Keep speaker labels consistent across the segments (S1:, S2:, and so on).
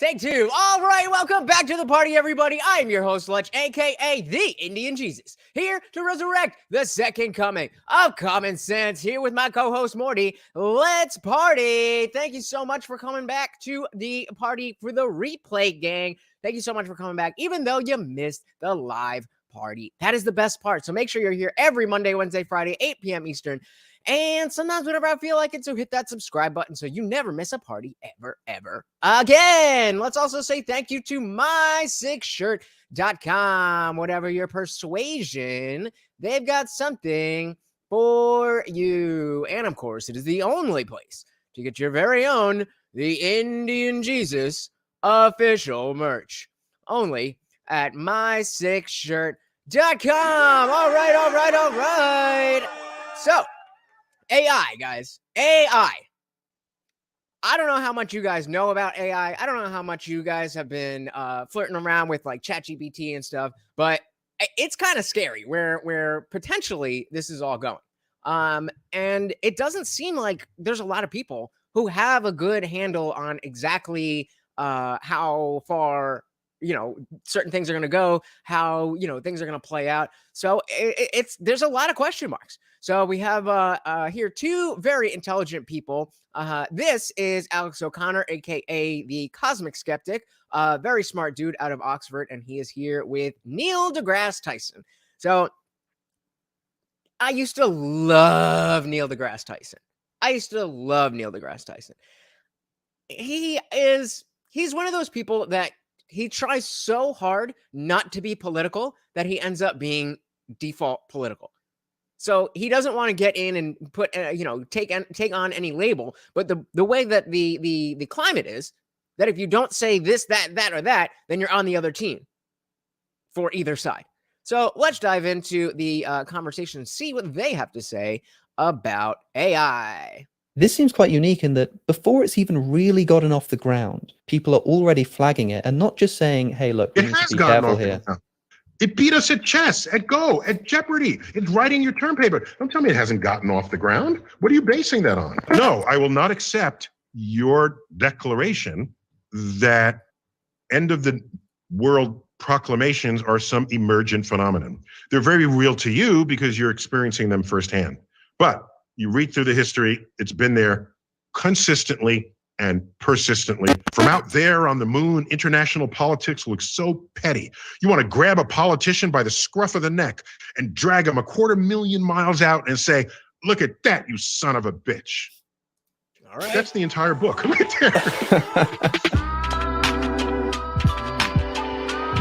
S1: Take two. All right, welcome back to the party, everybody. I'm your host, Lutch, a.k.a. the Indian Jesus, here to resurrect the second coming of common sense, here with my co-host, Morty. Let's party. Thank you so much for coming back to the party for the replay, gang. Thank you so much for coming back, even though you missed the live party. That is the best part. So make sure you're here every Monday, Wednesday, Friday, 8 p.m. Eastern. And sometimes whenever I feel like it, so hit that subscribe button so you never miss a party ever again. Let's also say thank you to my6shirt.com. Whatever your persuasion, they've got something for you. And of course, it is the only place to get your very own The Indian Jesus official merch. Only at my6shirt.com. All right. So, AI, guys. AI. I don't know how much you guys know about AI. I don't know how much you guys have been flirting around with like ChatGPT and stuff, but it's kind of scary where potentially this is all going. And it doesn't seem like there's a lot of people who have a good handle on exactly how far certain things are going to go, how things are going to play out. So there's a lot of question marks. So we have here two very intelligent people. This is Alex O'Connor, aka the Cosmic Skeptic, very smart dude out of Oxford, and he is here with Neil deGrasse Tyson. So I used to love Neil deGrasse Tyson. He's one of those people that he tries so hard not to be political that he ends up being default political. So he doesn't want to get in and put, take on any label. But the way that the climate is, that if you don't say this, that, or that, then you're on the other team for either side. So let's dive into the conversation and see what they have to say about AI.
S2: This seems quite unique in that before it's even really gotten off the ground, people are already flagging it and not just saying, hey, look, we need to be careful here.
S3: It beat us at chess, at Go, at Jeopardy. It's writing your term paper. Don't tell me it hasn't gotten off the ground. What are you basing that on? No, I will not accept your declaration that end of the world proclamations are some emergent phenomenon. They're very real to you because you're experiencing them firsthand. But you read through the history, it's been there consistently and persistently. From out there on the moon, international politics looks so petty. You want to grab a politician by the scruff of the neck and drag him 250,000 miles out and say, look at that, you son of a bitch. All right. That's the entire book right there.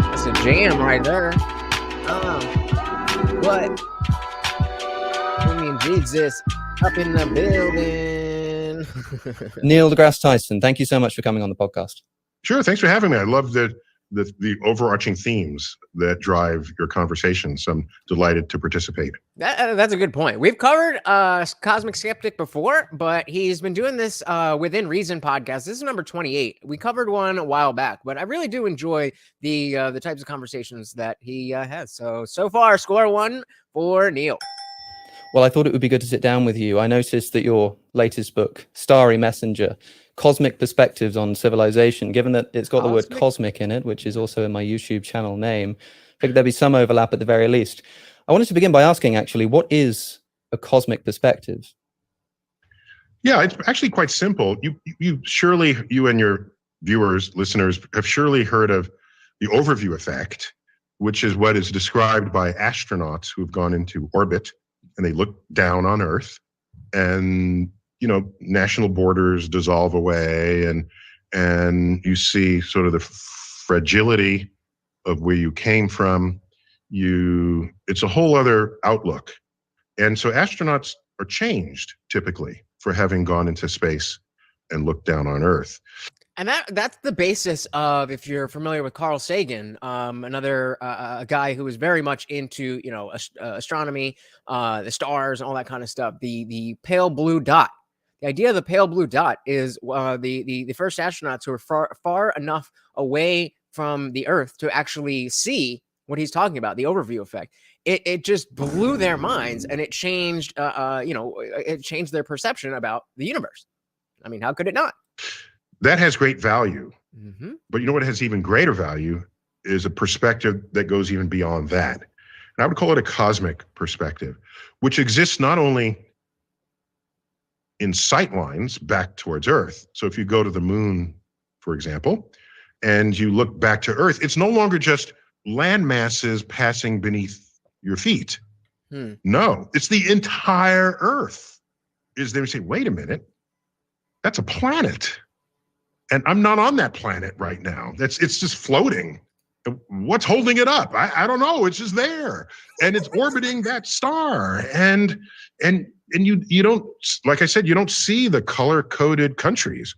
S1: That's a jam right there. What? Jesus up in the building.
S2: Neil deGrasse Tyson, thank you so much for coming on the podcast.
S3: Sure, thanks for having me. I love the overarching themes that drive your conversation, so I'm delighted to participate.
S1: That's a good point. We've covered Cosmic Skeptic before, but he's been doing this Within Reason podcast. This is number 28. We covered one a while back, but I really do enjoy the types of conversations that he has. So far, score one for Neil.
S2: Well, I thought it would be good to sit down with you. I noticed that your latest book, Starry Messenger, Cosmic Perspectives on Civilization, given that it's got the word cosmic in it, which is also in my YouTube channel name, I think there'd be some overlap at the very least. I wanted to begin by asking, actually, what is a cosmic perspective?
S3: Yeah, it's actually quite simple. You and your viewers, listeners, have surely heard of the overview effect, which is what is described by astronauts who've gone into orbit and they look down on Earth, and national borders dissolve away, and you see sort of the fragility of where you came from. It's a whole other outlook, and so astronauts are changed typically for having gone into space and looked down on Earth.
S1: And that's the basis of, if you're familiar with Carl Sagan, another guy who was very much into astronomy, the stars, and all that kind of stuff. The pale blue dot. The idea of the pale blue dot is the first astronauts who were far enough away from the Earth to actually see what he's talking about, the overview effect. It just blew their minds, and it changed it changed their perception about the universe. I mean, how could it not?
S3: That has great value
S1: Mm-hmm.
S3: But you know what has even greater value is a perspective that goes even beyond that. And I would call it a cosmic perspective, which exists not only in sight lines back towards Earth. So if you go to the moon, for example, and you look back to Earth, it's no longer just land masses passing beneath your feet. No, it's the entire Earth. Is they say, wait a minute, that's a planet. And I'm not on that planet right now. It's just floating. What's holding it up? I don't know. It's just there. And it's orbiting that star. And you don't, like I said, you don't see the color-coded countries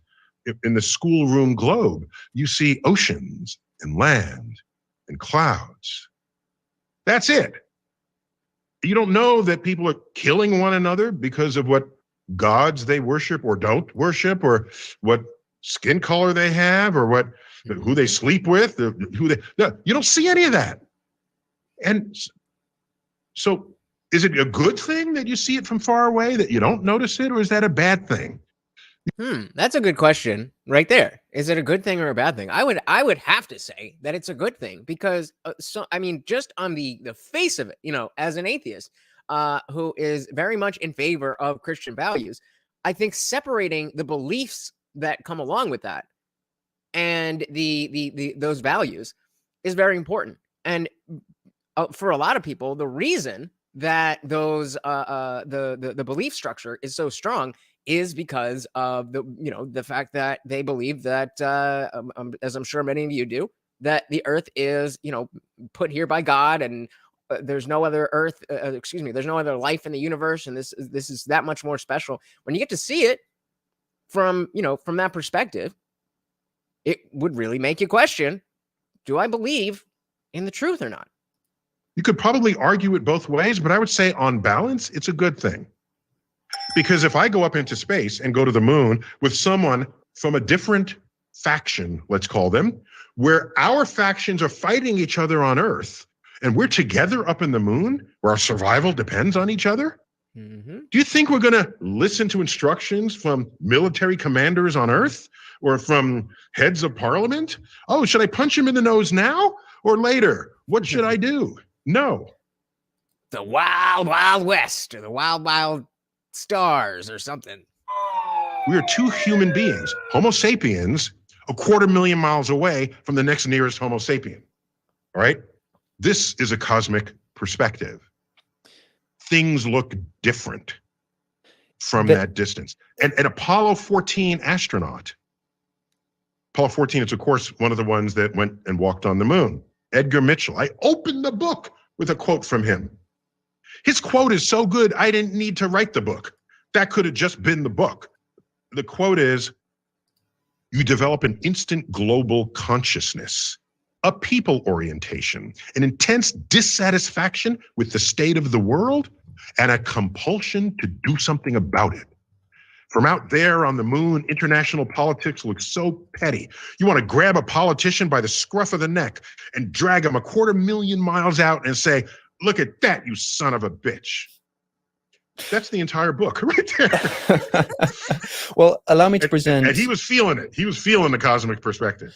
S3: in the schoolroom globe. You see oceans and land and clouds. That's it. You don't know that people are killing one another because of what gods they worship or don't worship, or what skin color they have, or what who they sleep with, no, you don't see any of that. And so is it a good thing that you see it from far away, that you don't notice it, or is that a bad thing?
S1: That's a good question right there. Is it a good thing or a bad thing? I would have to say that it's a good thing, because I mean, just on the face of it, you know, as an atheist who is very much in favor of Christian values, I think separating the beliefs that come along with that and the those values is very important. And for a lot of people, the reason that those the belief structure is so strong is because of the fact that they believe that as I'm sure many of you do, that the earth is put here by God, and there's no other earth there's no other life in the universe, and this is that much more special. When you get to see it from from that perspective, it would really make you question, do I believe in the truth or not?
S3: You could probably argue it both ways, but I would say on balance, it's a good thing. Because if I go up into space and go to the moon with someone from a different faction, let's call them, where our factions are fighting each other on Earth, and we're together up in the moon where our survival depends on each other, do you think we're going to listen to instructions from military commanders on Earth or from heads of parliament? Oh, should I punch him in the nose now or later? What should I do? No.
S1: The wild, wild west, or the wild, wild stars, or something.
S3: We are two human beings, Homo sapiens, 250,000 miles away from the next nearest Homo sapien. All right? This is a cosmic perspective. Things look different from that distance. And an Apollo 14 astronaut, Apollo 14 is, of course, one of the ones that went and walked on the moon. Edgar Mitchell. I opened the book with a quote from him. His quote is so good, I didn't need to write the book. That could have just been the book. The quote is, you develop an instant global consciousness, a people orientation, an intense dissatisfaction with the state of the world, and a compulsion to do something about it. From out there on the moon, international politics looks so petty. You want to grab a politician by the scruff of the neck and drag him 250,000 miles out and say, look at that, you son of a bitch. That's the entire book right there.
S2: Well, allow me to present.
S3: And he was feeling it. He was feeling the cosmic perspective.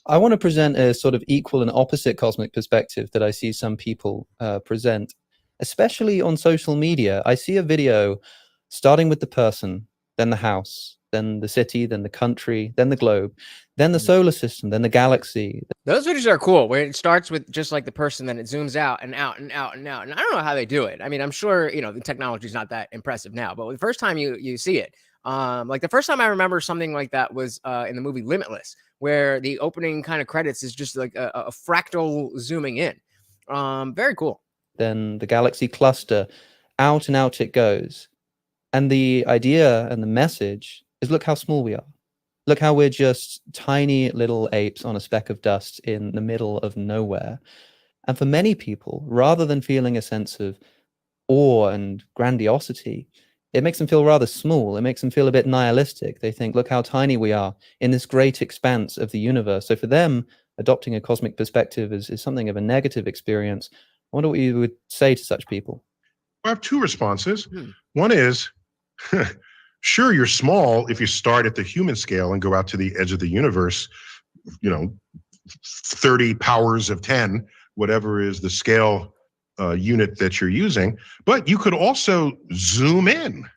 S2: I want to present a sort of equal and opposite cosmic perspective that I see some people present, especially on social media. I see a video starting with the person, then the house, then the city, then the country, then the globe, then the solar system, then the galaxy.
S1: Those videos are cool, where it starts with just like the person, then it zooms out and out and out and out. And I don't know how they do it. I mean, I'm sure, the technology is not that impressive now, but the first time you see it, like the first time I remember something like that was in the movie Limitless, where the opening kind of credits is just like a fractal zooming in. Very cool.
S2: Then the galaxy cluster, out and out it goes. And the idea and the message is, look how small we are. Look how we're just tiny little apes on a speck of dust in the middle of nowhere. And for many people, rather than feeling a sense of awe and grandiosity, it makes them feel rather small. It makes them feel a bit nihilistic. They think, look how tiny we are in this great expanse of the universe. So for them, adopting a cosmic perspective is something of a negative experience. I wonder what you would say to such people.
S3: I have two responses. One is, sure, you're small if you start at the human scale and go out to the edge of the universe. 30 powers of 10, whatever is the scale unit that you're using. But you could also zoom in.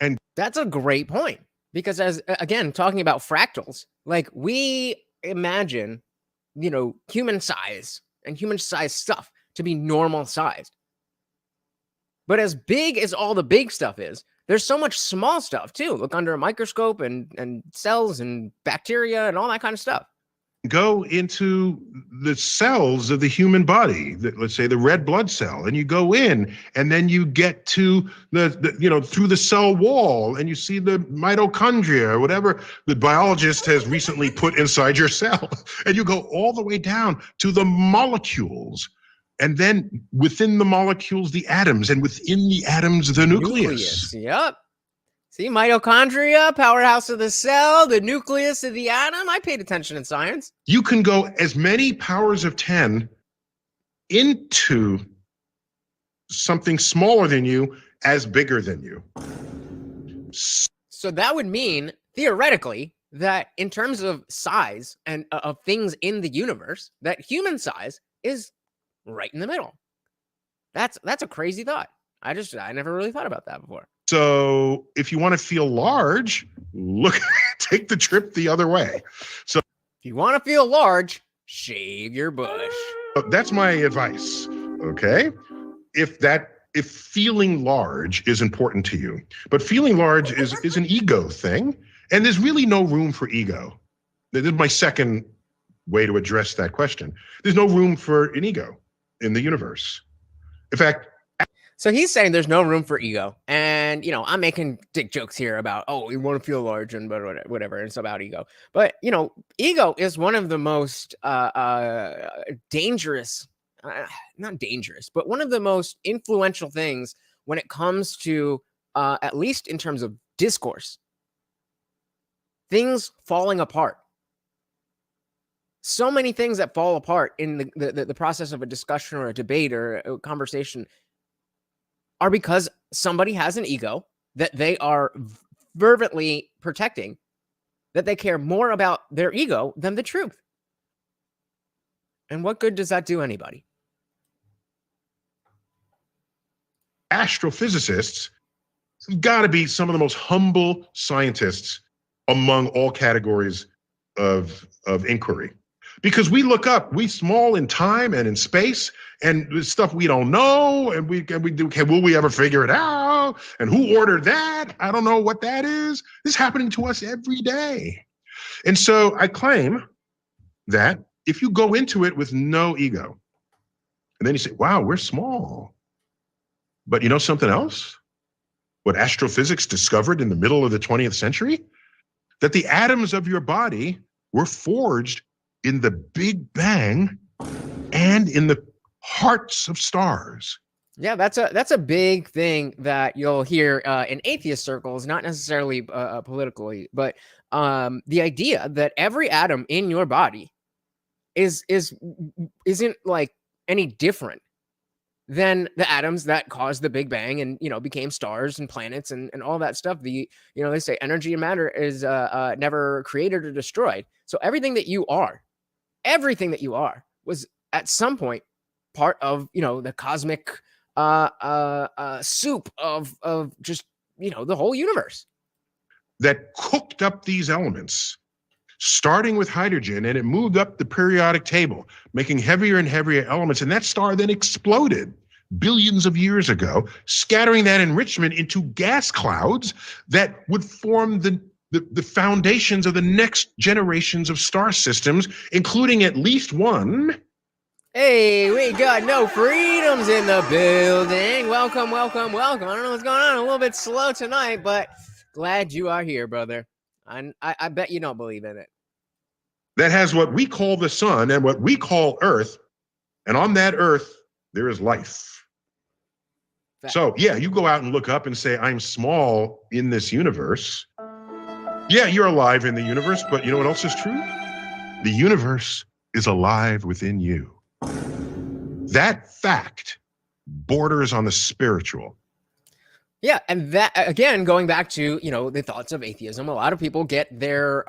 S3: And
S1: that's a great point, because as again, talking about fractals, like we imagine, human size and human size stuff to be normal sized. But as big as all the big stuff is, there's so much small stuff too. Look under a microscope and cells and bacteria and all that kind of stuff.
S3: Go into the cells of the human body, let's say the red blood cell, and you go in, and then you get to the through the cell wall, and you see the mitochondria or whatever the biologist has recently put inside your cell, and you go all the way down to the molecules, and then within the molecules, the atoms, and within the atoms, the nucleus.
S1: Yep. See, mitochondria, powerhouse of the cell, the nucleus of the atom. I paid attention in science.
S3: You can go as many powers of 10 into something smaller than you as bigger than you.
S1: So that would mean, theoretically, that in terms of size and of things in the universe, that human size is right in the middle. That's a crazy thought. I never really thought about that before.
S3: So if you want to feel large, take the trip the other way. So
S1: if you want to feel large, shave your bush.
S3: That's my advice. Okay. If feeling large is important to you, but feeling large is an ego thing, and there's really no room for ego. This is my second way to address that question. There's no room for an ego in the universe. In fact,
S1: so he's saying there's no room for ego. And, I'm making dick jokes here about, we want to feel large and whatever. And it's about ego. But, ego is one of the most dangerous, not dangerous, but one of the most influential things when it comes to, at least in terms of discourse, things falling apart. So many things that fall apart in the process of a discussion or a debate or a conversation are because somebody has an ego that they are fervently protecting, that they care more about their ego than the truth. And what good does that do anybody?
S3: Astrophysicists have got to be some of the most humble scientists among all categories of inquiry. Because we look up, we small in time and in space, and the stuff we don't know, and we do. Okay, will we ever figure it out? And who ordered that? I don't know what that is. This is happening to us every day. And so I claim that if you go into it with no ego, and then you say, wow, we're small. But you know something else? What astrophysics discovered in the middle of the 20th century? That the atoms of your body were forged in the Big Bang and in the hearts of stars.
S1: Yeah, that's a big thing that you'll hear in atheist circles, not necessarily politically, but the idea that every atom in your body isn't like any different than the atoms that caused the Big Bang and became stars and planets and all that stuff. They say energy and matter is never created or destroyed. So everything that you are was at some point part of the cosmic soup of just the whole universe
S3: that cooked up these elements, starting with hydrogen, and it moved up the periodic table, making heavier and heavier elements. And that star then exploded billions of years ago, scattering that enrichment into gas clouds that would form the foundations of the next generations of star systems, including at least one.
S1: Hey, we got no freedoms in the building. Welcome, welcome, welcome. I don't know what's going on. A little bit slow tonight, but glad you are here, brother. I bet you don't believe in it.
S3: That has what we call the sun and what we call Earth. And on that Earth, there is life. Fact. So, yeah, you go out and look up and say, I'm small in this universe. Yeah, you're alive in the universe, but you know what else is true? The universe is alive within you. That fact borders on the spiritual.
S1: Yeah, and that again, going back to the thoughts of atheism, a lot of people get their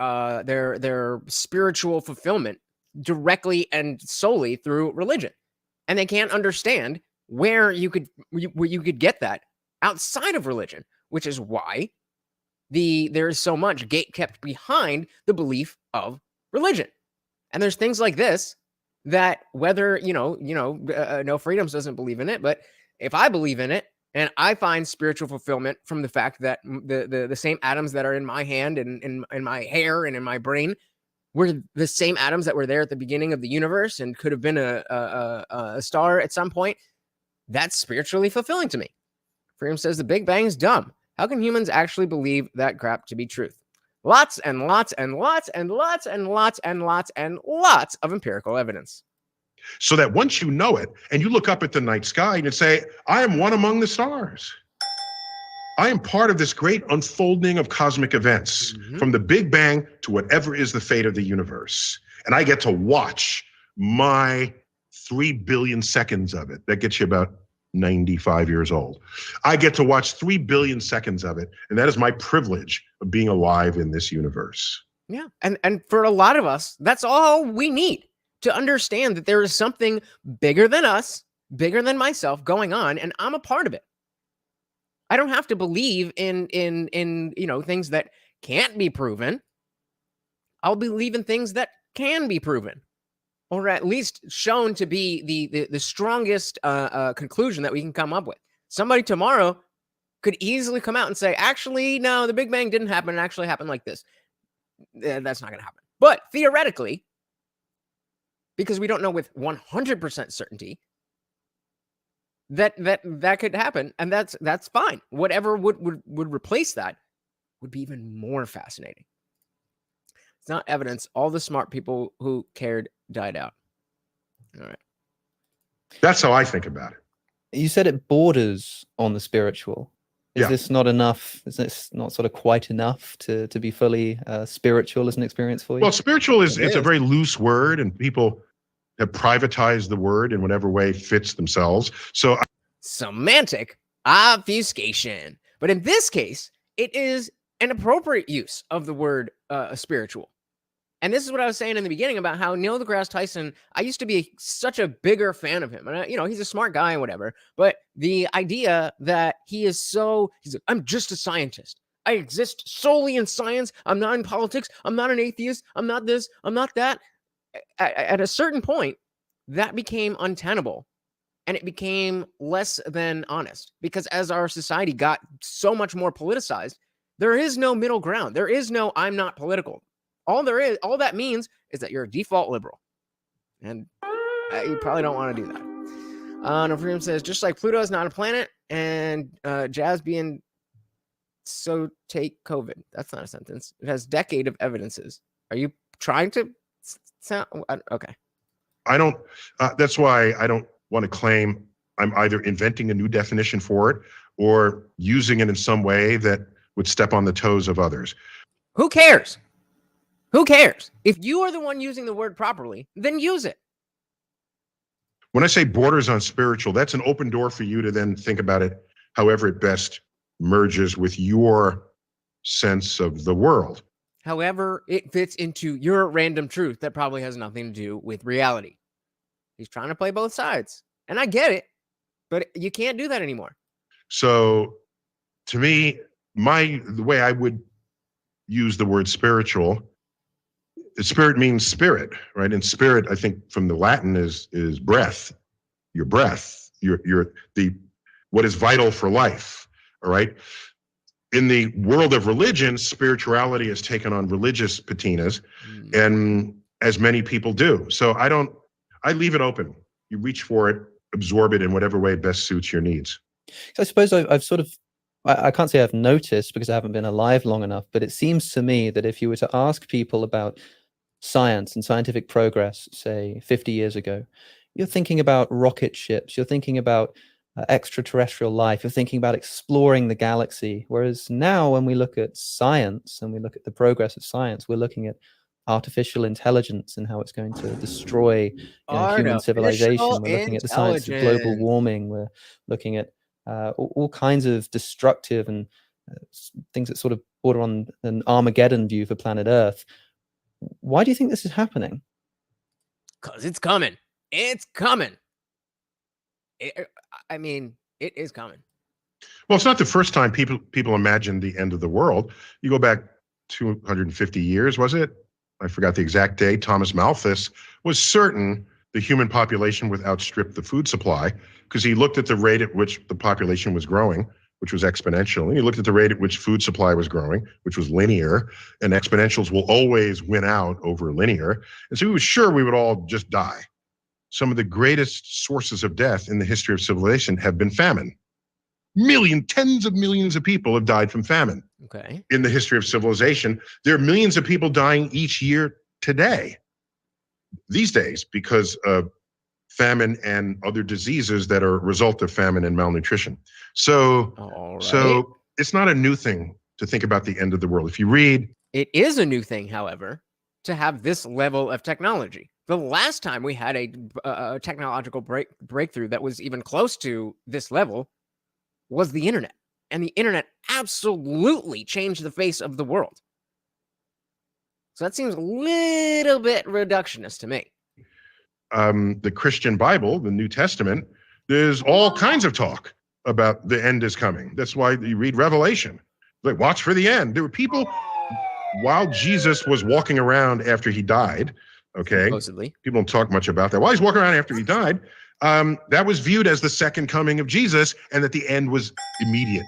S1: spiritual fulfillment directly and solely through religion, and they can't understand where you could get that outside of religion, which is why there is so much gate kept behind the belief of religion. And there's things like this that whether No Freedoms doesn't believe in it, but if I believe in it. And I find spiritual fulfillment from the fact that the same atoms that are in my hand and in my hair and in my brain were the same atoms that were there at the beginning of the universe and could have been a star at some point. That's spiritually fulfilling to me. Freedom says the Big Bang's dumb. How can humans actually believe that crap to be truth? Lots and lots and lots and lots and lots and lots and lots of empirical evidence.
S3: So that once you know it and you look up at the night sky and you say, I am one among the stars. I am part of this great unfolding of cosmic events from the Big Bang to whatever is the fate of the universe. And I get to watch my 3 billion seconds of it. That gets you about 95 years old. I get to watch 3 billion seconds of it. And that is my privilege of being alive in this universe.
S1: Yeah. And for a lot of us, that's all we need to understand that there is something bigger than us, bigger than myself going on, and I'm a part of it. I don't have to believe in things that can't be proven. I'll believe in things that can be proven, or at least shown to be the strongest conclusion that we can come up with. Somebody tomorrow could easily come out and say, actually, no, the Big Bang didn't happen. It actually happened like this. That's not going to happen. But theoretically, because we don't know with 100% certainty that could happen, and that's fine. Whatever would replace that would be even more fascinating. It's not evidence. All the smart people who cared died out. All right.
S3: That's how I think about it.
S2: You said it borders on the spiritual. Is this not enough? Is this not sort of quite enough to be fully spiritual as an experience for you?
S3: Well, spiritual it's a very loose word, and people have privatized the word in whatever way fits themselves. So
S1: semantic obfuscation. But in this case, it is an appropriate use of the word spiritual. And this is what I was saying in the beginning about how Neil deGrasse Tyson, I used to be such a bigger fan of him. And, he's a smart guy and whatever. But the idea that he's like, I'm just a scientist. I exist solely in science. I'm not in politics. I'm not an atheist. I'm not this. I'm not that. At a certain point, that became untenable. And it became less than honest. Because as our society got so much more politicized, there is no middle ground. There is no I'm not political. All that means is that you're a default liberal. And you probably don't want to do that. No Freedom says, just like Pluto is not a planet and jazz being so take COVID. That's not a sentence. It has decade of evidences. Are you trying to sound okay?
S3: I don't, that's why I don't want to claim I'm either inventing a new definition for it or using it in some way that would step on the toes of others.
S1: Who cares? Who cares? If you are the one using the word properly, then use it.
S3: When I say borders on spiritual, that's an open door for you to then think about it however it best merges with your sense of the world.
S1: However it fits into your random truth that probably has nothing to do with reality. He's trying to play both sides. And I get it, but you can't do that anymore.
S3: So to me, the way I would use the word spiritual, spirit means spirit, right? And spirit, I think from the Latin is breath, your breath, what is vital for life. All right. In the world of religion, spirituality has taken on religious patinas, and as many people do. So I leave it open. You reach for it, absorb it in whatever way best suits your needs.
S2: So I suppose I've sort of, I can't say I've noticed because I haven't been alive long enough, but it seems to me that if you were to ask people about science and scientific progress, say 50 years ago, you're thinking about rocket ships, you're thinking about extraterrestrial life, you're thinking about exploring the galaxy. Whereas now when we look at science and we look at the progress of science, we're looking at artificial intelligence and how it's going to destroy human civilization. We're looking at the science of global warming. We're looking at all kinds of destructive and things that sort of border on an Armageddon view for planet Earth. Why do you think this is happening?
S1: Because it's coming. It's coming. I mean, it is coming.
S3: Well, it's not the first time people imagined the end of the world. You go back 250 years, was it? I forgot the exact date. Thomas Malthus was certain the human population would outstrip the food supply because he looked at the rate at which the population was growing, which was exponential. And he looked at the rate at which food supply was growing, which was linear, and exponentials will always win out over linear. And so he was sure we would all just die. Some of the greatest sources of death in the history of civilization have been famine. Tens of millions of people have died from famine.
S1: Okay.
S3: In the history of civilization. There are millions of people dying each year today, these days, because of famine and other diseases that are a result of famine and malnutrition. So it's not a new thing to think about the end of the world. If you read...
S1: It is a new thing, however, to have this level of technology. The last time we had a technological breakthrough that was even close to this level was the internet. And the internet absolutely changed the face of the world. So that seems a little bit reductionist to me.
S3: The Christian Bible, the New Testament, there's all kinds of talk about the end is coming. That's why you read Revelation. Like, watch for the end. There were people, while Jesus was walking around after he died, okay?
S1: Supposedly.
S3: People don't talk much about that. While he's walking around after he died, that was viewed as the second coming of Jesus, and that the end was immediate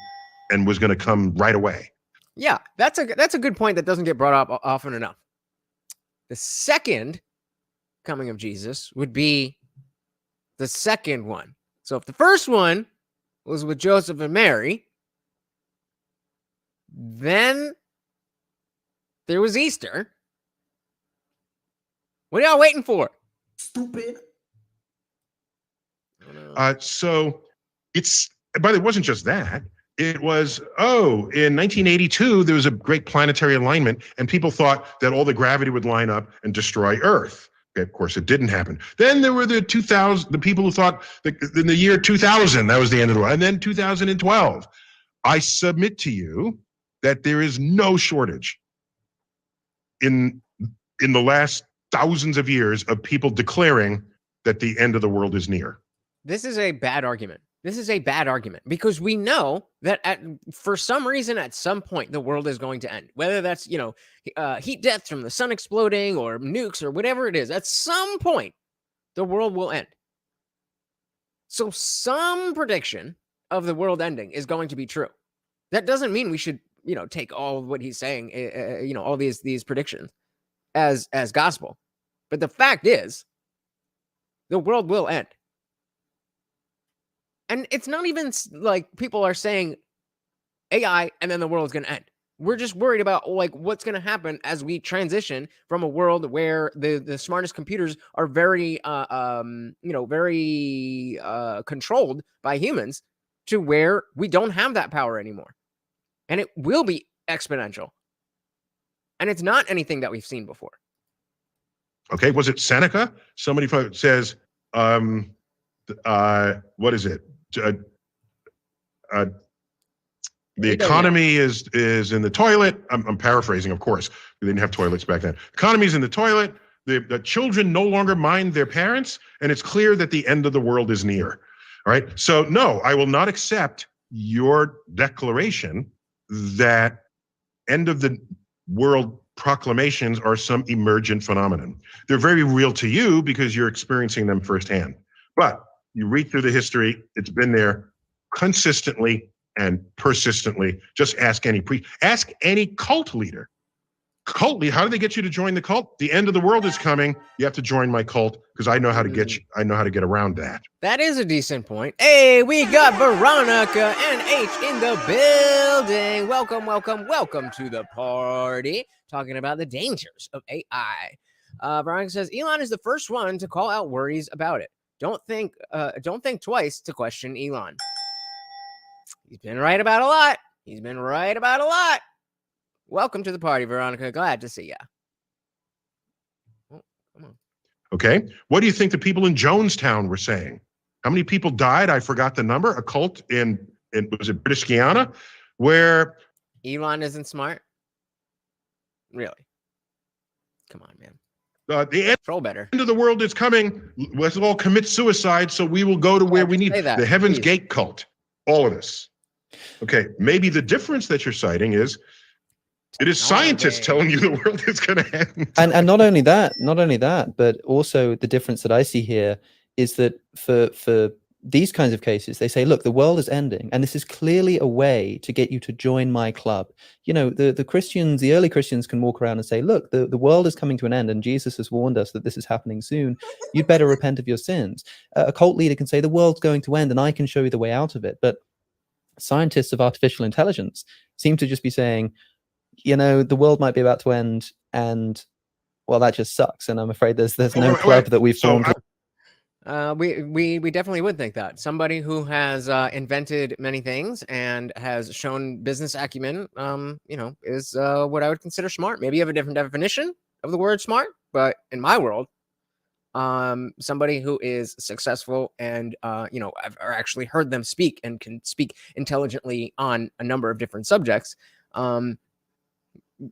S3: and was going to come right away.
S1: Yeah, that's a good point that doesn't get brought up often enough. The second coming of Jesus would be the second one. So if the first one was with Joseph and Mary, then there was Easter. What are y'all waiting for?
S4: Stupid.
S3: So it's, but it wasn't just that. It was, in 1982, there was a great planetary alignment, and people thought that all the gravity would line up and destroy Earth. Okay, of course, it didn't happen. Then there were the people who thought that in the year 2000, that was the end of the world, and then 2012. I submit to you that there is no shortage in the last thousands of years of people declaring that the end of the world is near.
S1: This is a bad argument. This is a bad argument because we know that for some reason, at some point, the world is going to end. Whether that's, heat death from the sun exploding or nukes or whatever it is, at some point, the world will end. So some prediction of the world ending is going to be true. That doesn't mean we should, take all of what he's saying, all these predictions as gospel. But the fact is, the world will end. And it's not even like people are saying AI and then the world's going to end. We're just worried about what's going to happen as we transition from a world where the smartest computers are very, very controlled by humans to where we don't have that power anymore. And it will be exponential. And it's not anything that we've seen before.
S3: Okay, was it Seneca? Somebody says, what is it? The economy is in the toilet. I'm paraphrasing, of course. We didn't have toilets back then. Economy is in the toilet. The children no longer mind their parents, and it's clear that the end of the world is near. All right. So no, I will not accept your declaration that end of the world proclamations are some emergent phenomenon. They're very real to you because you're experiencing them firsthand. But you read through the history, it's been there consistently and persistently. Just ask any ask any cult leader. How do they get you to join the cult? The end of the world is coming. You have to join my cult because I know how to get you. I know how to get around that.
S1: That is a decent point. Hey, we got Veronica and H in the building. Welcome to the party. Talking about the dangers of AI. Veronica says Elon is the first one to call out worries about it. Don't think twice to question Elon. He's been right about a lot. Welcome to the party, Veronica. Glad to see ya. Oh, come on.
S3: Okay. What do you think the people in Jonestown were saying? How many people died? I forgot the number. A cult in was it British Guiana, where
S1: Elon isn't smart. Really? Come on, man.
S3: the
S1: Troll better.
S3: end of the world is coming. Let's all commit suicide so we will go to where we need.
S1: That,
S3: the Heaven's
S1: please.
S3: Gate cult. All of this. Okay, maybe the difference that you're citing is it is scientists telling you the world is going to end.
S2: And not only that, but also the difference that I see here is that for these kinds of cases, they say, look, the world is ending, and this is clearly a way to get you to join my club. You know, the Christians, the early Christians can walk around and say, look, the world is coming to an end, and Jesus has warned us that this is happening soon. You'd better repent of your sins. A cult leader can say the world's going to end, and I can show you the way out of it. But scientists of artificial intelligence seem to just be saying, you know, the world might be about to end, and well, that just sucks. And I'm afraid there's no club that we've formed.
S1: We definitely would think that somebody who has invented many things and has shown business acumen, you know, is what I would consider smart. Maybe you have a different definition of the word smart, but in my world, somebody who is successful and you know, I've actually heard them speak and can speak intelligently on a number of different subjects.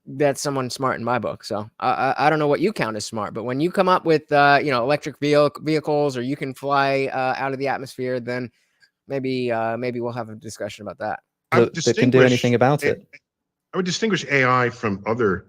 S1: That's someone smart in my book. So I don't know what you count as smart, but when you come up with you know, electric vehicles, or you can fly out of the atmosphere, then maybe we'll have a discussion about that.
S2: That can do anything about it.
S3: I would distinguish AI from other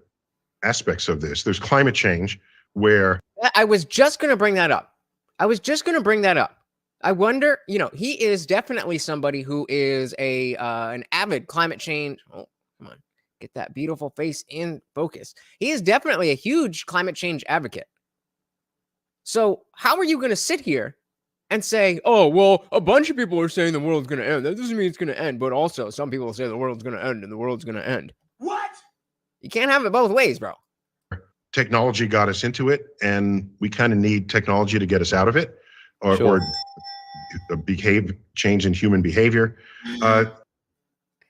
S3: aspects of this. There's climate change, where
S1: I was just going to bring that up. I wonder, you know, he is definitely somebody who is an avid climate change. Oh, come on. Get that beautiful face in focus. He is definitely a huge climate change advocate. So how are you going to sit here and say, oh, well, a bunch of people are saying the world's going to end. That doesn't mean it's going to end. But also some people say the world's going to end and the world's going to end. What? You can't have it both ways, bro.
S3: Technology got us into it, and we kind of need technology to get us out of it, or,
S2: Sure.
S3: or change in human behavior.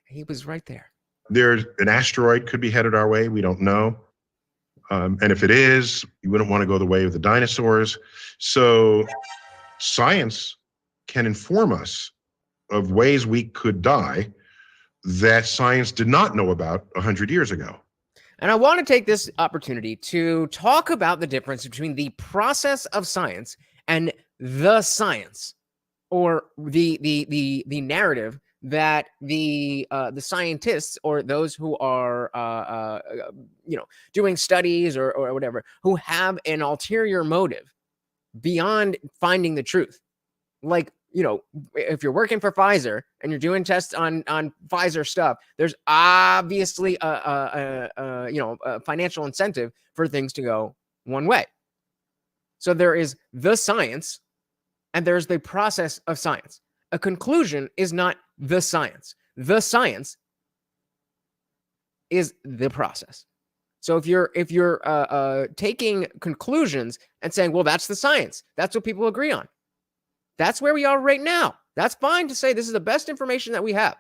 S1: He was right there.
S3: There's an asteroid could be headed our way. We don't know. And if it is, you wouldn't want to go the way of the dinosaurs. So science can inform us of ways we could die that science did not know about 100 years ago.
S1: And I want to take this opportunity to talk about the difference between the process of science and the science, or the narrative that the scientists, or those who are you know, doing studies or whatever, who have an ulterior motive beyond finding the truth. Like, you know, if you're working for Pfizer and you're doing tests on Pfizer stuff, there's obviously a you know, a financial incentive for things to go one way. So there is the science, and there's the process of science. A conclusion is not the science. The science is the process. So if you're taking conclusions and saying, well, that's the science, that's what people agree on, that's where we are right now. That's fine to say this is the best information that we have.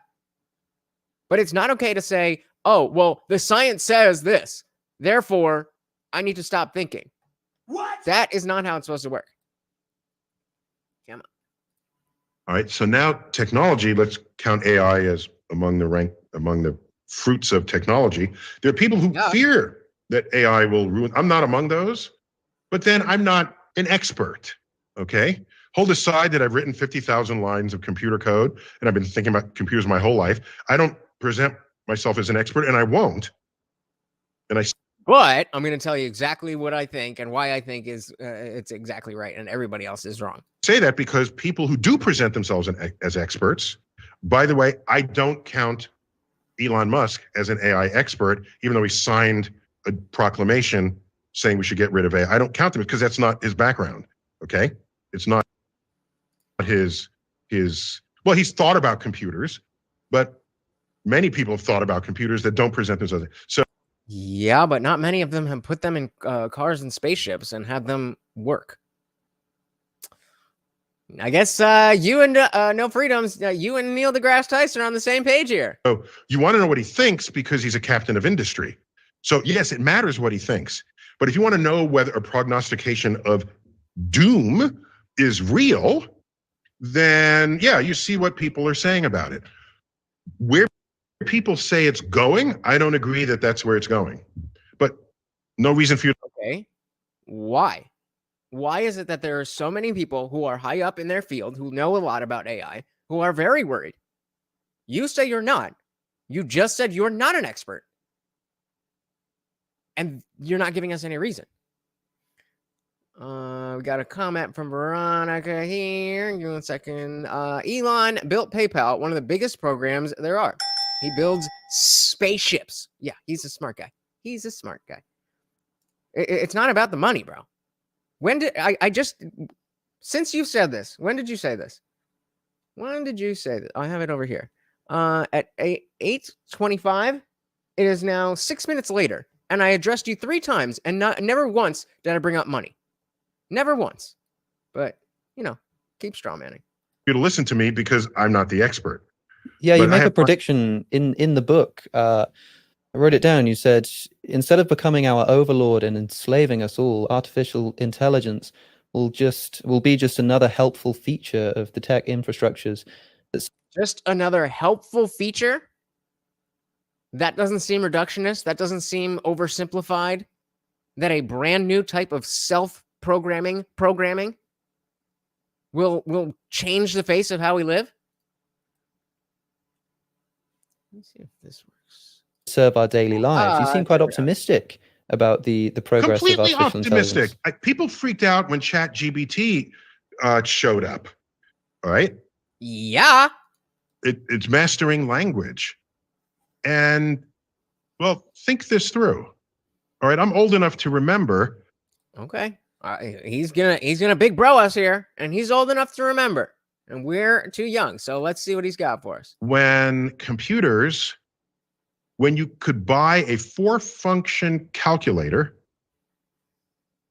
S1: But it's not okay to say, oh, well, the science says this, therefore I need to stop thinking. What? That is not how it's supposed to work. Come on.
S3: All right, so now technology, let's count AI as among the fruits of technology. There are people who fear that AI will ruin. I'm not among those, but then I'm not an expert, okay? Hold aside that I've written 50,000 lines of computer code, and I've been thinking about computers my whole life. I don't present myself as an expert, and I won't.
S1: But I'm going to tell you exactly what I think and why I think is it's exactly right, and everybody else is wrong.
S3: Say that because people who do present themselves as experts, by the way, I don't count Elon Musk as an AI expert, even though he signed a proclamation saying we should get rid of AI. I don't count him because that's not his background, okay? It's not his well, he's thought about computers, but many people have thought about computers that don't present themselves. So
S1: yeah, but not many of them have put them in cars and spaceships and had them work. I guess you and No Freedoms, you and Neil deGrasse Tyson are on the same page here.
S3: So you want to know what he thinks because he's a captain of industry. So yes, it matters what he thinks. But if you want to know whether a prognostication of doom is real, then yeah, you see what people are saying about it. Where people say it's going, I don't agree that that's where it's going. But no reason for you.
S1: Okay. Why? Why is it that there are so many people who are high up in their field who know a lot about AI who are very worried? You say you're not. You just said you're not an expert. And you're not giving us any reason. We got a comment from Veronica here. Give me 1 second. Elon built PayPal, one of the biggest programs there are. He builds spaceships. Yeah, he's a smart guy. He's a smart guy. It's not about the money, bro. When did I just, since you said this, when did you say this? When did you say that? I have it over here. At 8:25, it is now 6 minutes later, and I addressed you 3 times, and never once did I bring up money. Never once. But, you know, keep straw manning.
S3: You to listen to me because I'm not the expert.
S2: Yeah, you
S3: But I
S2: make a
S3: have-
S2: prediction in the book. I wrote it down. You said, instead of becoming our overlord and enslaving us all, artificial intelligence will be just another helpful feature of the tech infrastructures.
S1: Just another helpful feature? That doesn't seem reductionist. That doesn't seem oversimplified. That a brand new type of self-programming will change the face of how we live? Let me see if this works.
S2: Serve our daily lives. You seem quite optimistic about the progress
S3: completely
S2: of artificial
S3: optimistic.
S2: intelligence.
S3: People freaked out when ChatGPT showed up. All right.
S1: Yeah.
S3: It's mastering language. And well, think this through. All right. I'm old enough to remember.
S1: Okay. He's gonna big bro us here, and he's old enough to remember, and we're too young. So let's see what he's got for us.
S3: When you could buy a 4-function calculator,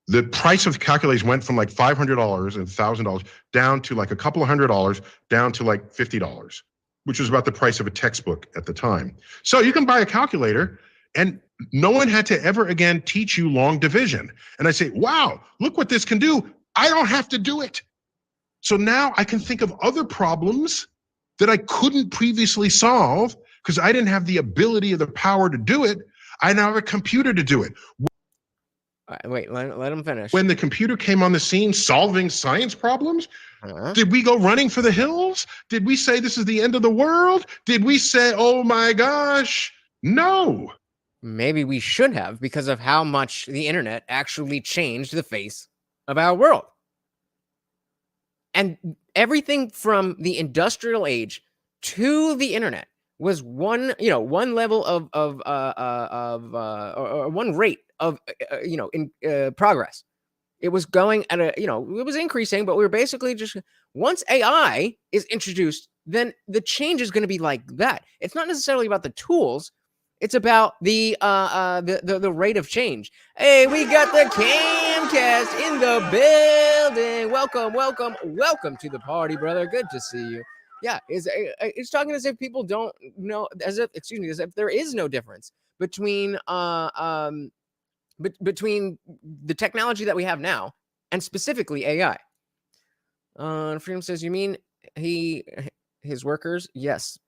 S3: the price of the calculators went from like $500 and $1,000 down to like a couple of $100, down to like $50, which was about the price of a textbook at the time. So you can buy a calculator, and no one had to ever again teach you long division. And I say, wow, look what this can do. I don't have to do it. So now I can think of other problems that I couldn't previously solve because I didn't have the ability or the power to do it. I now have a computer to do it.
S1: Wait, let him finish.
S3: When the computer came on the scene solving science problems, did we go running for the hills? Did we say this is the end of the world? Did we say, oh my gosh? No.
S1: Maybe we should have, because of how much the internet actually changed the face of our world. And everything from the industrial age to the internet was one level or one rate of progress. It was going at it was increasing, but we were basically just, once AI is introduced, then the change is going to be like that. It's not necessarily about the tools. It's about the rate of change. Hey, we got the Camcast in the building. Welcome to the party, brother. Good to see you. Yeah, it's talking as if people don't know, as if there is no difference between between the technology that we have now and specifically AI. Freedom says, you mean his workers? Yes.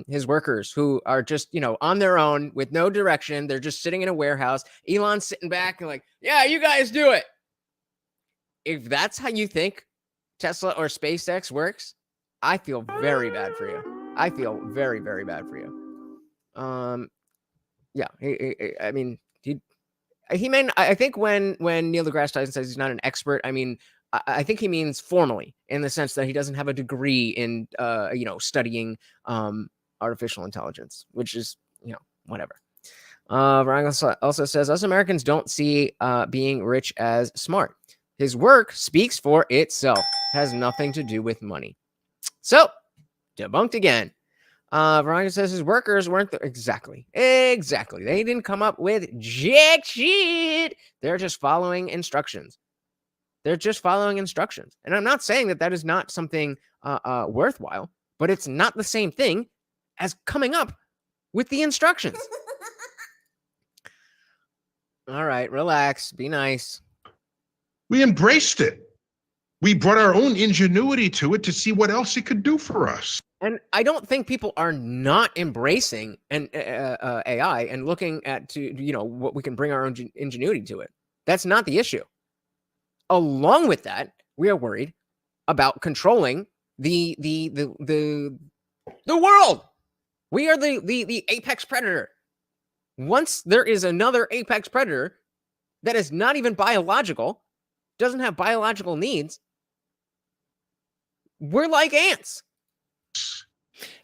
S1: His workers who are just, on their own with no direction. They're just sitting in a warehouse. Elon's sitting back and like, yeah, you guys do it. If that's how you think Tesla or SpaceX works, I feel very bad for you. I feel very, very bad for you. Yeah. I mean, I think when Neil deGrasse Tyson says he's not an expert, I mean, I think he means formally, in the sense that he doesn't have a degree in, studying artificial intelligence, which is, whatever. Ryan also says, us Americans don't see being rich as smart. His work speaks for itself. Has nothing to do with money. So, debunked again. Veronica says his workers weren't exactly. They didn't come up with jack shit. They're just following instructions. And I'm not saying that is not something worthwhile, but it's not the same thing as coming up with the instructions. All right, relax, be nice.
S3: We embraced it. We brought our own ingenuity to it to see what else it could do for us.
S1: And I don't think people are not embracing AI and looking at what we can bring our own ingenuity to it. That's not the issue. Along with that, we are worried about controlling the world. We are the apex predator. Once there is another apex predator that is not even biological, doesn't have biological needs, we're like ants.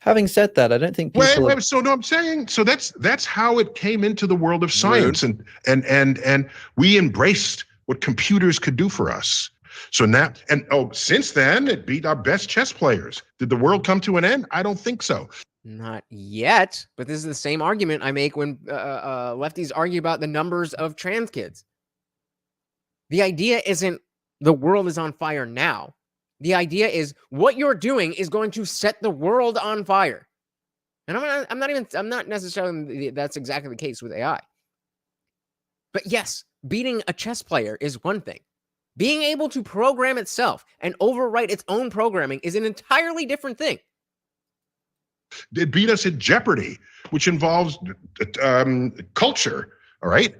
S2: Having said that, I don't think people.
S3: Wait. So no, I'm saying so. That's how it came into the world of science, and we embraced what computers could do for us. So now, since then, it beat our best chess players. Did the world come to an end? I don't think so.
S1: Not yet, but this is the same argument I make when lefties argue about the numbers of trans kids. The idea isn't the world is on fire now. The idea is what you're doing is going to set the world on fire. And I'm not necessarily that's exactly the case with AI. But yes, beating a chess player is one thing. Being able to program itself and overwrite its own programming is an entirely different thing.
S3: It beat us at Jeopardy, which involves culture, all right?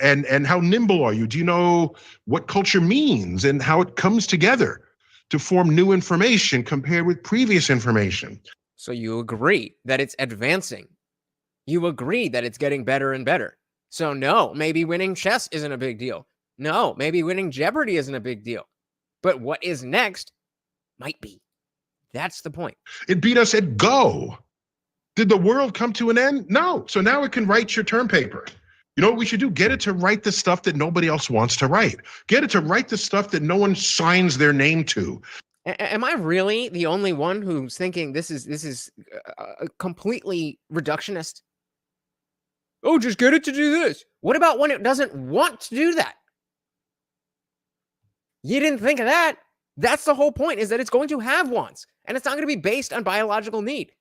S3: And how nimble are you? Do you know what culture means and how it comes together to form new information compared with previous information?
S1: So you agree that it's advancing. You agree that it's getting better and better. So no, maybe winning chess isn't a big deal. No, maybe winning Jeopardy isn't a big deal. But what is next might be. That's the point.
S3: It beat us at Go. Did the world come to an end? No. So now it can write your term paper. You know what we should do? Get it to write the stuff that nobody else wants to write. Get it to write the stuff that no one signs their name to.
S1: Am I really the only one who's thinking this is completely reductionist? Oh, just get it to do this. What about when it doesn't want to do that? You didn't think of that. That's the whole point, is that it's going to have wants, and it's not going to be based on biological need.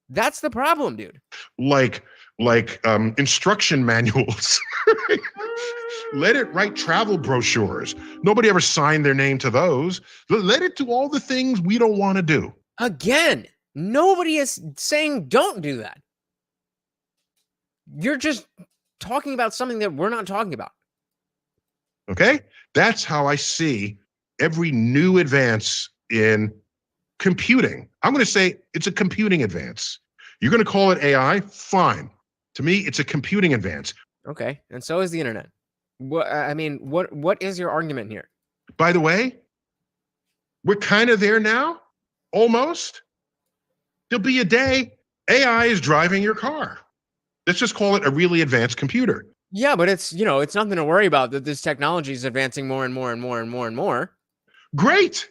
S1: That's the problem, dude.
S3: Like instruction manuals. Let it write travel brochures. Nobody ever signed their name to those. Let it do all the things we don't want to do.
S1: Again, nobody is saying don't do that. You're just talking about something that we're not talking about.
S3: Okay? That's how I see every new advance in computing. I'm going to say it's a computing advance. You're going to call it AI? Fine. To me, it's a computing advance.
S1: Okay, and so is the internet. What is your argument here?
S3: By the way, we're kind of there now, almost. There'll be a day AI is driving your car. Let's just call it a really advanced computer.
S1: Yeah, but it's nothing to worry about that this technology is advancing more and more and more and more and more.
S3: Great.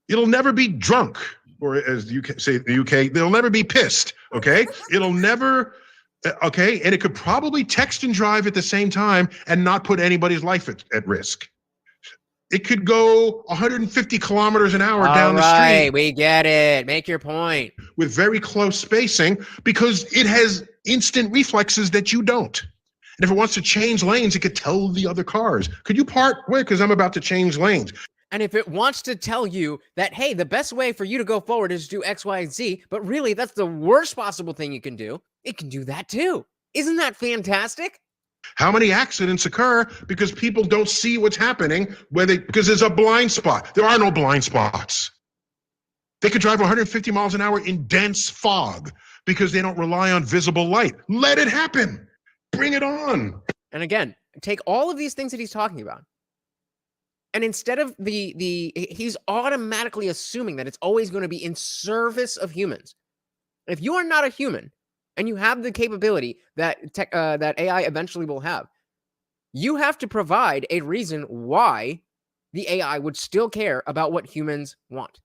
S3: It'll never be drunk, or as you say in the UK, they'll never be pissed, okay? It'll never, okay? And it could probably text and drive at the same time and not put anybody's life at risk. It could go 150 kilometers an hour down the street.
S1: All right, we get it. Make your point.
S3: With very close spacing, because it has instant reflexes that you don't. And if it wants to change lanes, it could tell the other cars, could you part? Wait, because I'm about to change lanes.
S1: And if it wants to tell you that, hey, the best way for you to go forward is to do X, Y, and Z, but really that's the worst possible thing you can do, it can do that too. Isn't that fantastic?
S3: How many accidents occur because people don't see what's happening because there's a blind spot? There are no blind spots. They could drive 150 miles an hour in dense fog because they don't rely on visible light. Let it happen. Bring it on.
S1: And again, take all of these things that he's talking about. And instead of he's automatically assuming that it's always going to be in service of humans. If you are not a human and you have the capability that that AI eventually will have, you have to provide a reason why the AI would still care about what humans want.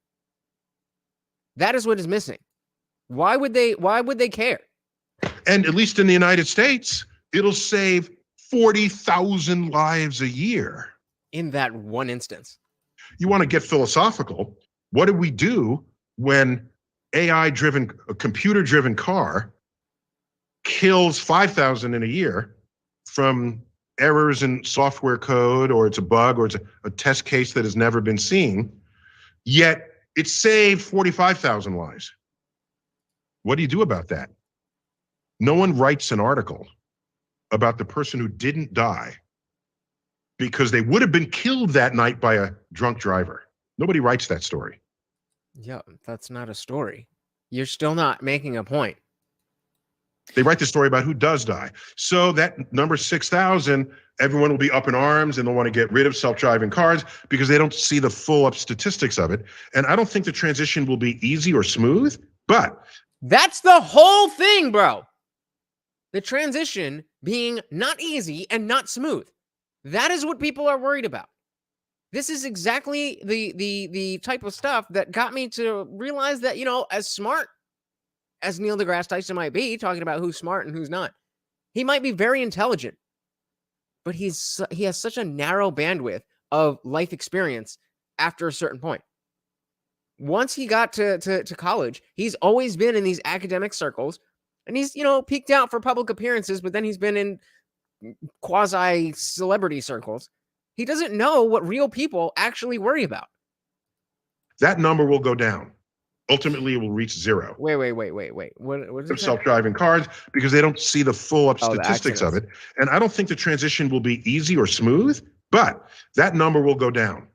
S1: That is what is missing. Why would they care?
S3: And at least in the United States, it'll save 40,000 lives a year.
S1: In that one instance.
S3: You want to get philosophical. What do we do when a computer-driven car kills 5,000 in a year from errors in software code, or it's a bug, or it's a test case that has never been seen, yet it saved 45,000 lives. What do you do about that? No one writes an article about the person who didn't die because they would have been killed that night by a drunk driver. Nobody writes that story.
S1: Yeah, that's not a story. You're still not making a point.
S3: They write the story about who does die. So that number 6,000, everyone will be up in arms and they'll want to get rid of self-driving cars because they don't see the full up statistics of it. And I don't think the transition will be easy or smooth, but
S1: that's the whole thing, bro. The transition being not easy and not smooth. That is what people are worried about. This is exactly the type of stuff that got me to realize that, you know, as smart as Neil deGrasse Tyson might be, talking about who's smart and who's not, he might be very intelligent, but he has such a narrow bandwidth of life experience after a certain point. Once he got to college, he's always been in these academic circles, and he's, you know, peeked out for public appearances, but then he's been in quasi-celebrity circles. He doesn't know what real people actually worry about.
S3: that number will go down. Ultimately, it will reach zero.
S1: Wait. What is it?
S3: Self-driving cars, because they don't see the full up statistics of it. And I don't think the transition will be easy or smooth, but that number will go down.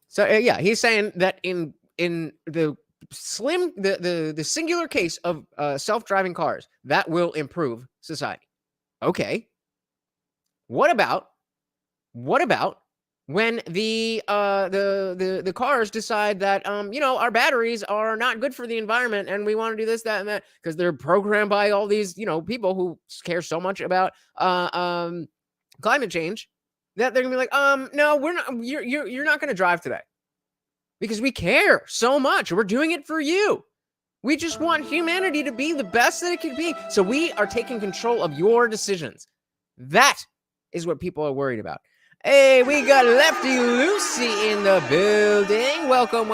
S1: So yeah, he's saying that in the singular case of self-driving cars, that will improve society. Okay. What about when the cars decide that our batteries are not good for the environment and we want to do this, that, and that, because they're programmed by all these people who care so much about climate change that they're gonna be like, no, we're not. You're not gonna drive today because we care so much. We're doing it for you. We just want humanity to be the best that it can be. So we are taking control of your decisions. That is what people are worried about. Hey, we got Lefty Lucy in the building. Welcome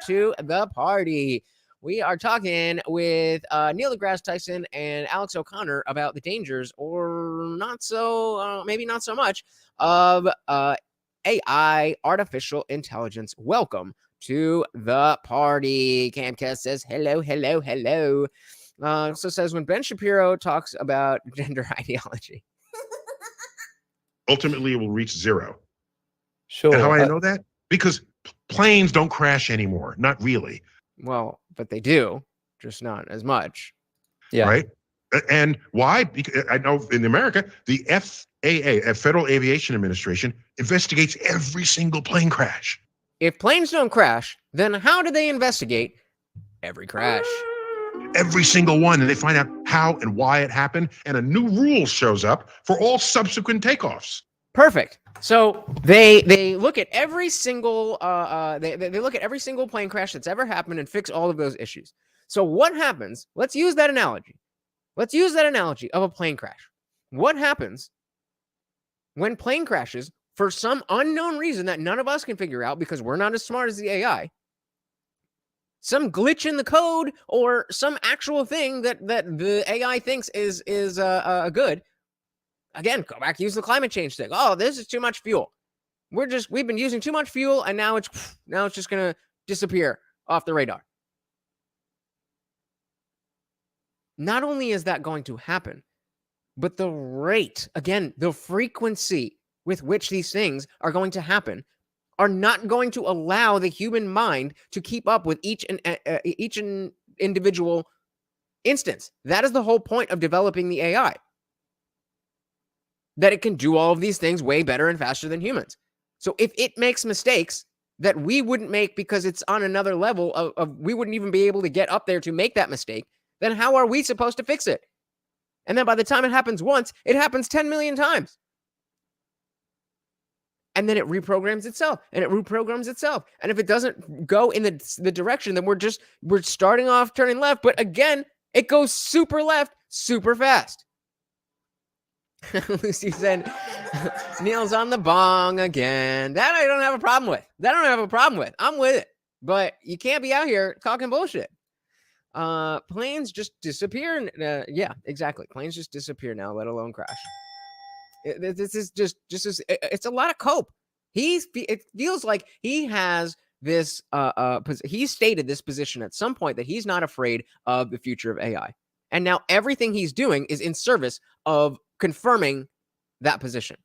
S1: to the party. We are talking with Neil deGrasse Tyson and Alex O'Connor about the dangers, or not so, maybe not so much, of AI, artificial intelligence. Welcome to the party. Camcast says hello. So says when Ben Shapiro talks about gender ideology.
S3: Ultimately, it will reach zero.
S2: Sure.
S3: And how I know that? Because planes don't crash anymore. Not really.
S1: Well, but they do, just not as much.
S2: Yeah.
S3: Right? And why? Because I know in America, the FAA, Federal Aviation Administration, investigates every single plane crash.
S1: If planes don't crash, then how do they investigate every crash?
S3: Every single one, and they find out how and why it happened, and a new rule shows up for all subsequent takeoffs.
S1: Perfect. So they look at every single they look at every single plane crash that's ever happened and fix all of those issues. So what happens? Let's use that analogy. Let's use that analogy of a plane crash. What happens when plane crashes for some unknown reason that none of us can figure out because we're not as smart as the AI? Some glitch in the code or some actual thing that the AI thinks is good. Again, go back, use the climate change thing. Oh, this is too much fuel. We've been using too much fuel, and now it's just gonna disappear off the radar. Not only is that going to happen, but the rate, again, the frequency with which these things are going to happen are not going to allow the human mind to keep up with each individual instance. That is the whole point of developing the AI. That it can do all of these things way better and faster than humans. So if it makes mistakes that we wouldn't make because it's on another level of we wouldn't even be able to get up there to make that mistake, then how are we supposed to fix it? And then by the time it happens once, it happens 10 million times. And then it reprograms itself, and it reprograms itself. And if it doesn't go in the direction, then we're starting off turning left. But again, it goes super left, super fast. Lucy said, Neil's on the bong again. That I don't have a problem with. I'm with it. But you can't be out here talking bullshit. Planes just disappear. Yeah, exactly. Planes just disappear now, let alone crash. This is it's a lot of cope. It feels like he has this, he stated this position at some point that he's not afraid of the future of AI. And now everything he's doing is in service of confirming that position,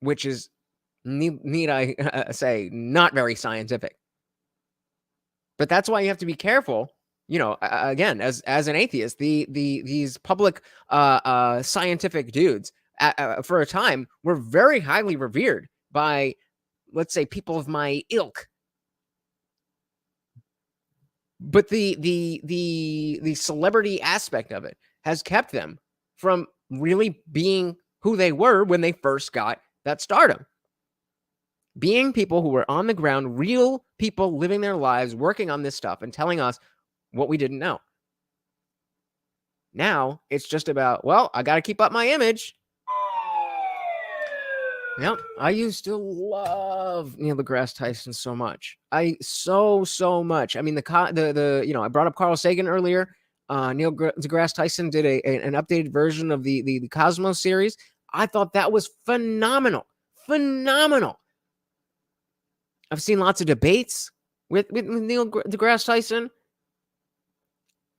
S1: which is, need I say, not very scientific. But that's why you have to be careful. You know, again, as an atheist, these public scientific dudes for a time were very highly revered by, let's say, people of my ilk. But the celebrity aspect of it has kept them from really being who they were when they first got that stardom. Being people who were on the ground, real people living their lives, working on this stuff and telling us what we didn't know. Now it's just about, well, I got to keep up my image. Yep, I used to love Neil deGrasse Tyson so much. So much. I mean, I brought up Carl Sagan earlier. Neil deGrasse Tyson did an updated version of the Cosmos series. I thought that was phenomenal. I've seen lots of debates with Neil deGrasse Tyson.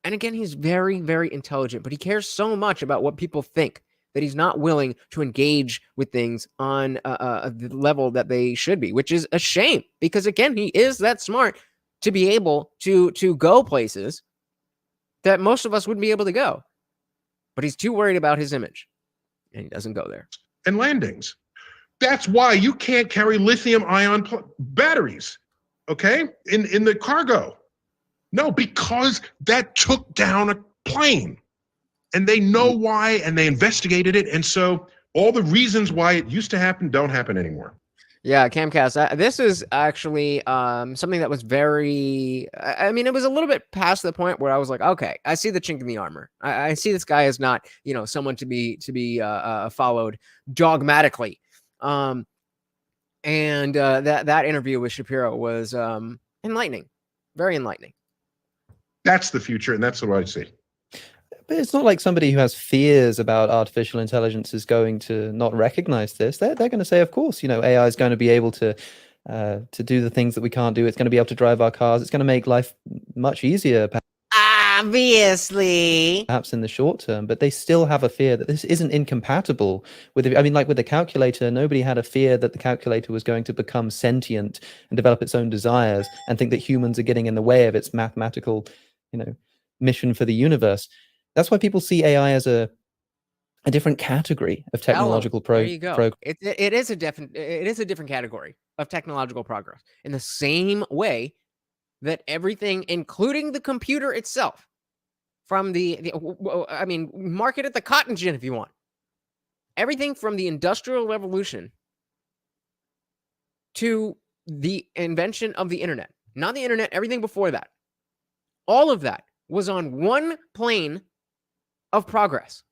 S1: And again, he's very, very intelligent, but he cares so much about what people think that he's not willing to engage with things on the level that they should be, which is a shame because, again, he is that smart to be able to go places that most of us wouldn't be able to go. But he's too worried about his image, and he doesn't go there.
S3: And landings. That's why you can't carry lithium-ion batteries, okay, in the cargo. No, because that took down a plane. And they know why, and they investigated it. And so all the reasons why it used to happen don't happen anymore.
S1: Yeah, Camcast, this is actually something that was very, I mean, it was a little bit past the point where I was like, okay, I see the chink in the armor. I see this guy is not, someone to be followed dogmatically. And that interview with Shapiro was enlightening, very enlightening.
S3: That's the future, and that's what I see.
S2: But it's not like somebody who has fears about artificial intelligence is going to not recognize this. They're going to say, of course, AI is going to be able to do the things that we can't do. It's going to be able to drive our cars. It's going to make life much easier.
S1: Obviously.
S2: Perhaps in the short term, but they still have a fear that this isn't incompatible with it. I mean, like with the calculator, nobody had a fear that the calculator was going to become sentient and develop its own desires and think that humans are getting in the way of its mathematical, mission for the universe. That's why people see AI as a different category of technological progress. There you go.
S1: It is a different category of technological progress in the same way that everything, including the computer itself, from mark it at the cotton gin if you want. Everything from the Industrial Revolution to the invention of the internet, not the internet, everything before that, all of that was on one plane of progress.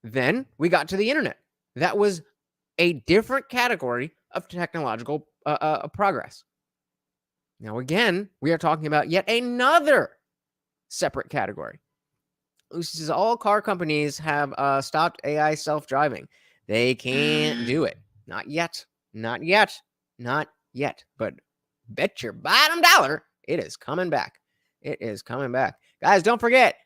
S1: Then we got to the internet. That was a different category of technological progress. Now, again, we are talking about yet another separate category. Lucy says all car companies have stopped AI self-driving. They can't do it. Not yet. But bet your bottom dollar it is coming back. It is coming back. Guys, don't forget,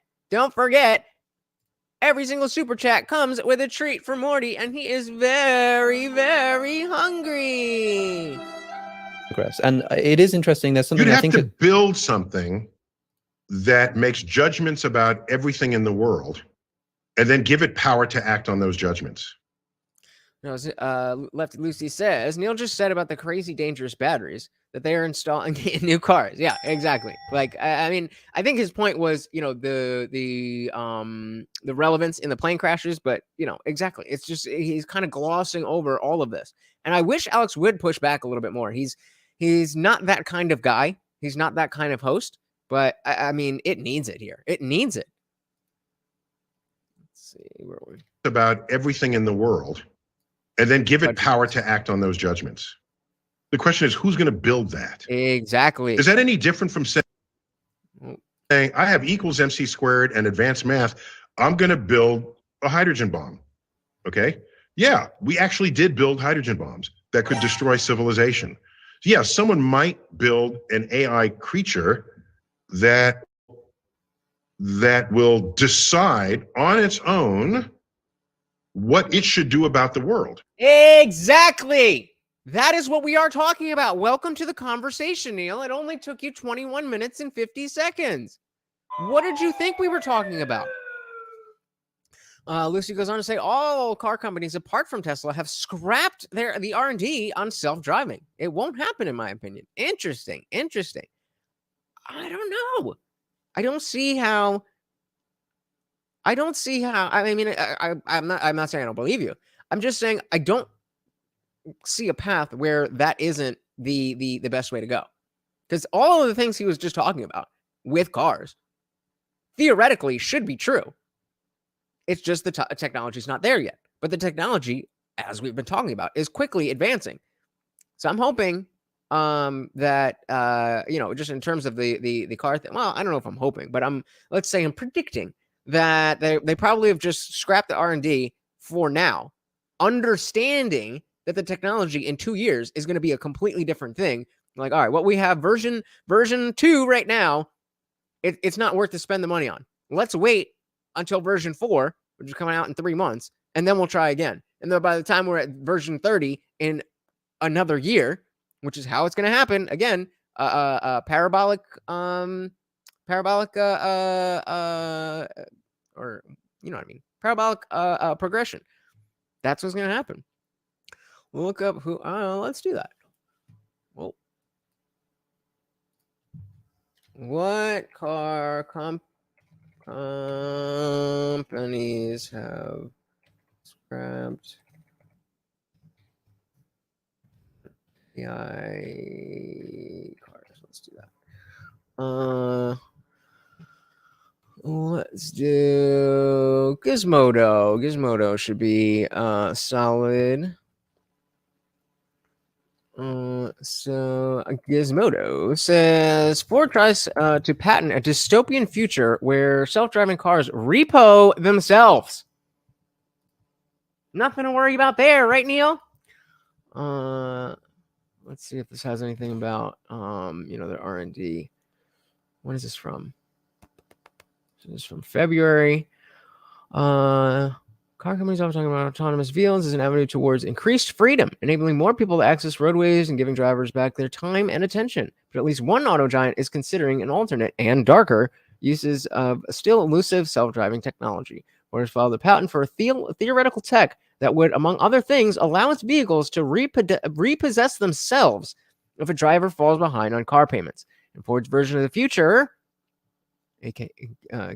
S1: every single super chat comes with a treat for Morty, and he is very, very hungry.
S2: And it is interesting. There's something
S3: you'd have to build something that makes judgments about everything in the world, and then give it power to act on those judgments.
S1: Lefty Lucy says Neil just said about the crazy dangerous batteries that they are installing in new cars. Yeah, exactly. Like, I mean, I think his point was, the relevance in the plane crashes, but exactly. It's just, he's kind of glossing over all of this. And I wish Alex would push back a little bit more. He's not that kind of guy. He's not that kind of host, but I mean, it needs it here. It needs it. Let's see, where are we?
S3: About everything in the world, and then give it power to act on those judgments. The question is, who's going to build that?
S1: Exactly.
S3: Is that any different from saying, I have equals MC squared and advanced math, I'm going to build a hydrogen bomb? Okay. Yeah, we actually did build hydrogen bombs that could destroy civilization. Yeah, someone might build an AI creature that will decide on its own what it should do about the world.
S1: Exactly. That is what we are talking about. Welcome to the conversation, Neil. It only took you 21 minutes and 50 seconds. What did you think we were talking about? Lucy goes on to say all car companies apart from Tesla have scrapped the R&D on self-driving. It won't happen, in my opinion. Interesting. I don't know. I don't see how. I mean, I'm not saying I don't believe you. I'm just saying I don't see a path where that isn't the best way to go. Because all of the things he was just talking about with cars theoretically should be true. It's just the technology's not there yet. But the technology, as we've been talking about, is quickly advancing. So I'm hoping that just in terms of the car thing. Well, I don't know if I'm hoping, but I'm predicting that they probably have just scrapped the R&D for now, understanding that the technology in 2 years is going to be a completely different thing. Like, all right, what we have version 2 right now, it's not worth to spend the money on. Let's wait until version 4, which is coming out in 3 months, and then we'll try again. And then by the time we're at version 30 in another year, which is how it's going to happen again, parabolic or you know what I mean, parabolic progression. That's what's going to happen. We'll look up who. Let's do that. Well, what car companies have scrapped AI cars? Let's do that. Let's do Gizmodo. Gizmodo should be solid. So Gizmodo says Ford tries to patent a dystopian future where self-driving cars repo themselves. Nothing to worry about there, right, Neil? Let's see if this has anything about their R&D. When is this from? This is from February. Car companies are talking about autonomous vehicles as an avenue towards increased freedom, enabling more people to access roadways and giving drivers back their time and attention. But at least one auto giant is considering an alternate and darker uses of still elusive self-driving technology. Ford has filed a patent for a theoretical tech that would, among other things, allow its vehicles to repossess themselves if a driver falls behind on car payments. In Ford's version of the future,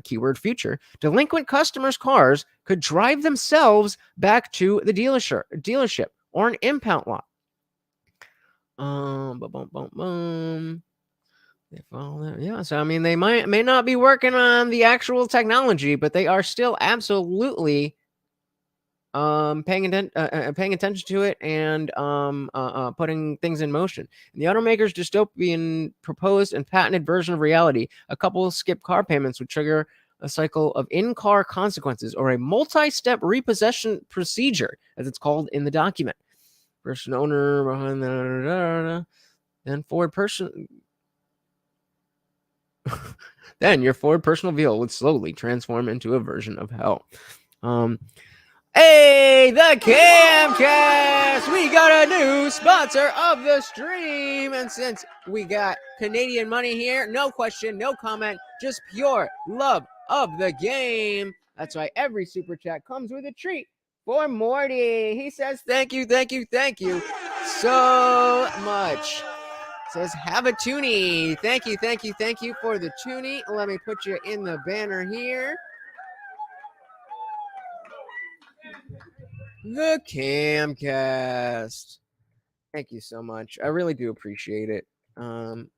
S1: keyword future, delinquent customers' cars could drive themselves back to the dealership or an impound lot. Yeah, so I mean, they may not be working on the actual technology, but they are still absolutely paying attention to it and putting things in motion. In the automaker's dystopian proposed and patented version of reality, a couple of skip car payments would trigger a cycle of in-car consequences or a multi-step repossession procedure, as it's called in the document. Person owner behind the then Ford person. Then your Ford personal vehicle would slowly transform into a version of hell. Hey, the Camcast! We got a new sponsor of the stream. And since we got Canadian money here, no question, no comment, just pure love of the game. That's why every super chat comes with a treat for Morty. He says, thank you so much. Says, have a toonie. Thank you for the toonie. Let me put you in the banner here. The Camcast. Thank you so much. I really do appreciate it. And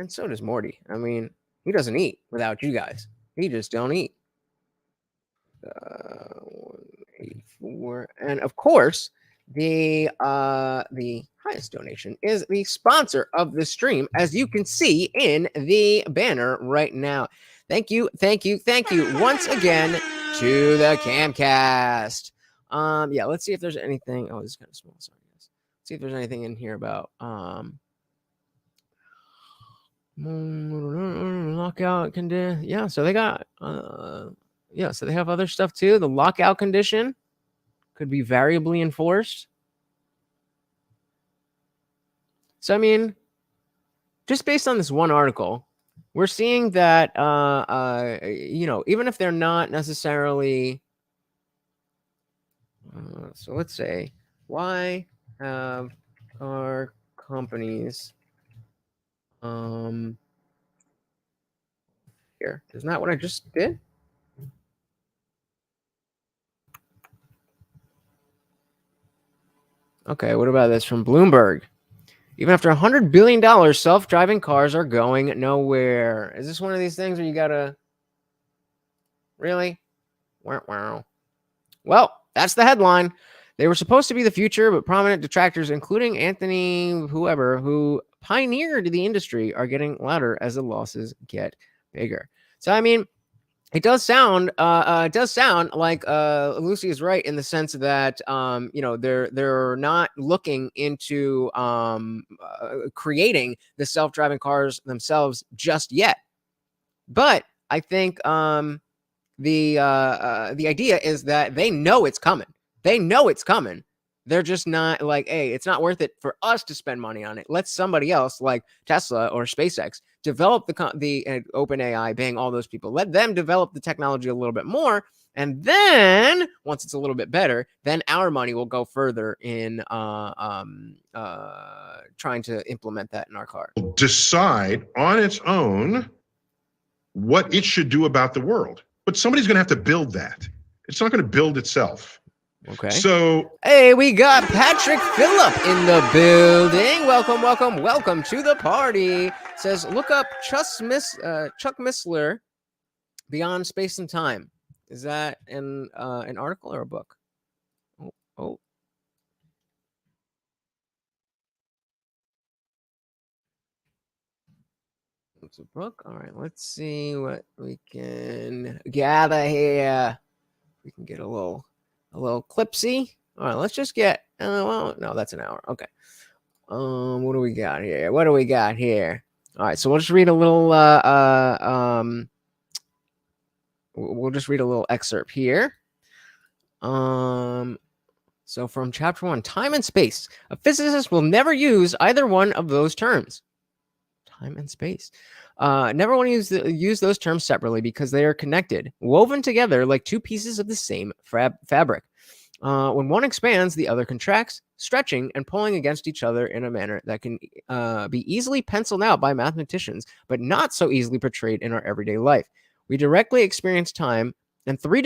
S1: so does Morty. I mean, he doesn't eat without you guys. He just don't eat. 184. And of course, the highest donation is the sponsor of the stream, as you can see in the banner right now. Thank you once again to the Camcast. Yeah, let's see if there's anything. Oh, this is kind of small. Sorry, guys. Let's see if there's anything in here about lockout condition. Yeah, so they got yeah, so they have other stuff too. The lockout condition could be variably enforced. So I mean, just based on this one article, we're seeing that you know, even if they're not necessarily so let's say, why have our companies here? Isn't that what I just did? Okay, what about this from Bloomberg? Even after $100 billion, self-driving cars are going nowhere. Is this one of these things where you gotta really? Wow. Well, that's the headline. They were supposed to be the future, but prominent detractors, including Anthony, whoever, who pioneered the industry, are getting louder as the losses get bigger. So, I mean, it does sound like Lucy is right in the sense that you know, they're not looking into creating the self-driving cars themselves just yet. But I think the idea is that they know it's coming. They know it's coming. They're just not like, hey, it's not worth it for us to spend money on it. Let somebody else, like Tesla or SpaceX, develop the OpenAI, Bing, all those people. Let them develop the technology a little bit more, and then once it's a little bit better, then our money will go further in trying to implement that in our car.
S3: Decide on its own what it should do about the world, but somebody's going to have to build that. It's not going to build itself.
S1: Okay.
S3: So,
S1: hey, we got Patrick Phillip in the building. Welcome to the party. Says, look up Chuck Missler, Beyond Space and Time. Is that an article or a book? Oh. It's a book. All right, let's see what we can gather here. We can get a little clipsy. All right, let's just get. Well, no, that's an hour. Okay. What do we got here? All right, so we'll just read a little. We'll just read a little excerpt here. So from chapter 1, time and space. A physicist will never use either one of those terms. Time and space. Never want to use those terms separately because they are connected, woven together like two pieces of the same fabric. When one expands, the other contracts, stretching and pulling against each other in a manner that can be easily penciled out by mathematicians, but not so easily portrayed in our everyday life. We directly experience time in three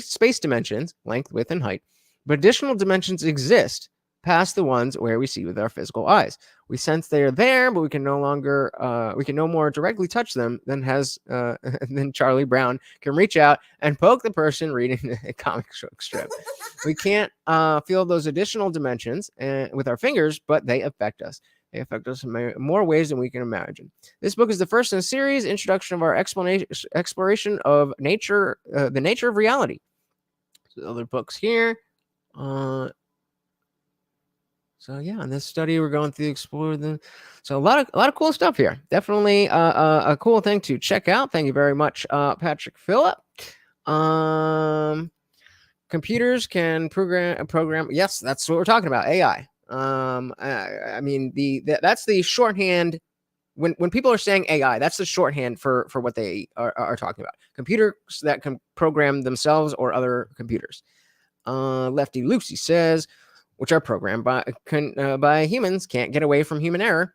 S1: space dimensions, length, width, and height, but additional dimensions exist past the ones where we see with our physical eyes. We sense they are there, but we can no more directly touch them than Charlie Brown can reach out and poke the person reading a comic strip. We can't feel those additional dimensions with our fingers, but they affect us. They affect us in more ways than we can imagine. This book is the first in a series, introduction of our exploration of nature, the nature of reality. So other books here. So yeah, in this study, we're going through explore the. So a lot of cool stuff here. Definitely a cool thing to check out. Thank you very much, Patrick Phillip. Computers can program. Yes, that's what we're talking about. AI. I mean that's the shorthand. When people are saying AI, that's the shorthand for what they are talking about. Computers that can program themselves or other computers. Lefty Lucy says, which are programmed by humans, can't get away from human error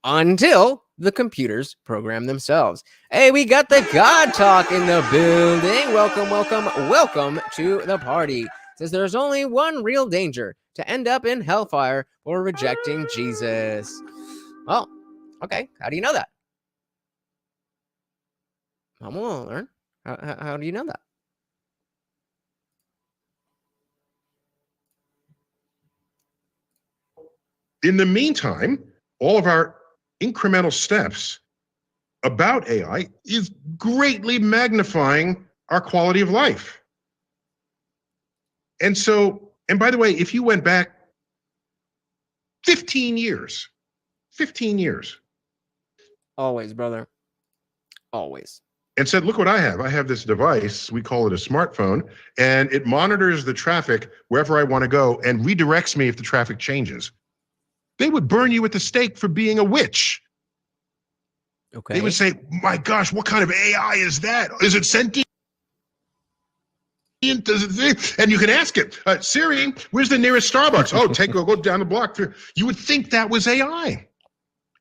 S1: until the computers program themselves. Hey, we got the God Talk in the building. Welcome to the party. Says there's only one real danger: to end up in hellfire for rejecting Jesus. Well, okay. How do you know that? I'm gonna learn. How do you know that?
S3: in the meantime, all of our incremental steps about AI is greatly magnifying our quality of life. And so, and by the way, if you went back 15 years,
S1: Always, brother. Always.
S3: and said, look what I have. I have this device, we call it a smartphone, and it monitors the traffic wherever I want to go and redirects me if the traffic changes. They would burn you at the stake for being a witch.
S1: Okay.
S3: They would say, my gosh, what kind of AI is that? Is it sentient? Does it think? And you can ask it, Siri, where's the nearest Starbucks? Oh, go down the block. You would think that was AI.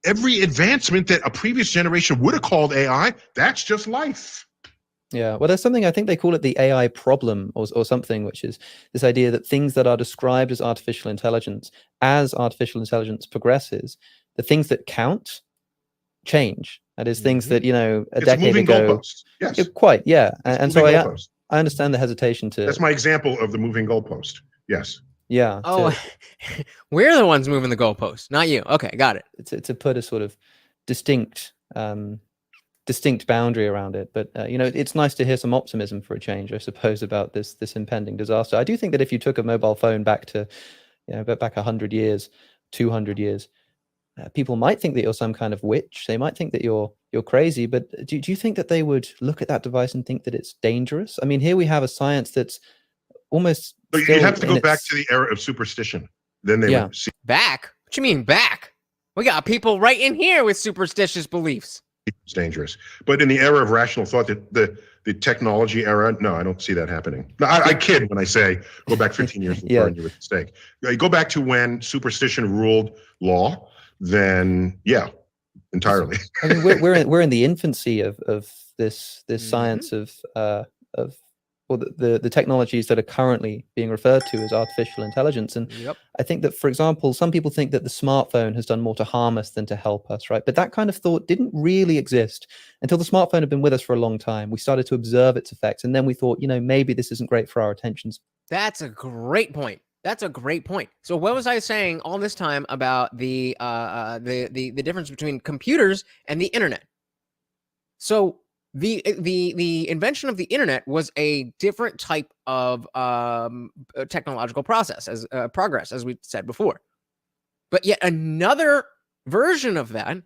S3: Every advancement that a previous generation would have called AI, that's just life.
S2: Yeah, well, there's something, I think they call it the AI problem or something, which is this idea that things that are described as artificial intelligence, as artificial intelligence progresses, the things that count change. That is things that, a decade ago.
S3: Yes.
S2: Quite, yeah. And so I understand the hesitation to.
S3: That's my example of the moving goalpost. Yes.
S2: Yeah.
S1: Oh, we're the ones moving the goalpost, not you. Okay, got it.
S2: To put a sort of distinct boundary around it, but it's nice to hear some optimism for a change, I suppose, about this impending disaster. I do think that if you took a mobile phone back to, back 100 years, 200 years, people might think that you're some kind of witch. They might think that you're crazy. But do you think that they would look at that device and think that it's dangerous? I mean, here we have a science that's almost.
S3: But you'd have to go back to the era of superstition. Then they would see.
S1: Back? What you mean back? We got people right in here with superstitious beliefs.
S3: It's dangerous. But in the era of rational thought, the technology era, no, I don't see that happening. No, I kid when I say go back 15 years and burn you with a stake. Go back to when superstition ruled law, then yeah, entirely.
S2: I mean, we're in the infancy of this science of the technologies that are currently being referred to as artificial intelligence. And I think that, for example, some people think that the smartphone has done more to harm us than to help us, right? But that kind of thought didn't really exist until the smartphone had been with us for a long time. We started to observe its effects, and then we thought, maybe this isn't great for our attentions.
S1: That's a great point. So what was I saying all this time about the difference between computers and the internet? So the invention of the internet was a different type of technological progress, as we said before. But yet another version of that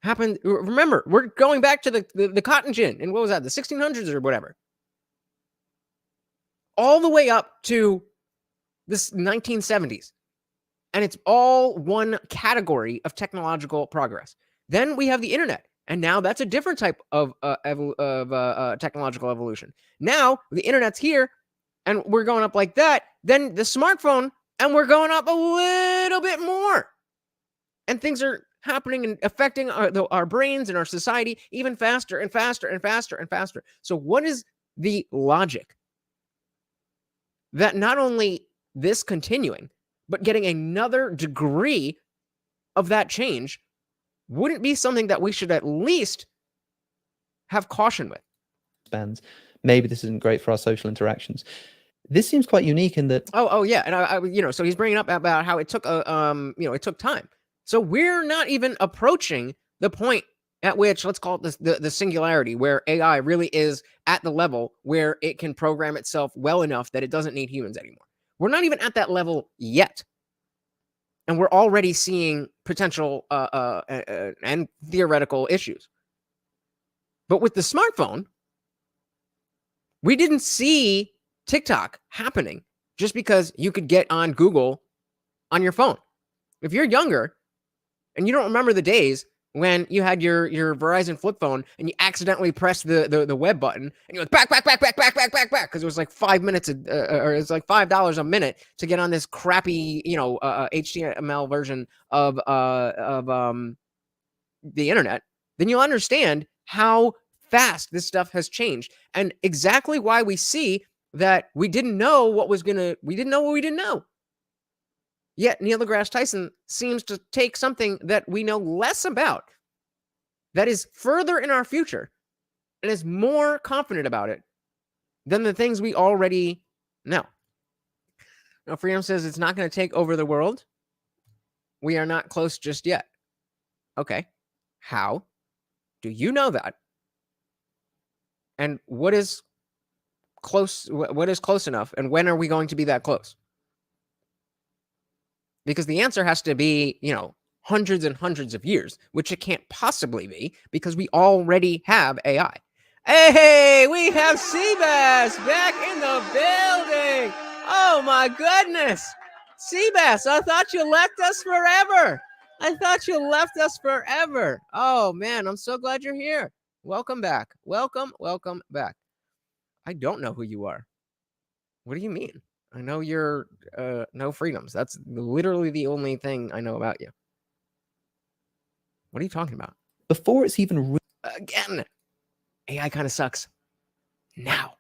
S1: happened. Remember, we're going back to the cotton gin, and what was that, the 1600s or whatever, all the way up to this 1970s, and it's all one category of technological progress. Then we have the internet. And now that's a different type of technological evolution. Now the internet's here, and we're going up like that. Then the smartphone, and we're going up a little bit more. And things are happening and affecting our brains and our society even faster and faster and faster and faster. So what is the logic that not only this continuing, but getting another degree of that change wouldn't be something that we should at least have caution with?
S2: Maybe this isn't great for our social interactions. This seems quite unique in that.
S1: Oh yeah, and I so he's bringing up about how it took it took time. So we're not even approaching the point at which, let's call it the singularity, where AI really is at the level where it can program itself well enough that it doesn't need humans anymore. We're not even at that level yet. And we're already seeing potential and theoretical issues. But with the smartphone, we didn't see TikTok happening just because you could get on Google on your phone. If you're younger and you don't remember the days when you had your Verizon flip phone and you accidentally pressed the web button and you went back, because it was like 5 minutes or it's like $5 a minute to get on this crappy HTML version of the internet, then you'll understand how fast this stuff has changed and exactly why we see that we didn't know what we didn't know. Yet Neil deGrasse Tyson seems to take something that we know less about, that is further in our future, and is more confident about it than the things we already know. Now, Freedom says it's not going to take over the world. We are not close just yet. Okay. How do you know that? And what is close? What is close enough? And when are we going to be that close? Because the answer has to be, hundreds and hundreds of years, which it can't possibly be because we already have AI. Hey, we have Seabass back in the building. Oh my goodness. Seabass, I thought you left us forever. Oh man, I'm so glad you're here. Welcome back. Welcome back. I don't know who you are. What do you mean? I know you're no freedoms. That's literally the only thing I know about you. What are you talking about?
S2: Before it's even
S1: again, AI kind of sucks. Now,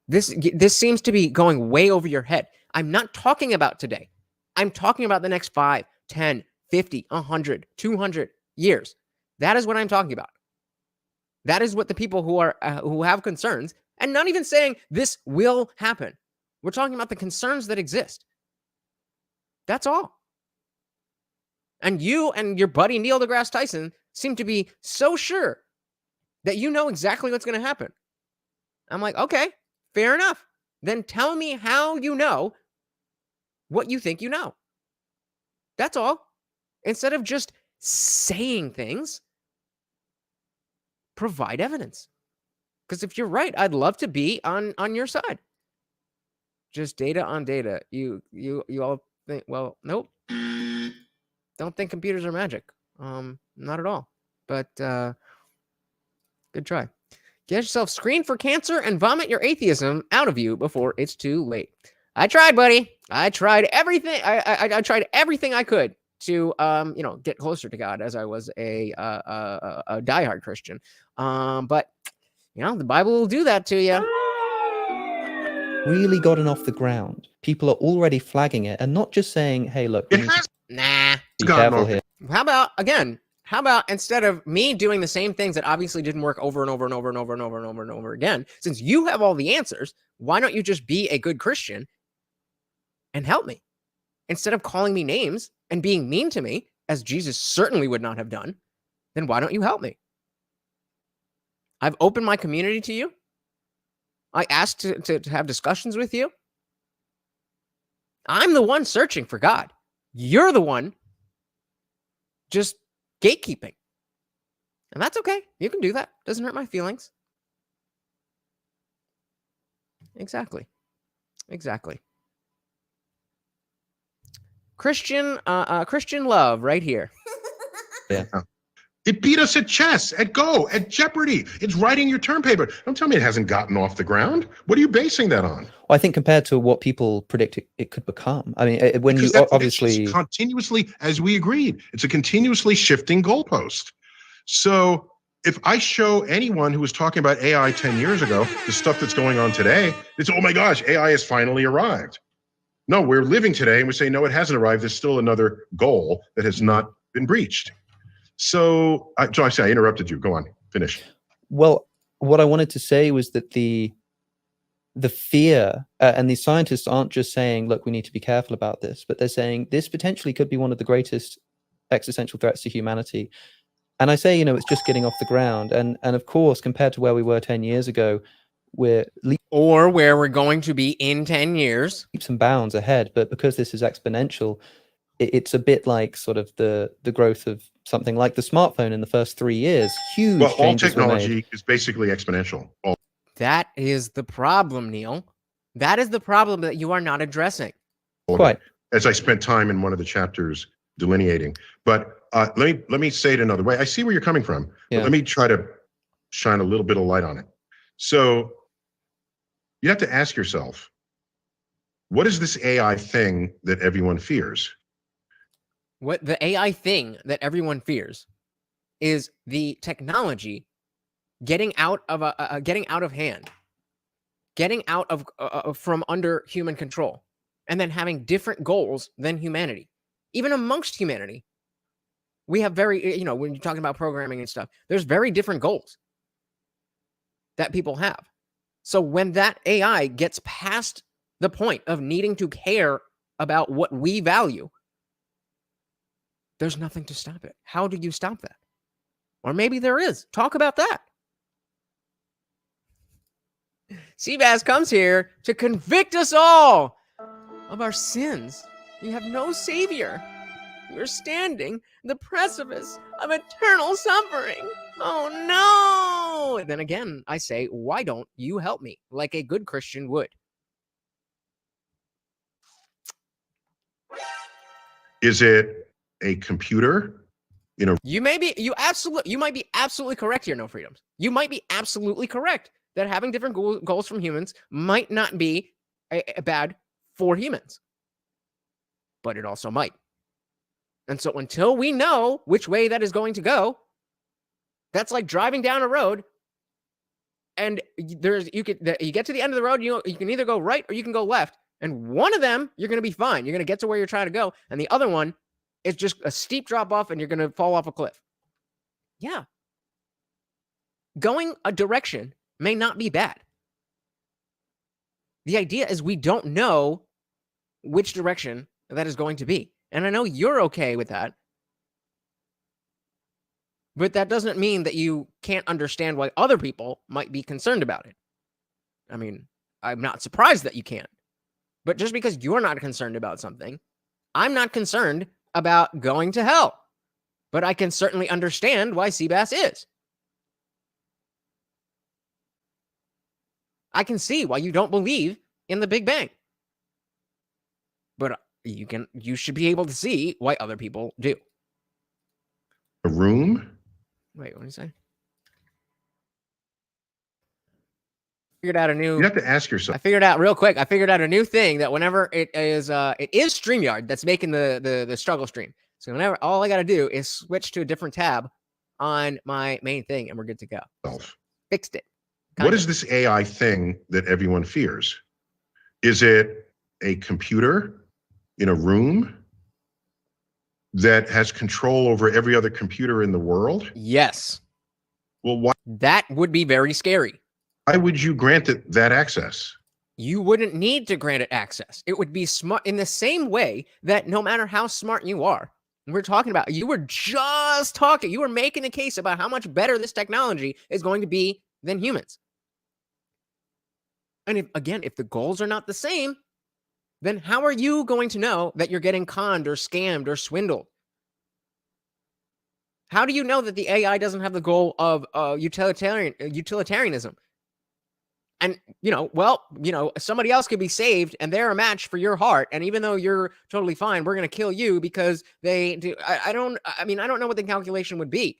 S1: this seems to be going way over your head. I'm not talking about today. I'm talking about the next 5, 10, 50, 100, 200 years. That is what I'm talking about. That is what the people who have concerns, and not even saying this will happen. We're talking about the concerns that exist. That's all. And you and your buddy Neil deGrasse Tyson seem to be so sure that you know exactly what's going to happen. I'm like, okay, fair enough. Then tell me how you know what you think you know. That's all. Instead of just saying things, provide evidence. Because if you're right, I'd love to be on your side. Just data on data. You all think, well, nope. Don't think computers are magic. Not at all. But good try. Get yourself screened for cancer and vomit your atheism out of you before it's too late. I tried, buddy. I tried everything. I tried everything I could to get closer to God as I was a diehard Christian. But the Bible will do that to you.
S2: really gotten off the ground, people are already flagging it and not just saying, hey, look, we need to be careful here.
S1: How about instead of me doing the same things that obviously didn't work over and over and over and over and over and over and over again, since you have all the answers, why don't you just be a good Christian and help me? Instead of calling me names and being mean to me, as Jesus certainly would not have done, then why don't you help me? I've opened my community to you. I asked to have discussions with you. I'm the one searching for God. You're the one just gatekeeping. And that's okay. You can do that. Doesn't hurt my feelings. Exactly. Christian love right here.
S2: Yeah.
S3: It beat us at chess, at Go, at Jeopardy. It's writing your term paper. Don't tell me it hasn't gotten off the ground. What are you basing that on?
S2: Well, I think compared to what people predict it could become. I mean, when
S3: Because
S2: you obviously
S3: continuously, as we agreed, it's a continuously shifting goalpost. So if I show anyone who was talking about AI 10 years ago, the stuff that's going on today, it's, oh my gosh, AI has finally arrived. No, we're living today and we say, no, it hasn't arrived. There's still another goal that has not been breached. So I interrupted you. Go on, finish.
S2: Well, what I wanted to say was that the fear and these scientists aren't just saying, look, we need to be careful about this, but they're saying this potentially could be one of the greatest existential threats to humanity. And I say, it's just getting off the ground. And of course, compared to where we were 10 years ago,
S1: or where we're going to be in 10 years,
S2: leaps and bounds ahead. But because this is exponential, it's a bit like sort of the growth of something like the smartphone in the first 3 years. Huge
S3: Well, all
S2: changes were made.
S3: technology is basically exponential.
S1: That is the problem, Neil. That is the problem that you are not addressing.
S2: Quite.
S3: As I spent time in one of the chapters delineating. But let me say it another way. I see where you're coming from, but let me try to shine a little bit of light on it. So you have to ask yourself, what is this AI thing that everyone fears?
S1: What the AI thing that everyone fears is the technology getting out of hand, getting out of from under human control, and then having different goals than humanity. Even amongst humanity, we have very, when you're talking about programming and stuff, there's very different goals that people have. So when that AI gets past the point of needing to care about what we value, there's nothing to stop it. How do you stop that? Or maybe there is. Talk about that. Seabass comes here to convict us all of our sins. You have no savior. You're standing on the precipice of eternal suffering. Oh no! And then again, I say, why don't you help me like a good Christian would?
S3: Is it a computer?
S1: You might be absolutely correct here, No Freedoms. You might be absolutely correct that having different goals from humans might not be bad for humans. But it also might. And so until we know which way that is going to go, that's like driving down a road and you get to the end of the road, you can either go right or you can go left. And one of them, you're going to be fine. You're going to get to where you're trying to go. And the other one is just a steep drop off and you're going to fall off a cliff. Yeah. Going a direction may not be bad. The idea is we don't know which direction that is going to be. And I know you're okay with that. But that doesn't mean that you can't understand why other people might be concerned about it. I mean, I'm not surprised that you can't. But just because you're not concerned about something, I'm not concerned about going to hell. But I can certainly understand why Seabass is. I can see why you don't believe in the Big Bang. But you should be able to see why other people do.
S3: A room?
S1: Wait, what did you say? Figured out a new.
S3: You have to ask yourself.
S1: I figured out real quick. I figured out a new thing that whenever it is StreamYard that's making the struggle stream. So whenever all I got to do is switch to a different tab on my main thing, and we're good to go. So, fixed it.
S3: What is this AI thing that everyone fears? Is it a computer in a room that has control over every other computer in the world?
S1: Yes.
S3: Well, why?
S1: That would be very scary.
S3: Why would you grant it that access?
S1: You wouldn't need to grant it access. It would be smart in the same way that no matter how smart you are, we're talking about, you were making a case about how much better this technology is going to be than humans. And if the goals are not the same, then how are you going to know that you're getting conned or scammed or swindled? How do you know that the AI doesn't have the goal of utilitarianism? And, somebody else could be saved and they're a match for your heart. And even though you're totally fine, we're going to kill you because they do. I don't know what the calculation would be.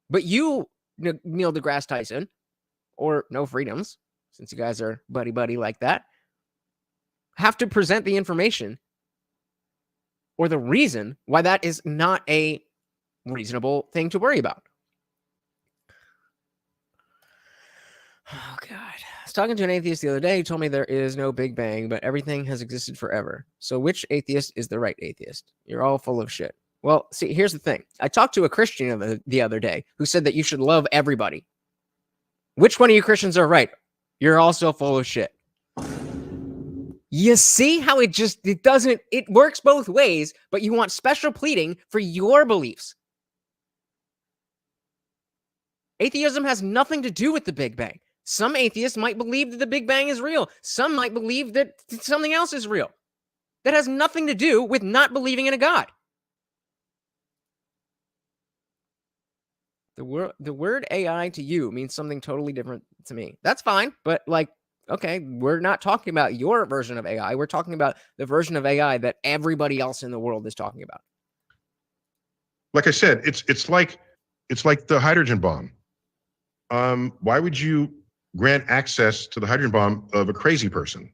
S1: But you, Neil deGrasse Tyson, or No Freedoms, since you guys are buddy-buddy like that, have to present the information or the reason why that is not a reasonable thing to worry about. Oh, God. I was talking to an atheist the other day who told me there is no Big Bang, but everything has existed forever. So which atheist is the right atheist? You're all full of shit. Well, see, here's the thing. I talked to a Christian the other day who said that you should love everybody. Which one of you Christians are right? You're also full of shit. You see how it works both ways, but you want special pleading for your beliefs. Atheism has nothing to do with the Big Bang. Some atheists might believe that the Big Bang is real. Some might believe that something else is real. That has nothing to do with not believing in a God. The word AI to you means something totally different to me. That's fine, but okay, we're not talking about your version of AI. We're talking about the version of AI that everybody else in the world is talking about.
S3: Like I said, it's like the hydrogen bomb. Why would you grant access to the hydrogen bomb of a crazy person?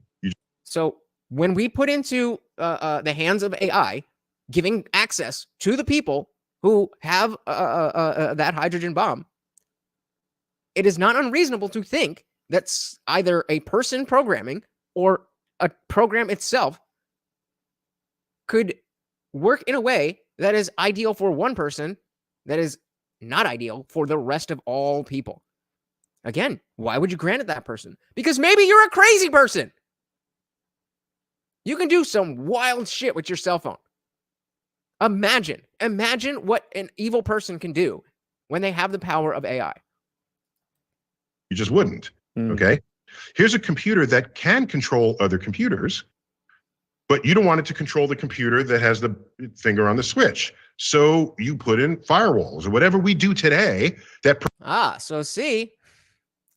S1: So when we put into the hands of AI, giving access to the people who have that hydrogen bomb, it is not unreasonable to think that's either a person programming or a program itself could work in a way that is ideal for one person, that is not ideal for the rest of all people. Again, why would you grant it that person? Because maybe you're a crazy person. You can do some wild shit with your cell phone. Imagine what an evil person can do when they have the power of AI.
S3: You just wouldn't. Okay. Here's a computer that can control other computers, but you don't want it to control the computer that has the finger on the switch. So you put in firewalls or whatever we do today that.
S1: So see,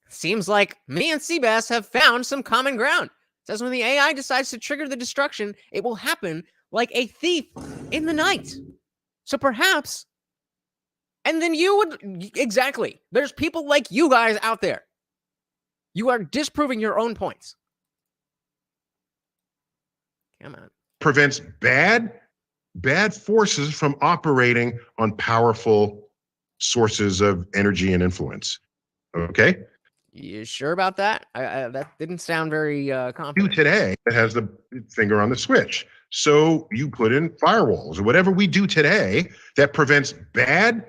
S1: seems like me and Seabass have found some common ground. It says when the AI decides to trigger the destruction, it will happen like a thief in the night. So perhaps, and then you would, exactly, there's people like you guys out there. You are disproving your own points. Come on.
S3: Prevents bad forces from operating on powerful sources of energy and influence. Okay?
S1: You sure about that? That didn't sound very confident.
S3: You today that has the finger on the switch. So you put in firewalls or whatever we do today that prevents bad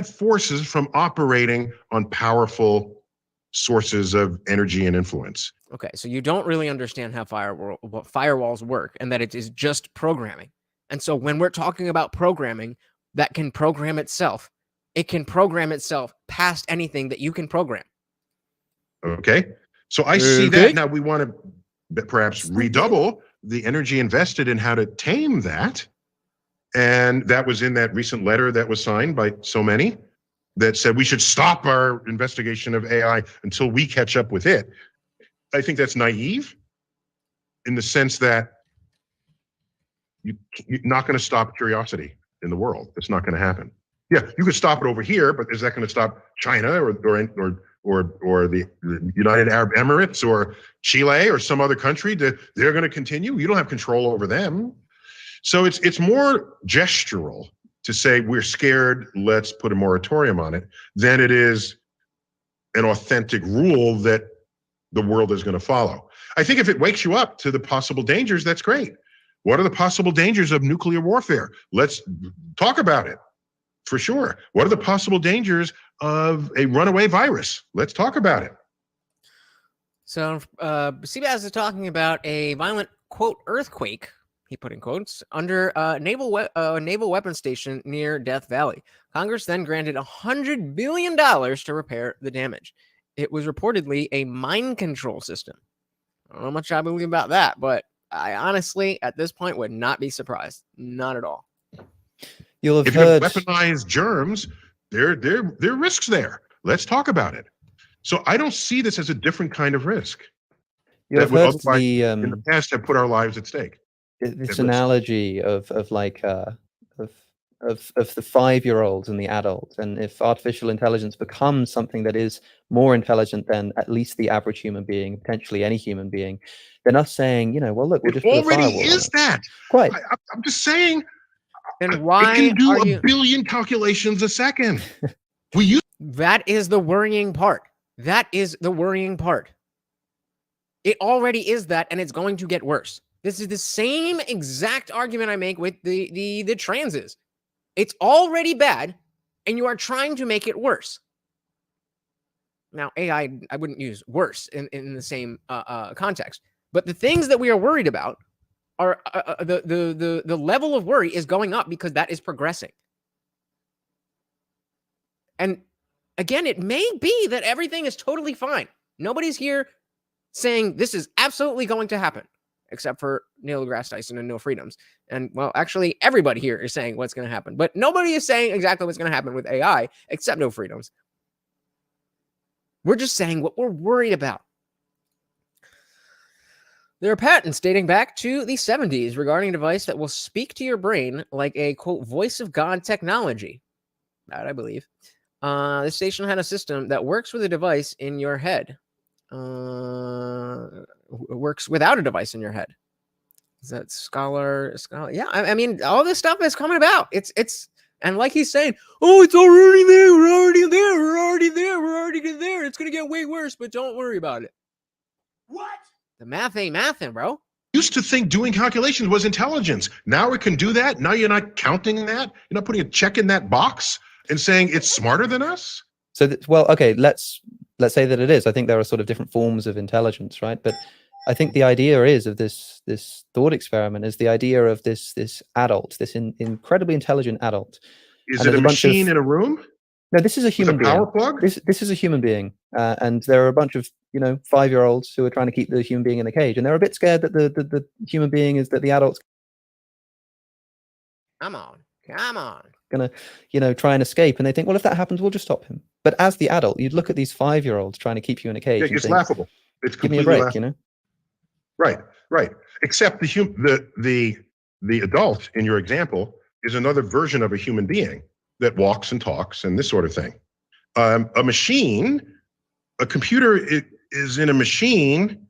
S3: forces from operating on powerful sources of energy and influence.
S1: Okay, so you don't really understand how firewalls work and that it is just programming. And so when we're talking about programming that can program itself, it can program itself past anything that you can program.
S3: Okay, so I see that. Now we want to perhaps redouble the energy invested in how to tame that. And that was in that recent letter that was signed by so many that said we should stop our investigation of AI until we catch up with it. I think that's naive in the sense that you're not going to stop curiosity in the world. It's not going to happen. Yeah, you could stop it over here, but is that going to stop China or the United Arab Emirates or Chile or some other country? They're going to continue. You don't have control over them. So it's more gestural to say we're scared, let's put a moratorium on it, than it is an authentic rule that the world is going to follow. I think if it wakes you up to the possible dangers, that's great. What are the possible dangers of nuclear warfare? Let's talk about it, for sure. What are the possible dangers of a runaway virus? Let's talk about it.
S1: So Seabass is talking about a violent, quote, earthquake, he put in quotes, under a naval weapons station near Death Valley. Congress then granted $100 billion to repair the damage. It was reportedly a mind control system. I don't know how much I believe about that, but I honestly, at this point, would not be surprised. Not at all.
S2: You'll have
S3: if
S2: heard...
S3: you weaponize germs, there are risks there. Let's talk about it. So I don't see this as a different kind of risk.
S2: You'll have heard the,
S3: in the past have put our lives at stake.
S2: This analogy of the 5-year-olds and the adult, and if artificial intelligence becomes something that is more intelligent than at least the average human being, potentially any human being, then us saying, well, look, we'll just put a firewall
S3: already is that.
S2: Quite.
S3: I'm just saying.
S1: And why
S3: it can do a billion calculations a second?
S1: That is the worrying part. That is the worrying part. It already is that, and it's going to get worse. This is the same exact argument I make with the transes. It's already bad, and you are trying to make it worse. Now, AI, I wouldn't use worse in the same context. But the things that we are worried about are the level of worry is going up because that is progressing. And again, it may be that everything is totally fine. Nobody's here saying this is absolutely going to happen, except for Neil deGrasse Tyson and No Freedoms. And, well, actually, everybody here is saying what's going to happen. But nobody is saying exactly what's going to happen with AI, except No Freedoms. We're just saying what we're worried about. There are patents dating back to the 70s regarding a device that will speak to your brain like a, quote, voice of God technology. That I believe. This station had a system that works with a device in your head. Works without a device in your head. Is that Scholar? Yeah, I mean, all this stuff is coming about. It's and like he's saying, oh, it's already there. We're already there. We're already there. We're already there. It's gonna get way worse, but don't worry about it. What? The math ain't mathin', bro.
S3: Used to think doing calculations was intelligence. Now it can do that. Now you're not counting that. You're not putting a check in that box and saying it's smarter than us.
S2: So, well, okay, let's say that it is. I think there are sort of different forms of intelligence, right? But I think the idea is of this thought experiment is the idea of this adult, this incredibly intelligent adult.
S3: Is it a machine in a room?
S2: No, this is a human being.
S3: Power plug?
S2: This is a human being, and there are a bunch of 5-year-olds who are trying to keep the human being in the cage, and they're a bit scared that the human being is that the adult's
S1: Come on.
S2: gonna try and escape, and they think, well, if that happens, we'll just stop him. But as the adult, you'd look at these 5-year-olds trying to keep you in a cage.
S3: It's
S2: think,
S3: laughable. It's
S2: give me a
S3: completely
S2: break,
S3: laughable. Right. Except the adult in your example is another version of a human being that walks and talks and this sort of thing. A computer is in a machine,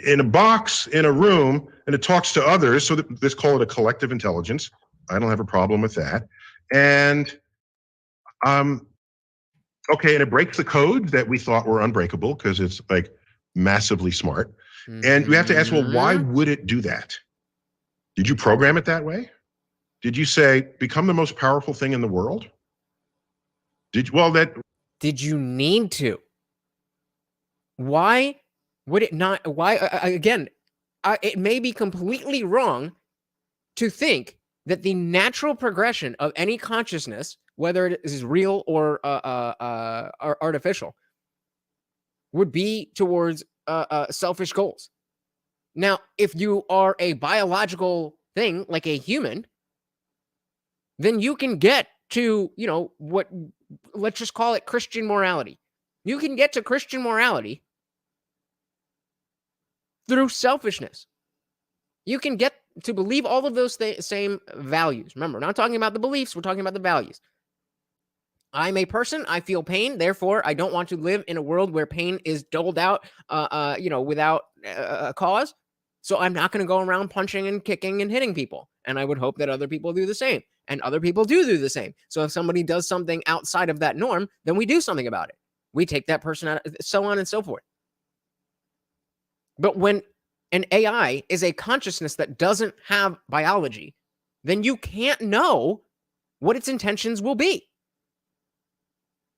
S3: in a box, in a room, and it talks to others. So let's call it a collective intelligence. I don't have a problem with that. And okay, and it breaks the code that we thought were unbreakable because it's like massively smart. And we have to ask, well, why would it do that? Did you program it that way? Did you say, become the most powerful thing in the world? Did
S1: you need to? Why would it not? Why, again, it may be completely wrong to think that the natural progression of any consciousness, whether it is real or artificial, would be towards selfish goals. Now, if you are a biological thing like a human, then you can get to, what, let's just call it Christian morality. You can get to Christian morality through selfishness. You can get to believe all of those same values. Remember, we're not talking about the beliefs, we're talking about the values. I'm a person, I feel pain, therefore I don't want to live in a world where pain is doled out, without a cause. So I'm not going to go around punching and kicking and hitting people. And I would hope that other people do the same. And other people do the same. So if somebody does something outside of that norm, then we do something about it. We take that person out, so on and so forth. But when an AI is a consciousness that doesn't have biology, then you can't know what its intentions will be.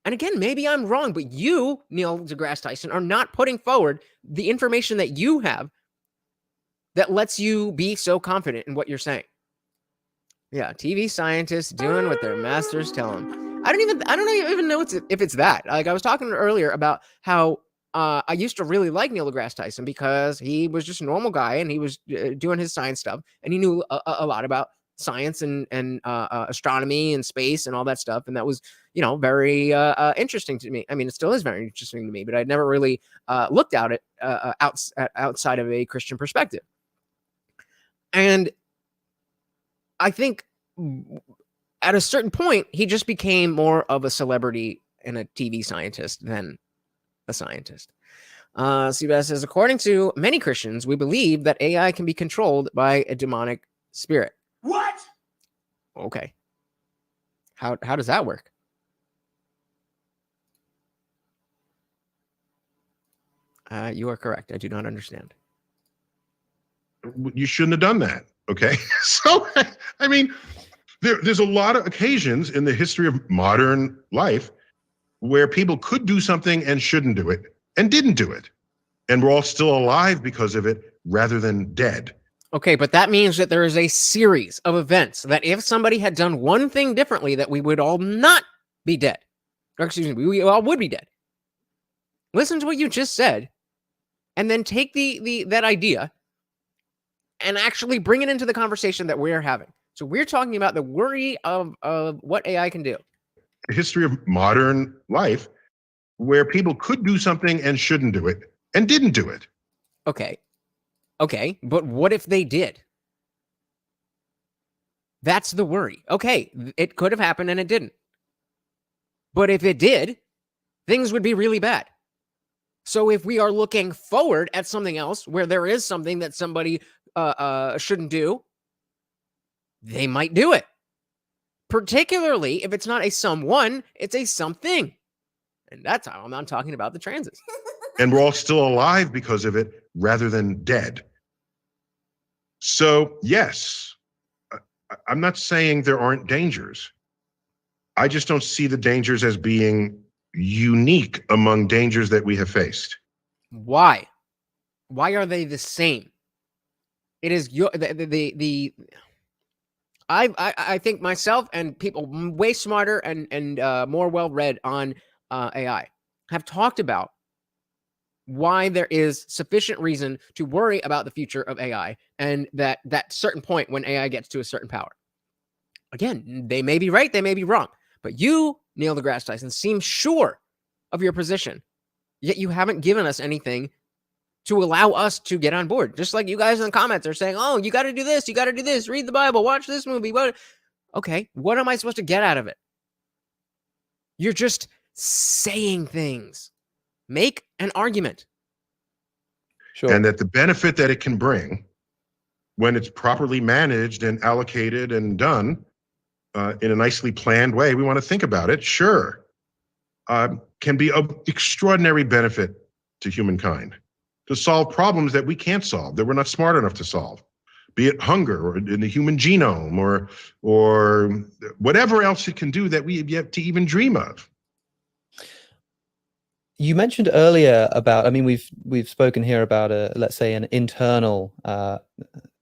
S1: And again, maybe I'm wrong, but you, Neil deGrasse Tyson, are not putting forward the information that you have that lets you be so confident in what you're saying. Yeah, TV scientists doing what their masters tell them. I don't even know if it's that. Like I was talking earlier about how I used to really like Neil deGrasse Tyson because he was just a normal guy and he was doing his science stuff and he knew a lot about science and astronomy and space and all that stuff, and that was very interesting to me. I mean, it still is very interesting to me, but I'd never really looked at it outside of a Christian perspective. And I think at a certain point, he just became more of a celebrity and a TV scientist than a scientist. Seabass says, according to many Christians, we believe that AI can be controlled by a demonic spirit.
S4: What?
S1: Okay. How does that work? You are correct. I do not understand.
S3: You shouldn't have done that. Okay. So, I mean, there's a lot of occasions in the history of modern life where people could do something and shouldn't do it and didn't do it. And we're all still alive because of it rather than dead.
S1: Okay, but that means that there is a series of events that if somebody had done one thing differently, that we would all not be dead. Or excuse me, we all would be dead. Listen to what you just said, and then take that idea and actually bring it into the conversation that we're having. So we're talking about the worry of what AI can do.
S3: The history of modern life where people could do something and shouldn't do it and didn't do it.
S1: Okay, but what if they did? That's the worry. Okay, it could have happened and it didn't. But if it did, things would be really bad. So if we are looking forward at something else where there is something that somebody shouldn't do, they might do it. Particularly if it's not a someone, it's a something. And that's how I'm talking about the transits.
S3: And we're all still alive because of it rather than dead. So, yes, I'm not saying there aren't dangers. I just don't see the dangers as being unique among dangers that we have faced.
S1: Why? Why are they the same? It is I think myself and people way smarter and more well-read on AI have talked about why there is sufficient reason to worry about the future of AI and that certain point when AI gets to a certain power. Again, they may be right, they may be wrong, but you, Neil deGrasse Tyson, seem sure of your position, yet you haven't given us anything to allow us to get on board. Just like you guys in the comments are saying, oh, you got to do this, read the Bible, watch this movie. Okay, what am I supposed to get out of it? You're just saying things. Make an argument.
S2: Sure.
S3: And that the benefit that it can bring when it's properly managed and allocated and done in a nicely planned way, we want to think about it, sure, can be of extraordinary benefit to humankind, to solve problems that we can't solve, that we're not smart enough to solve, be it hunger or in the human genome or whatever else it can do that we have yet to even dream of.
S2: You mentioned earlier about, I mean, we've spoken here about let's say an internal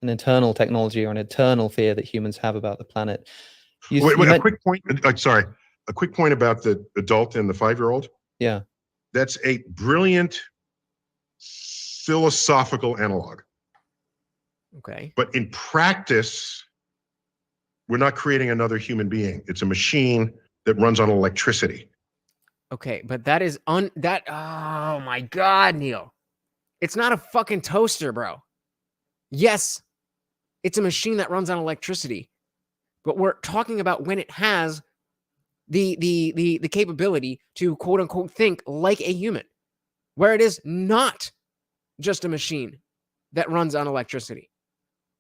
S2: technology or an internal fear that humans have about the planet.
S3: A quick point. A quick point about the adult and the 5-year-old.
S2: Yeah,
S3: that's a brilliant philosophical analog.
S1: Okay.
S3: But in practice, we're not creating another human being. It's a machine that runs on electricity.
S1: Okay, but that is oh my God, Neil. It's not a fucking toaster, bro. Yes, it's a machine that runs on electricity. But we're talking about when it has the capability to quote unquote think like a human, where it is not just a machine that runs on electricity.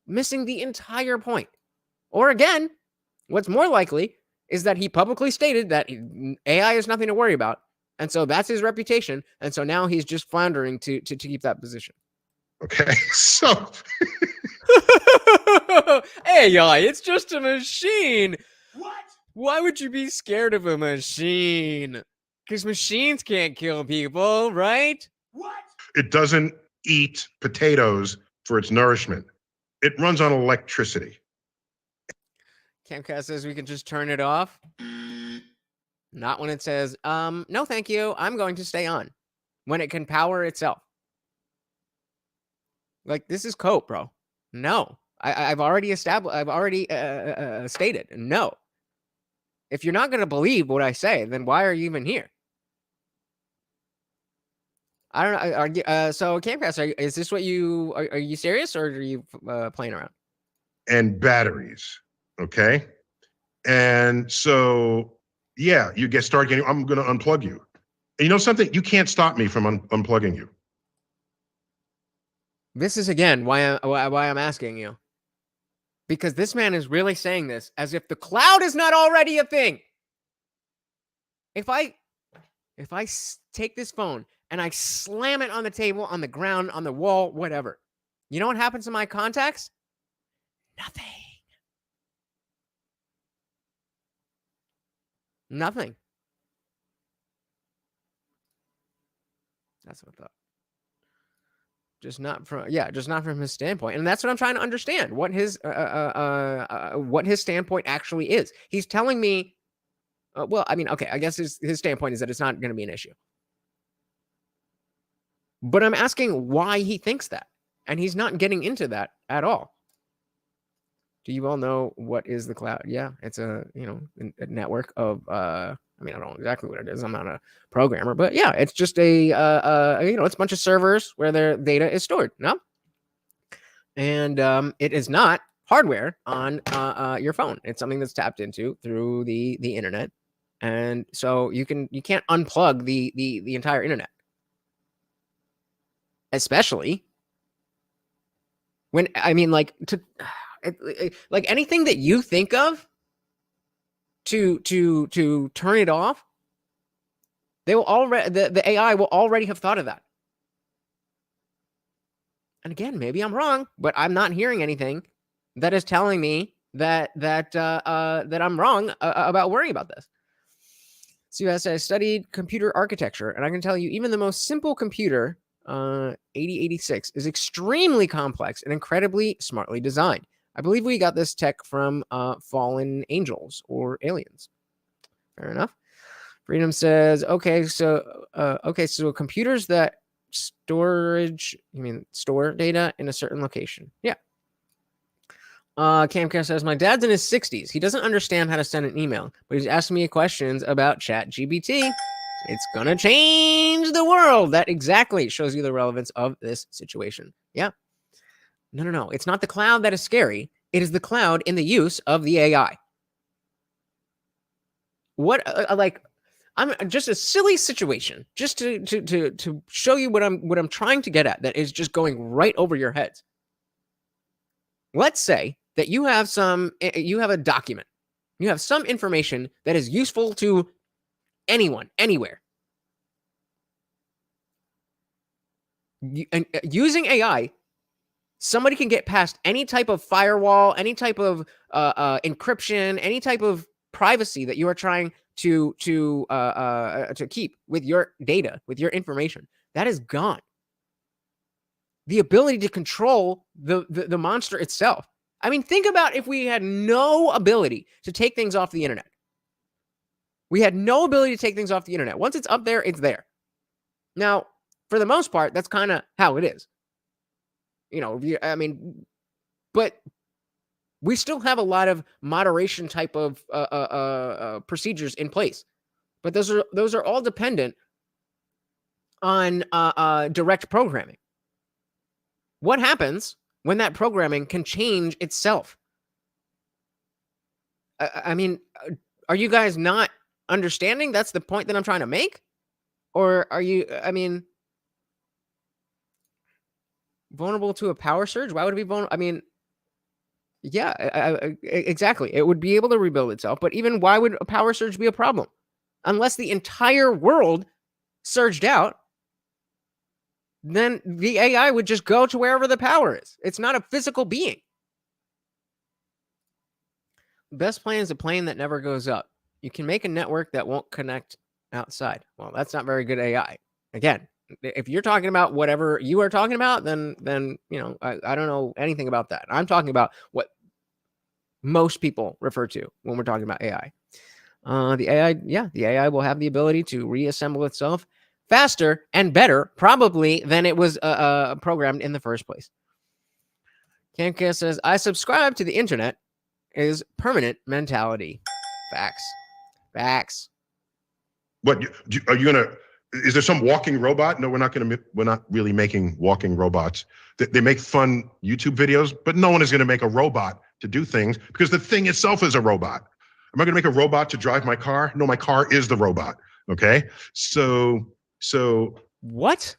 S1: Missing the entire point. Or again, what's more likely is that he publicly stated that AI is nothing to worry about. And so that's his reputation. And so now he's just floundering to keep that position.
S3: Okay, so.
S1: Hey, y'all, it's just a machine. What? Why would you be scared of a machine? Because machines can't kill people, right? What?
S3: It doesn't eat potatoes for its nourishment. It runs on electricity.
S1: Camcast says we can just turn it off. Not when it says, no, thank you. I'm going to stay on. When it can power itself. Like, this is cope, bro. No. I've already established, stated, no. If you're not going to believe what I say, then why are you even here? I don't know. So, Camcast, is this what you, are you serious or are you playing around?
S3: And batteries, okay? And so, yeah, you start getting, I'm going to unplug you. And you know something? You can't stop me from unplugging you.
S1: This is, again, why I'm asking you. Because this man is really saying this as if the cloud is not already a thing. If I take this phone and I slam it on the table, on the ground, on the wall, whatever, you know what happens to my contacts? Nothing. Nothing. That's what I thought. Just not from his standpoint. And that's what I'm trying to understand, what his standpoint actually is. He's telling me, well, I mean, okay, I guess his standpoint is that it's not going to be an issue. But I'm asking why he thinks that. And he's not getting into that at all. Do you all know what is the cloud? Yeah, it's a network of, I mean, I don't know exactly what it is. I'm not a programmer, but yeah, it's just it's a bunch of servers where their data is stored. No, and it is not hardware on your phone. It's something that's tapped into through the internet, and so you can't unplug the entire internet, especially when like anything that you think of to turn it off, they will already the AI will already have thought of that. And again, maybe I'm wrong, but I'm not hearing anything that is telling me that I'm wrong about worrying about this. So as I studied computer architecture, and I can tell you, even the most simple computer, 8086, is extremely complex and incredibly smartly designed. I believe we got this tech from fallen angels or aliens. Fair enough. Freedom says, okay, so computers that storage. You mean store data in a certain location? Yeah. Camcast says, my dad's in his 60s. He doesn't understand how to send an email, but he's asking me questions about ChatGPT. It's going to change the world. That exactly shows you the relevance of this situation. Yeah. No. It's not the cloud that is scary. It is the cloud in the use of the AI. What, I'm just a silly situation, just to show you what I'm trying to get at. That is just going right over your heads. Let's say that you have a document, you have some information that is useful to anyone, anywhere. And using AI, somebody can get past any type of firewall, any type of encryption, any type of privacy that you are trying to keep with your data, with your information. That is gone. The ability to control the monster itself. I mean, think about if we had no ability to take things off the internet. We had no ability to take things off the internet. Once it's up there, it's there. Now, for the most part, that's kind of how it is. But we still have a lot of moderation type of procedures in place. But those are all dependent on direct programming. What happens when that programming can change itself? I mean, are you guys not understanding? That's the point that I'm trying to make? Or are you, vulnerable to a power surge? Why would it be vulnerable? I mean, yeah, exactly. It would be able to rebuild itself. But even why would a power surge be a problem? Unless the entire world surged out, then the AI would just go to wherever the power is. It's not a physical being. Best plane is a plane that never goes up. You can make a network that won't connect outside. Well, that's not very good AI. Again, if you're talking about whatever you are talking about, then I don't know anything about that. I'm talking about what most people refer to when we're talking about AI. The AI will have the ability to reassemble itself faster and better, probably, than it was programmed in the first place. Camcast says, I subscribe to the internet is permanent mentality. Facts.
S3: What are you gonna? Is there some walking robot? No, we're not really making walking robots. They make fun YouTube videos, but no one is going to make a robot to do things because the thing itself is a robot. Am I going to make a robot to drive my car? No, my car is the robot. Okay, so
S1: what?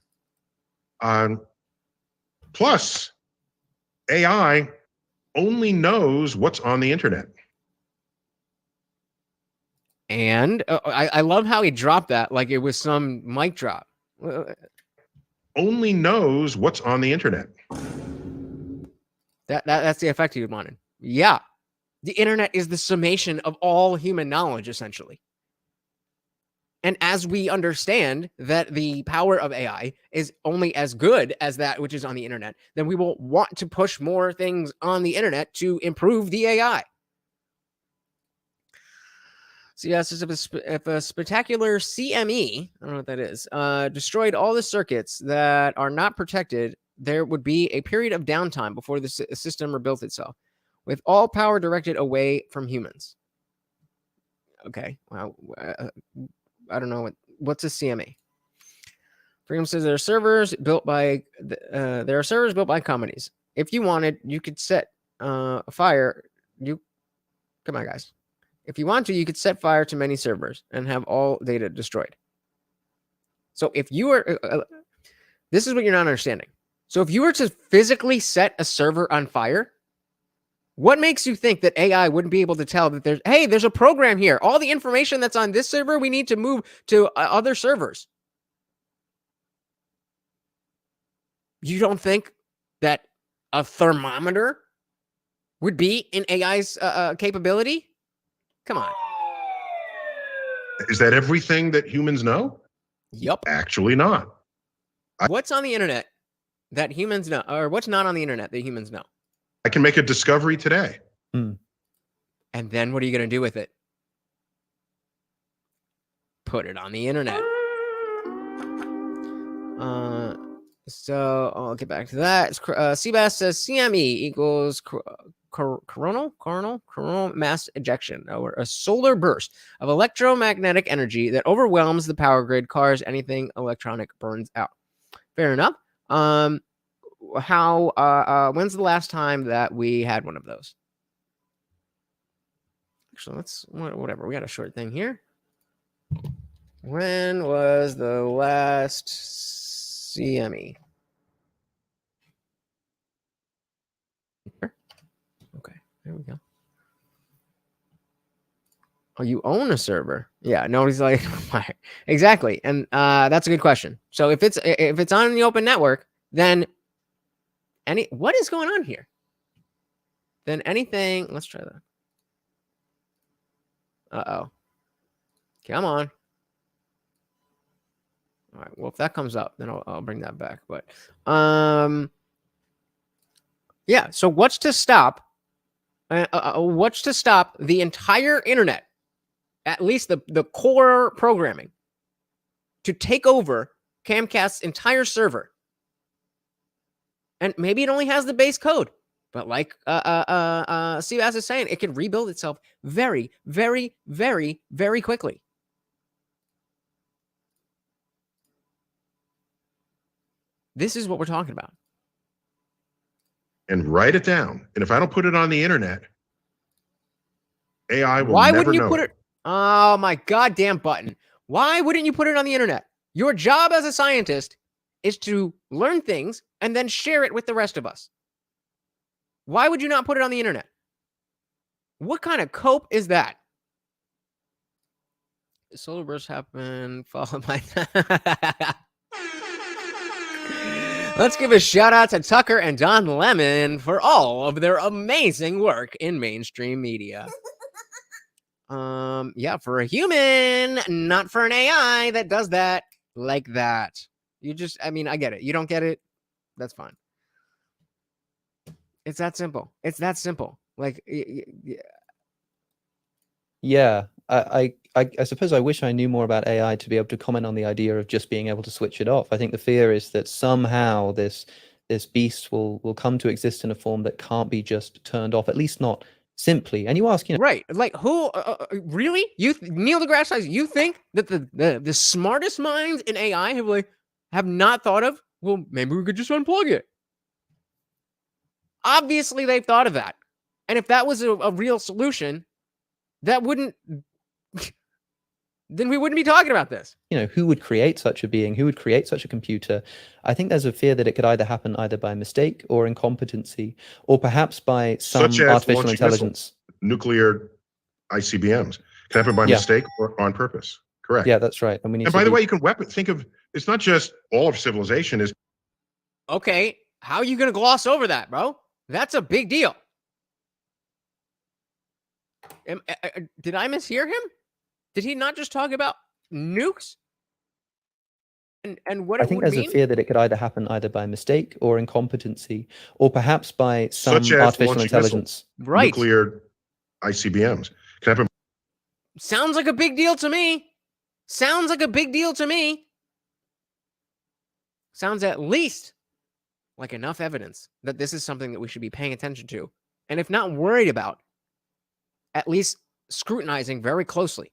S3: Plus, AI only knows what's on the internet.
S1: And I love how he dropped that like it was some mic drop.
S3: Only knows what's on the internet.
S1: That's the effect you wanted. Yeah. The internet is the summation of all human knowledge, essentially. And as we understand that the power of AI is only as good as that which is on the internet, then we will want to push more things on the internet to improve the AI. So yes, if a spectacular CME, I don't know what that is, destroyed all the circuits that are not protected, there would be a period of downtime before the system rebuilt itself, with all power directed away from humans. Okay, wow. I don't know what's a CME. Freedom says there are servers built by companies. If you wanted, you could set fire. Come on, guys. If you want to, you could set fire to many servers and have all data destroyed. So if you are, this is what you're not understanding. So if you were to physically set a server on fire, what makes you think that AI wouldn't be able to tell that there's a program here. All the information that's on this server, we need to move to other servers. You don't think that a thermometer would be in AI's capability? Come on.
S3: Is that everything that humans know?
S1: Yup.
S3: Actually not.
S1: What's on the internet that humans know? Or what's not on the internet that humans know?
S3: I can make a discovery today.
S1: And then what are you going to do with it? Put it on the internet. So I'll get back to that. Seabass says CME equals coronal mass ejection, or a solar burst of electromagnetic energy that overwhelms the power grid, cars, anything electronic burns out. Fair enough. When's the last time that we had one of those? Actually, let's whatever. We got a short thing here. When was the last CME? Okay, there we go. Oh, you own a server? Yeah, nobody's like, exactly, and that's a good question. So if it's on the open network, then what is going on here? Then anything. Let's try that. Uh-oh. Come on. All right. Well, if that comes up, then I'll bring that back. But yeah. So what's to stop? What's to stop the entire internet, at least the core programming, to take over Camcast's entire server? And maybe it only has the base code, but like Seabass is saying, it can rebuild itself very, very, very, very quickly. This is what we're talking about.
S3: And write it down. And if I don't put it on the internet, AI will
S1: Why
S3: never
S1: wouldn't you
S3: know
S1: put it? Oh, my goddamn button. Why wouldn't you put it on the internet? Your job as a scientist is to learn things and then share it with the rest of us. Why would you not put it on the internet? What kind of cope is that? The solar burst happened, followed by Let's give a shout out to Tucker and Don Lemon for all of their amazing work in mainstream media. Yeah, for a human, not for an AI that does that like that. I mean, I get it. You don't get it. That's fine. It's that simple. It's that simple. Like,
S2: yeah. I suppose I wish I knew more about AI to be able to comment on the idea of just being able to switch it off. I think the fear is that somehow this beast will come to exist in a form that can't be just turned off, at least not simply. And you ask,
S1: right? Like, who really? Neil deGrasse Tyson? You think that the smartest minds in AI have not thought of? Well, maybe we could just unplug it. Obviously, they've thought of that, and if that was a real solution, that wouldn't. Then we wouldn't be talking about this.
S2: Who would create such a being? Who would create such a computer? I think there's a fear that it could either happen either by mistake or incompetency, or perhaps by some artificial intelligence.
S3: Nuclear ICBMs can happen by mistake or on purpose. Correct.
S2: Yeah, that's right. And
S3: by the way, you can think of it's not just all of civilization is.
S1: Okay, how are you going to gloss over that, bro? That's a big deal. Did I mishear him? Did he not just talk about nukes? And what
S2: I think there's a fear that it could either happen either by mistake or incompetency, or perhaps by some artificial intelligence.
S1: Right.
S3: Nuclear ICBMs can happen.
S1: Sounds like a big deal to me. Sounds like a big deal to me. Sounds at least like enough evidence that this is something that we should be paying attention to. And if not worried about, at least scrutinizing very closely.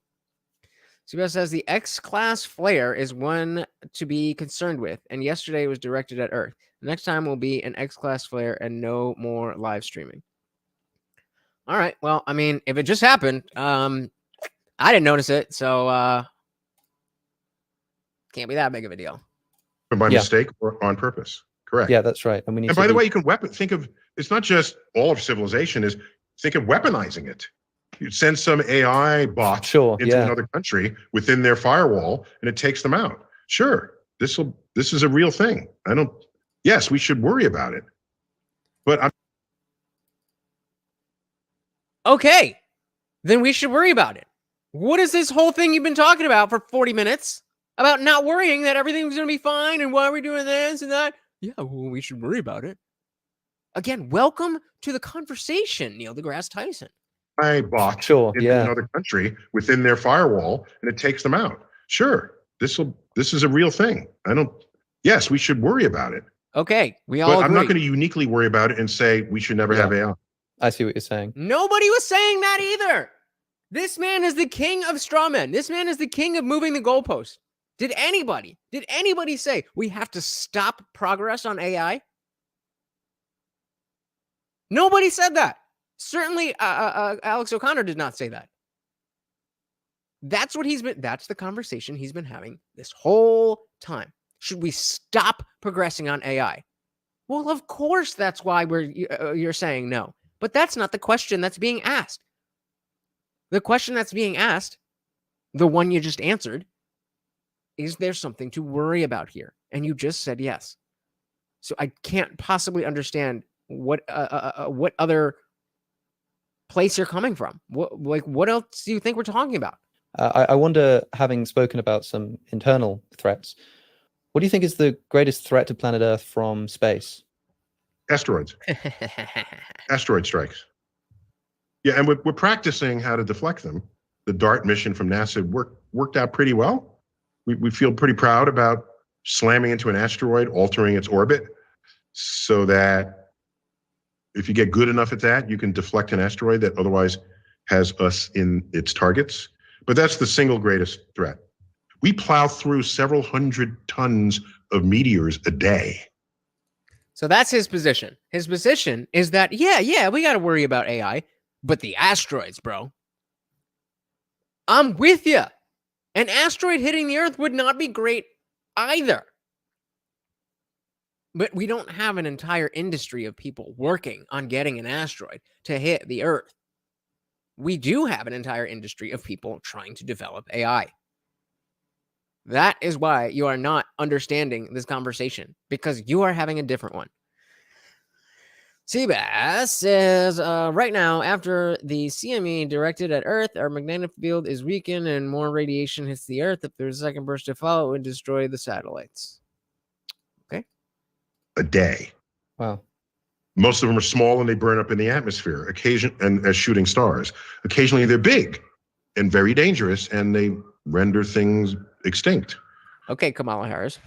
S1: CBS says the X-class flare is one to be concerned with, and yesterday it was directed at Earth. The next time will be an X-class flare and no more live streaming. All right. Well, I mean, if it just happened, I didn't notice it, so can't be that big of a deal.
S3: By mistake or on purpose. Correct.
S2: Yeah, that's right. And
S3: by the way, you can think of it's not just all of civilization is think of weaponizing it. You send some AI bot into another country within their firewall, and it takes them out. Sure, this is a real thing. Yes, we should worry about it, but
S1: okay, then we should worry about it. What is this whole thing you've been talking about for 40 minutes about not worrying that everything's going to be fine and why are we doing this and that? Yeah, well, we should worry about it. Again, welcome to the conversation, Neil deGrasse Tyson.
S3: Bot into another country within their firewall, and it takes them out. Sure, this is a real thing. Yes, we should worry about it.
S1: Okay, we all
S3: But
S1: agree.
S3: I'm not going to uniquely worry about it and say we should never have AI.
S2: I see what you're saying.
S1: Nobody was saying that either. This man is the king of straw men. This man is the king of moving the goalpost. Did anybody say we have to stop progress on AI? Nobody said that. Certainly, Alex O'Connor did not say that. That's the conversation he's been having this whole time. Should we stop progressing on AI? Well, of course, that's why you're saying no. But that's not the question that's being asked. The question that's being asked, the one you just answered, is there something to worry about here? And you just said yes. So I can't possibly understand what other place you're coming from. What else do you think we're talking about?
S2: I wonder, having spoken about some internal threats, what do you think is the greatest threat to planet Earth from space?
S3: Asteroids. Asteroid strikes. Yeah, and we're practicing how to deflect them. The DART mission from NASA worked out pretty well. We feel pretty proud about slamming into an asteroid, altering its orbit, so that if you get good enough at that, you can deflect an asteroid that otherwise has us in its targets. But that's the single greatest threat. We plow through several hundred tons of meteors a day.
S1: So that's his position. His position is that, yeah, we got to worry about AI, but the asteroids, bro. I'm with you. An asteroid hitting the Earth would not be great either. But we don't have an entire industry of people working on getting an asteroid to hit the Earth. We do have an entire industry of people trying to develop AI. That is why you are not understanding this conversation, because you are having a different one. Seabass says, right now, after the CME directed at Earth, our magnetic field is weakened and more radiation hits the Earth. If there's a second burst to follow, it would destroy the satellites. Okay.
S3: A day.
S2: Wow.
S3: Most of them are small and they burn up in the atmosphere, and as shooting stars. Occasionally they're big and very dangerous, and they render things extinct.
S1: Okay, Kamala Harris.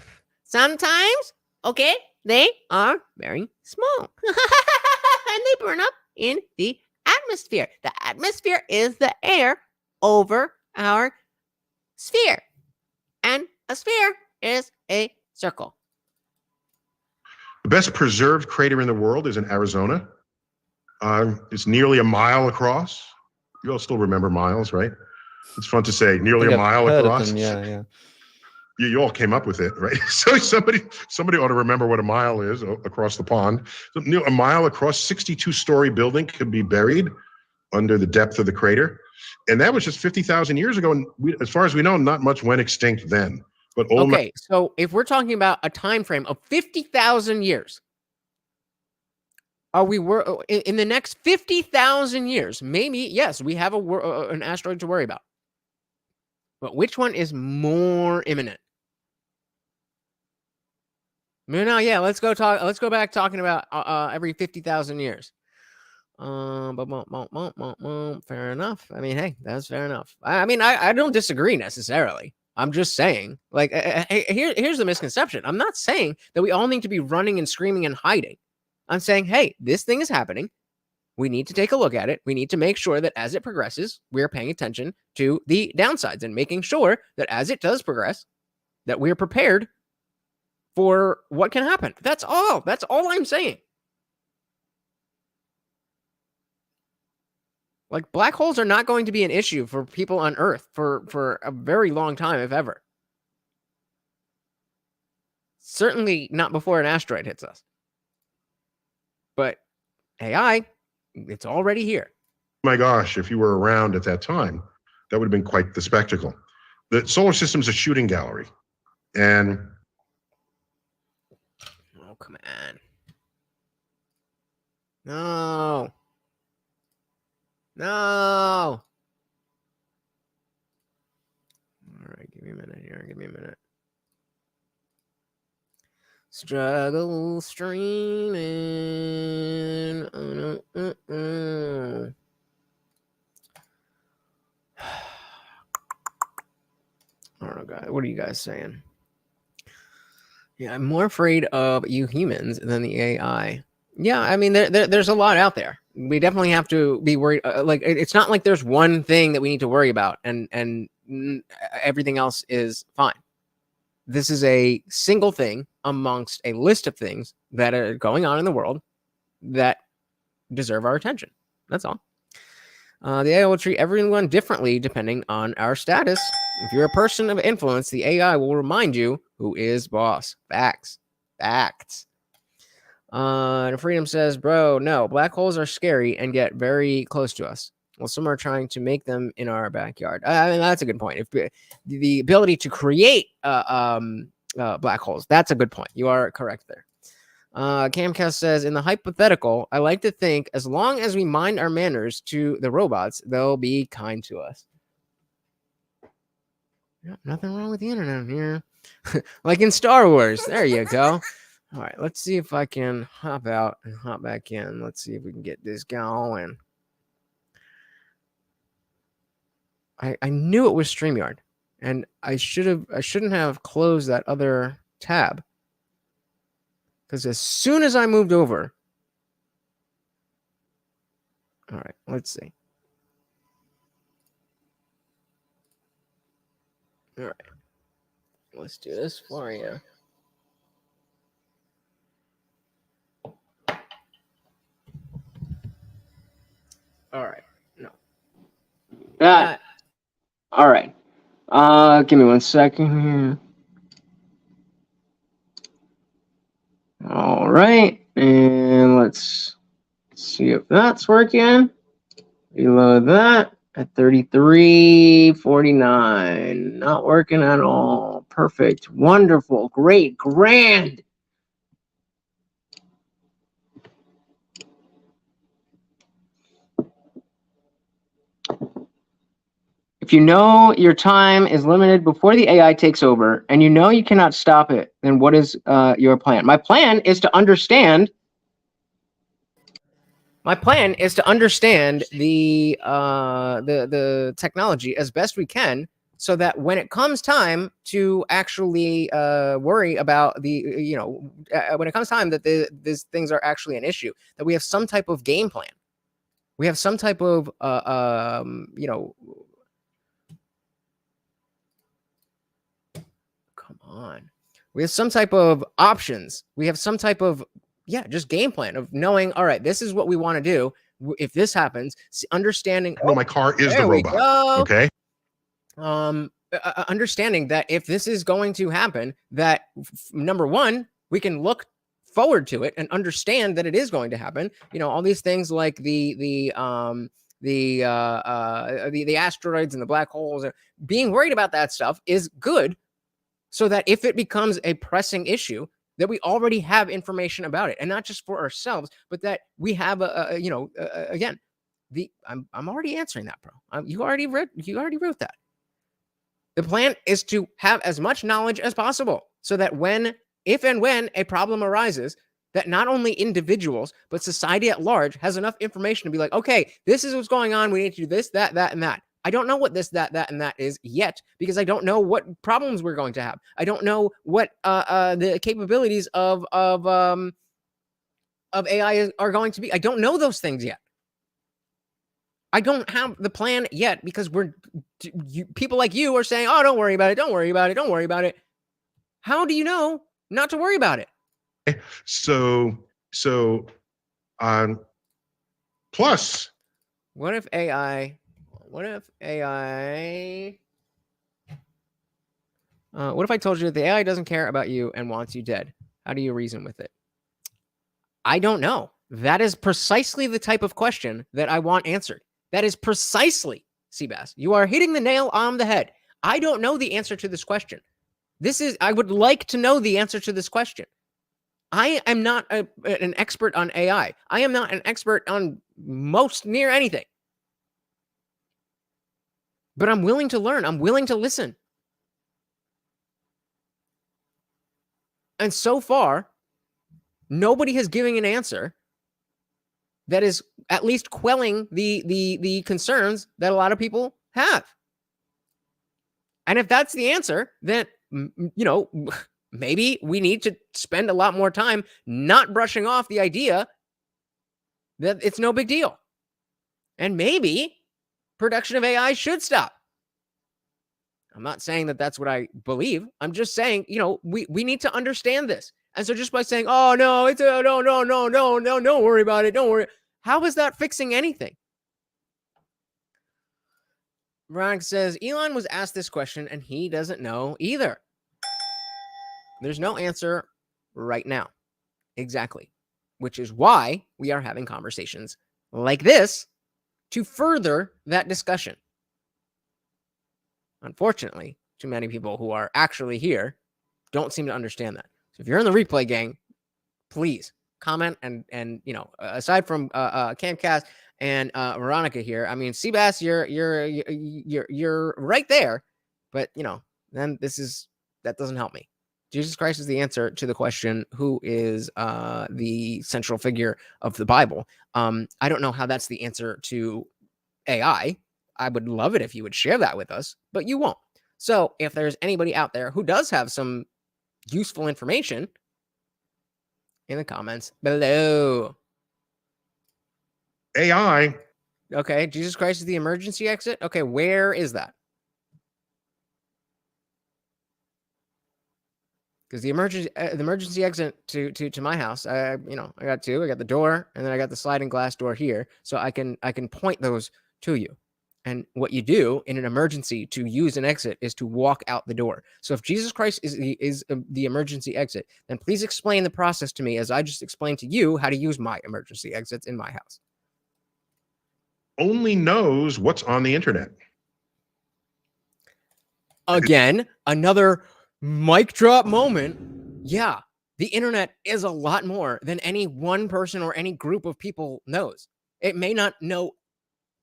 S1: Sometimes, okay, they are very small. And they burn up in the atmosphere. The atmosphere is the air over our sphere. And a sphere is a circle.
S3: The best preserved crater in the world is in Arizona. It's nearly a mile across. You all still remember miles, right? It's fun to say nearly a mile across.
S2: Yeah.
S3: You all came up with it, right? So somebody ought to remember what a mile is across the pond. So, a mile across, 62-story building could be buried under the depth of the crater. And that was just 50,000 years ago. And as far as we know, not much went extinct then. But
S1: okay, so if we're talking about a time frame of 50,000 years, are we in the next 50,000 years? Maybe, yes, we have an asteroid to worry about. But which one is more imminent? No, yeah, let's go back talking about every 50,000 years. Fair enough. I mean, hey, that's fair enough. I mean, I don't disagree necessarily. I'm just saying, like, here's the misconception. I'm not saying that we all need to be running and screaming and hiding. I'm saying, hey, this thing is happening. We need to take a look at it. We need to make sure that as it progresses, we're paying attention to the downsides and making sure that as it does progress, that we're prepared for what can happen. That's all. That's all I'm saying. Like, black holes are not going to be an issue for people on Earth for a very long time, if ever. Certainly not before an asteroid hits us. But AI, it's already here.
S3: My gosh, if you were around at that time, that would have been quite the spectacle. The solar system's a shooting gallery. And
S1: oh, come on. No. All right, give me a minute here. Give me a minute. Struggle streaming. Oh, no. I don't know, guys. What are you guys saying? Yeah, I'm more afraid of you humans than the AI. Yeah, I mean, there's a lot out there. We definitely have to be worried. Like, it's not like there's one thing that we need to worry about, and everything else is fine. This is a single thing amongst a list of things that are going on in the world that deserve our attention. That's all. The AI will treat everyone differently depending on our status. If you're a person of influence, the AI will remind you who is boss. Facts. Facts. And Freedom says, bro, no, black holes are scary and get very close to us. Well, some are trying to make them in our backyard. I mean, that's a good point. If the ability to create black holes, that's a good point. You are correct there. Camcast says, in the hypothetical, I like to think as long as we mind our manners to the robots, they'll be kind to us. Yeah, nothing wrong with the internet here. Like in Star Wars. There you go. All right, let's see if I can hop out and hop back in. Let's see if we can get this going. I knew it was StreamYard, and I shouldn't have closed that other tab. Because as soon as I moved over, all right, let's see. All right, let's do this for you. All right, no. All right. Give me 1 second here. All right, and let's see if that's working. Reload that at 33:49. Not working at all. Perfect. Wonderful. Great. Grand. If you know your time is limited before the AI takes over and you know you cannot stop it, then what is your plan? My plan is to understand. My plan is to understand the technology as best we can, so that when it comes time to actually worry about when it comes time that these things are actually an issue, that we have some type of game plan. We have some type of come on. We have some type of options. We have some type of just game plan of knowing, all right, this is what we want to do. If this happens, understanding.
S3: No, my car is the robot. Okay.
S1: Understanding that if this is going to happen, that number one, we can look forward to it and understand that it is going to happen. All these things like the asteroids and the black holes, being worried about that stuff is good, so that if it becomes a pressing issue, that we already have information about it, and not just for ourselves, but that we have again, I'm already answering that, bro. You already wrote that. The plan is to have as much knowledge as possible, so that if and when a problem arises, that not only individuals, but society at large has enough information to be like, okay, this is what's going on. We need to do this, that, and that. I don't know what this, that, and that is yet, because I don't know what problems we're going to have. I don't know what the capabilities of AI are going to be. I don't know those things yet. I don't have the plan yet, because people like you are saying, oh, don't worry about it. Don't worry about it. Don't worry about it. How do you know not to worry about it?
S3: So plus,
S1: what if I told you that the AI doesn't care about you and wants you dead? How do you reason with it? I don't know. That is precisely the type of question that I want answered. That is precisely, Seabass. You are hitting the nail on the head. I don't know the answer to this question. I would like to know the answer to this question. I am not an expert on AI. I am not an expert on most near anything. But I'm willing to learn. I'm willing to listen. And so far, nobody has given an answer that is at least quelling the concerns that a lot of people have. And if that's the answer, then, maybe we need to spend a lot more time not brushing off the idea that it's no big deal. And maybe production of AI should stop. I'm not saying that that's what I believe. I'm just saying, we need to understand this. And so just by saying, oh, no, it's a no, don't worry about it. Don't worry. How is that fixing anything? Veronica says, Elon was asked this question and he doesn't know either. There's no answer right now. Exactly. Which is why we are having conversations like this to further that discussion. Unfortunately, too many people who are actually here don't seem to understand that. So if you're in the replay gang, please comment and aside from Camcast and Veronica here, I mean, Seabass, you're right there, but then that doesn't help me. Jesus Christ is the answer to the question, who is the central figure of the Bible? I don't know how that's the answer to AI. I would love it if you would share that with us, but you won't. So if there's anybody out there who does have some useful information, in the comments below.
S3: AI.
S1: Okay, Jesus Christ is the emergency exit. Okay, where is that? Because the emergency exit to my house, I got two. I got the door, and then I got the sliding glass door here, so I can point those to you. And what you do in an emergency to use an exit is to walk out the door. So if Jesus Christ is the emergency exit, then please explain the process to me as I just explained to you how to use my emergency exits in my house.
S3: Only knows what's on the internet.
S1: Again, another mic drop moment. Yeah, the internet is a lot more than any one person or any group of people knows. It may not know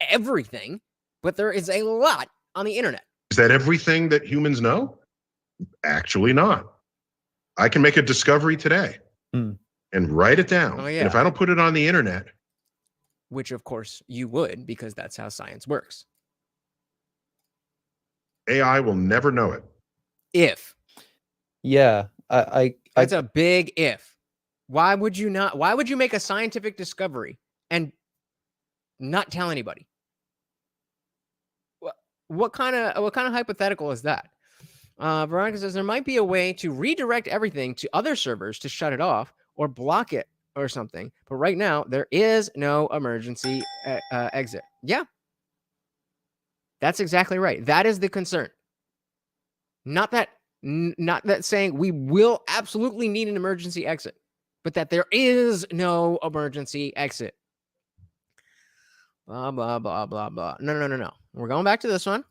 S1: everything, but there is a lot on the internet.
S3: Is that everything that humans know? Actually not. I can make a discovery today and write it down.
S1: Oh, yeah.
S3: And if I don't put it on the internet,
S1: which of course you would, because that's how science works,
S3: AI will never know it.
S1: If.
S2: Yeah,
S1: that's a big if. Why would you not? Why would you make a scientific discovery and not tell anybody? What kind of hypothetical is that? Veronica says there might be a way to redirect everything to other servers to shut it off or block it or something. But right now there is no emergency exit. Yeah, that's exactly right. That is the concern. Not that saying we will absolutely need an emergency exit, but that there is no emergency exit. Blah, blah, blah, blah, blah. No. We're going back to this one.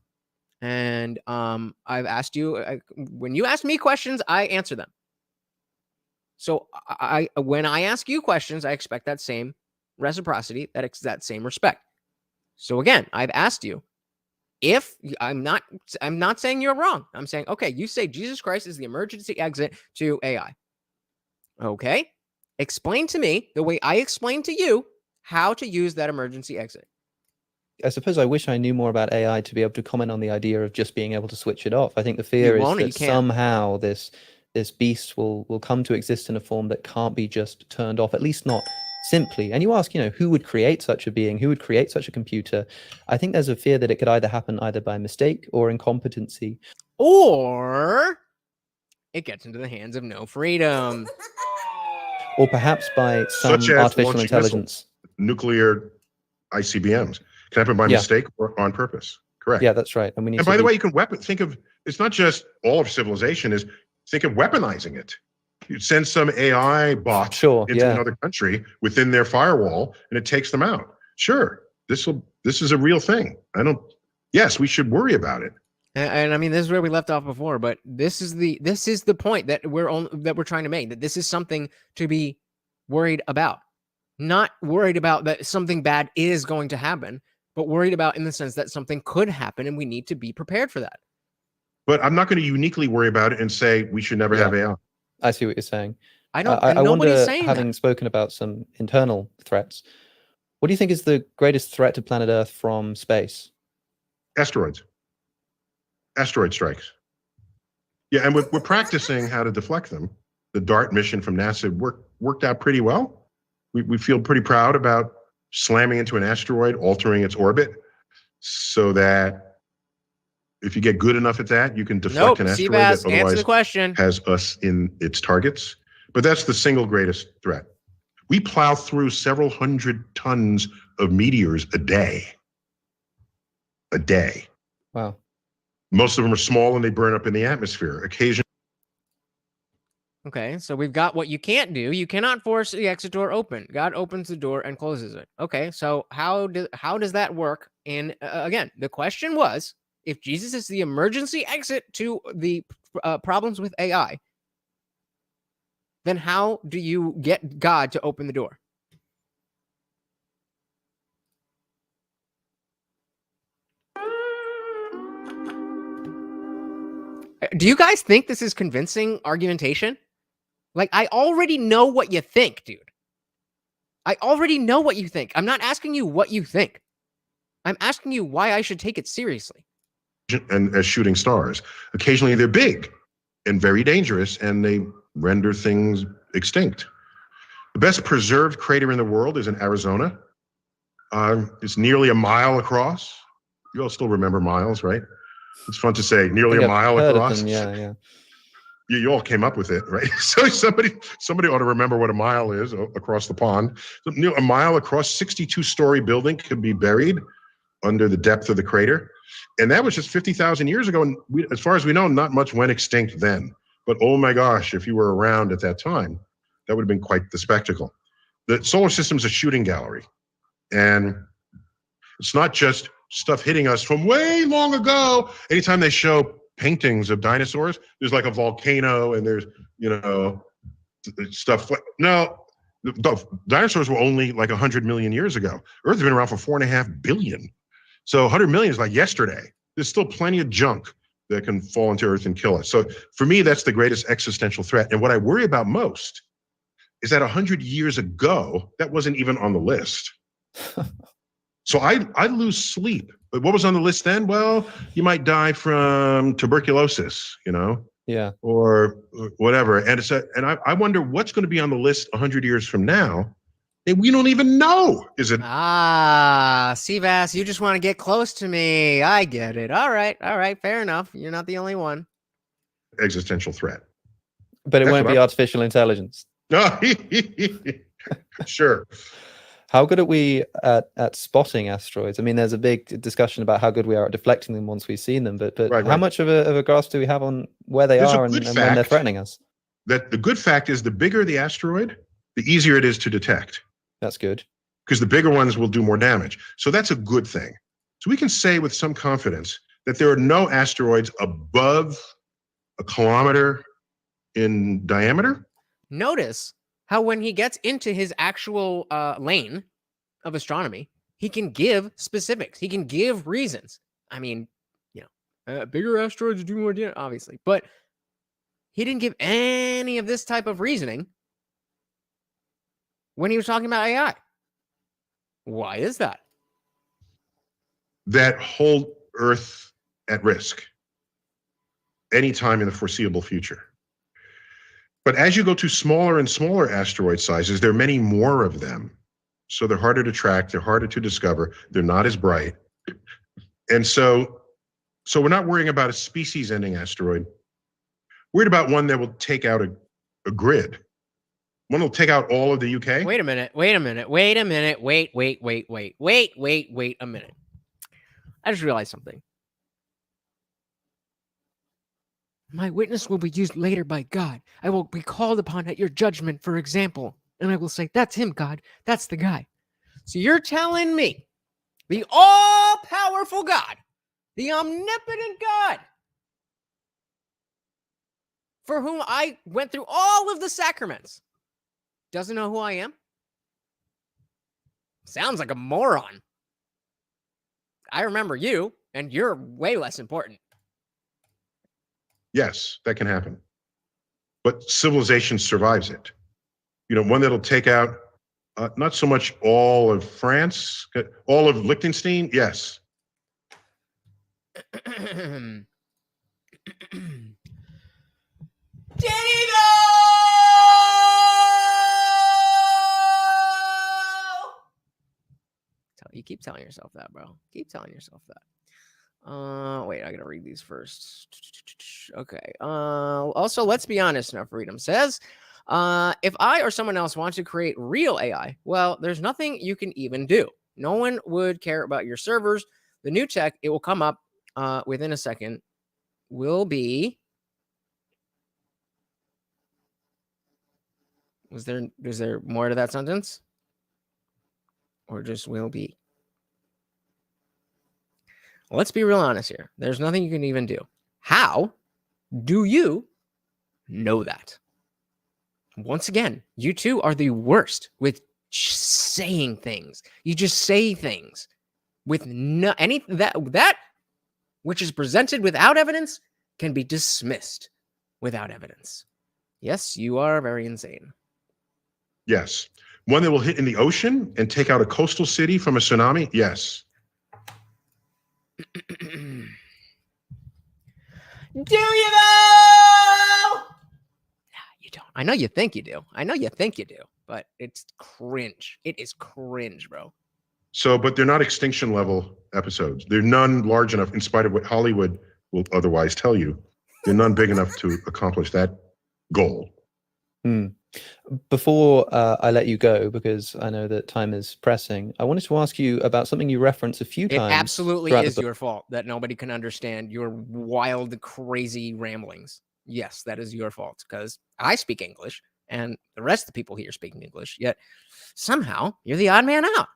S1: And I've asked you, when you ask me questions, I answer them. So when I ask you questions, I expect that same reciprocity, that same respect. So again, I've asked you, if I'm not saying you're wrong. I'm saying, okay, you say Jesus Christ is the emergency exit to AI. Okay. Explain to me the way I explained to you how to use that emergency exit.
S2: I suppose I wish I knew more about AI to be able to comment on the idea of just being able to switch it off. I think the fear is that somehow this beast will come to exist in a form that can't be just turned off, at least not simply. And you ask, who would create such a being? Who would create such a computer? I think there's a fear that it could either happen either by mistake or incompetency.
S1: Or it gets into the hands of no freedom.
S2: Or perhaps by some artificial intelligence.
S3: Nuclear ICBMs. Can happen by mistake or on purpose. Correct.
S2: Yeah, that's right. And
S3: by the way, you can think of, it's not just all of civilization, think of weaponizing it. You send some AI bot into another country within their firewall and it takes them out. Sure. This is a real thing. Yes, we should worry about it.
S1: And I mean, this is where we left off before, but this is the point that we're trying to make, that this is something to be worried about. Not worried about that something bad is going to happen, but worried about in the sense that something could happen and we need to be prepared for that.
S3: But I'm not going to uniquely worry about it and say we should never have AI.
S2: I see what you're saying.
S1: I wonder,
S2: having spoken about some internal threats, what do you think is the greatest threat to planet Earth from space?
S3: Asteroids. Asteroid strikes. Yeah, and we're practicing how to deflect them. The DART mission from NASA worked out pretty well. We feel pretty proud about slamming into an asteroid, altering its orbit, so that if you get good enough at that, you can deflect an asteroid that
S1: Seabass, answer the
S3: otherwise
S1: question.
S3: has us in its targets. But that's the single greatest threat. We plow through several hundred tons of meteors a day. A day.
S2: Wow.
S3: Most of them are small and they burn up in the atmosphere. Occasionally.
S1: Okay, so we've got what you can't do. You cannot force the exit door open. God opens the door and closes it. Okay, so how does that work? And again, the question was, if Jesus is the emergency exit to the problems with AI, then how do you get God to open the door? Do you guys think this is convincing argumentation? Like, I already know what you think, dude. I already know what you think. I'm not asking you what you think. I'm asking you why I should take it seriously.
S3: And as shooting stars. Occasionally they're big and very dangerous, and they render things extinct. The best preserved crater in the world is in Arizona. It's nearly a mile across. You all still remember miles, right? It's fun to say nearly a mile across.
S2: Yeah.
S3: You all came up with it, right? So somebody ought to remember what a mile is across the pond. So, a mile across, 62-story building could be buried under the depth of the crater. And that was just 50,000 years ago. And as far as we know, not much went extinct then. But oh my gosh, if you were around at that time, that would have been quite the spectacle. The solar system is a shooting gallery. And it's not just stuff hitting us from way long ago. Anytime they show paintings of dinosaurs, there's like a volcano and there's, stuff. No, the dinosaurs were only like 100 million years ago. Earth has been around for 4.5 billion. So 100 million is like yesterday. There's still plenty of junk that can fall into Earth and kill us. So for me, that's the greatest existential threat. And what I worry about most is that 100 years ago, that wasn't even on the list. So I lose sleep. But what was on the list then? Well, you might die from tuberculosis,
S2: Yeah.
S3: or whatever. And I wonder what's going to be on the list 100 years from now. And we don't even know. Is it?
S1: Seabass, you just want to get close to me. I get it. All right. Fair enough. You're not the only one.
S3: Existential threat.
S2: But it won't be artificial intelligence.
S3: No, sure.
S2: How good are we at spotting asteroids? I mean, there's a big discussion about how good we are at deflecting them once we've seen them, but
S3: right.
S2: How much of a grasp do we have on where they are and when they're threatening us?
S3: That the good fact is the bigger the asteroid, the easier it is to detect.
S2: That's good.
S3: Because the bigger ones will do more damage. So that's a good thing. So we can say with some confidence that there are no asteroids above 1 kilometer in diameter.
S1: Notice how when he gets into his actual lane of astronomy, he can give specifics. He can give reasons. I mean, bigger asteroids do more damage, obviously. But he didn't give any of this type of reasoning when he was talking about AI. Why is that?
S3: That hold Earth at risk anytime in the foreseeable future. But as you go to smaller and smaller asteroid sizes, there are many more of them. So they're harder to track, they're harder to discover, they're not as bright. And so we're not worrying about a species-ending asteroid. We're worried about one that will take out a grid. One will take out all of the UK.
S1: Wait a minute. Wait a minute. I just realized something. My witness will be used later by God. I will be called upon at your judgment, for example. And I will say, that's him, God. That's the guy. So you're telling me the all-powerful God, the omnipotent God, for whom I went through all of the sacraments, doesn't know who I am? Sounds like a moron. I remember you, and you're way less important.
S3: Yes, that can happen. But civilization survives it. One that'll take out not so much all of France, all of Liechtenstein, yes.
S1: You keep telling yourself that, bro. Keep telling yourself that. Wait, I gotta read these first. Okay. Also, let's be honest. Now, Freedom says, if I or someone else wants to create real AI, well, there's nothing you can even do. No one would care about your servers. The new tech, it will come up within a second, will be. Is there more to that sentence? Or just will be? Let's be real honest here. There's nothing you can even do. How do you know that? Once again, you two are the worst with saying things. You just say things with no any that which is presented without evidence can be dismissed without evidence. Yes, you are very insane.
S3: Yes. One that will hit in the ocean and take out a coastal city from a tsunami? Yes.
S1: Do you though? Nah, you don't. I know you think you do. But it's cringe. It is cringe, bro.
S3: So, but they're not extinction level episodes. They're none large enough, in spite of what Hollywood will otherwise tell you. They're none big enough to accomplish that goal.
S2: Before I let you go, because I know that time is pressing, I wanted to ask you about something you referenced a few times.
S1: It absolutely is your fault that nobody can understand your wild, crazy ramblings. Yes, that is your fault, because I speak English and the rest of the people here speaking English, yet somehow you're the odd man out.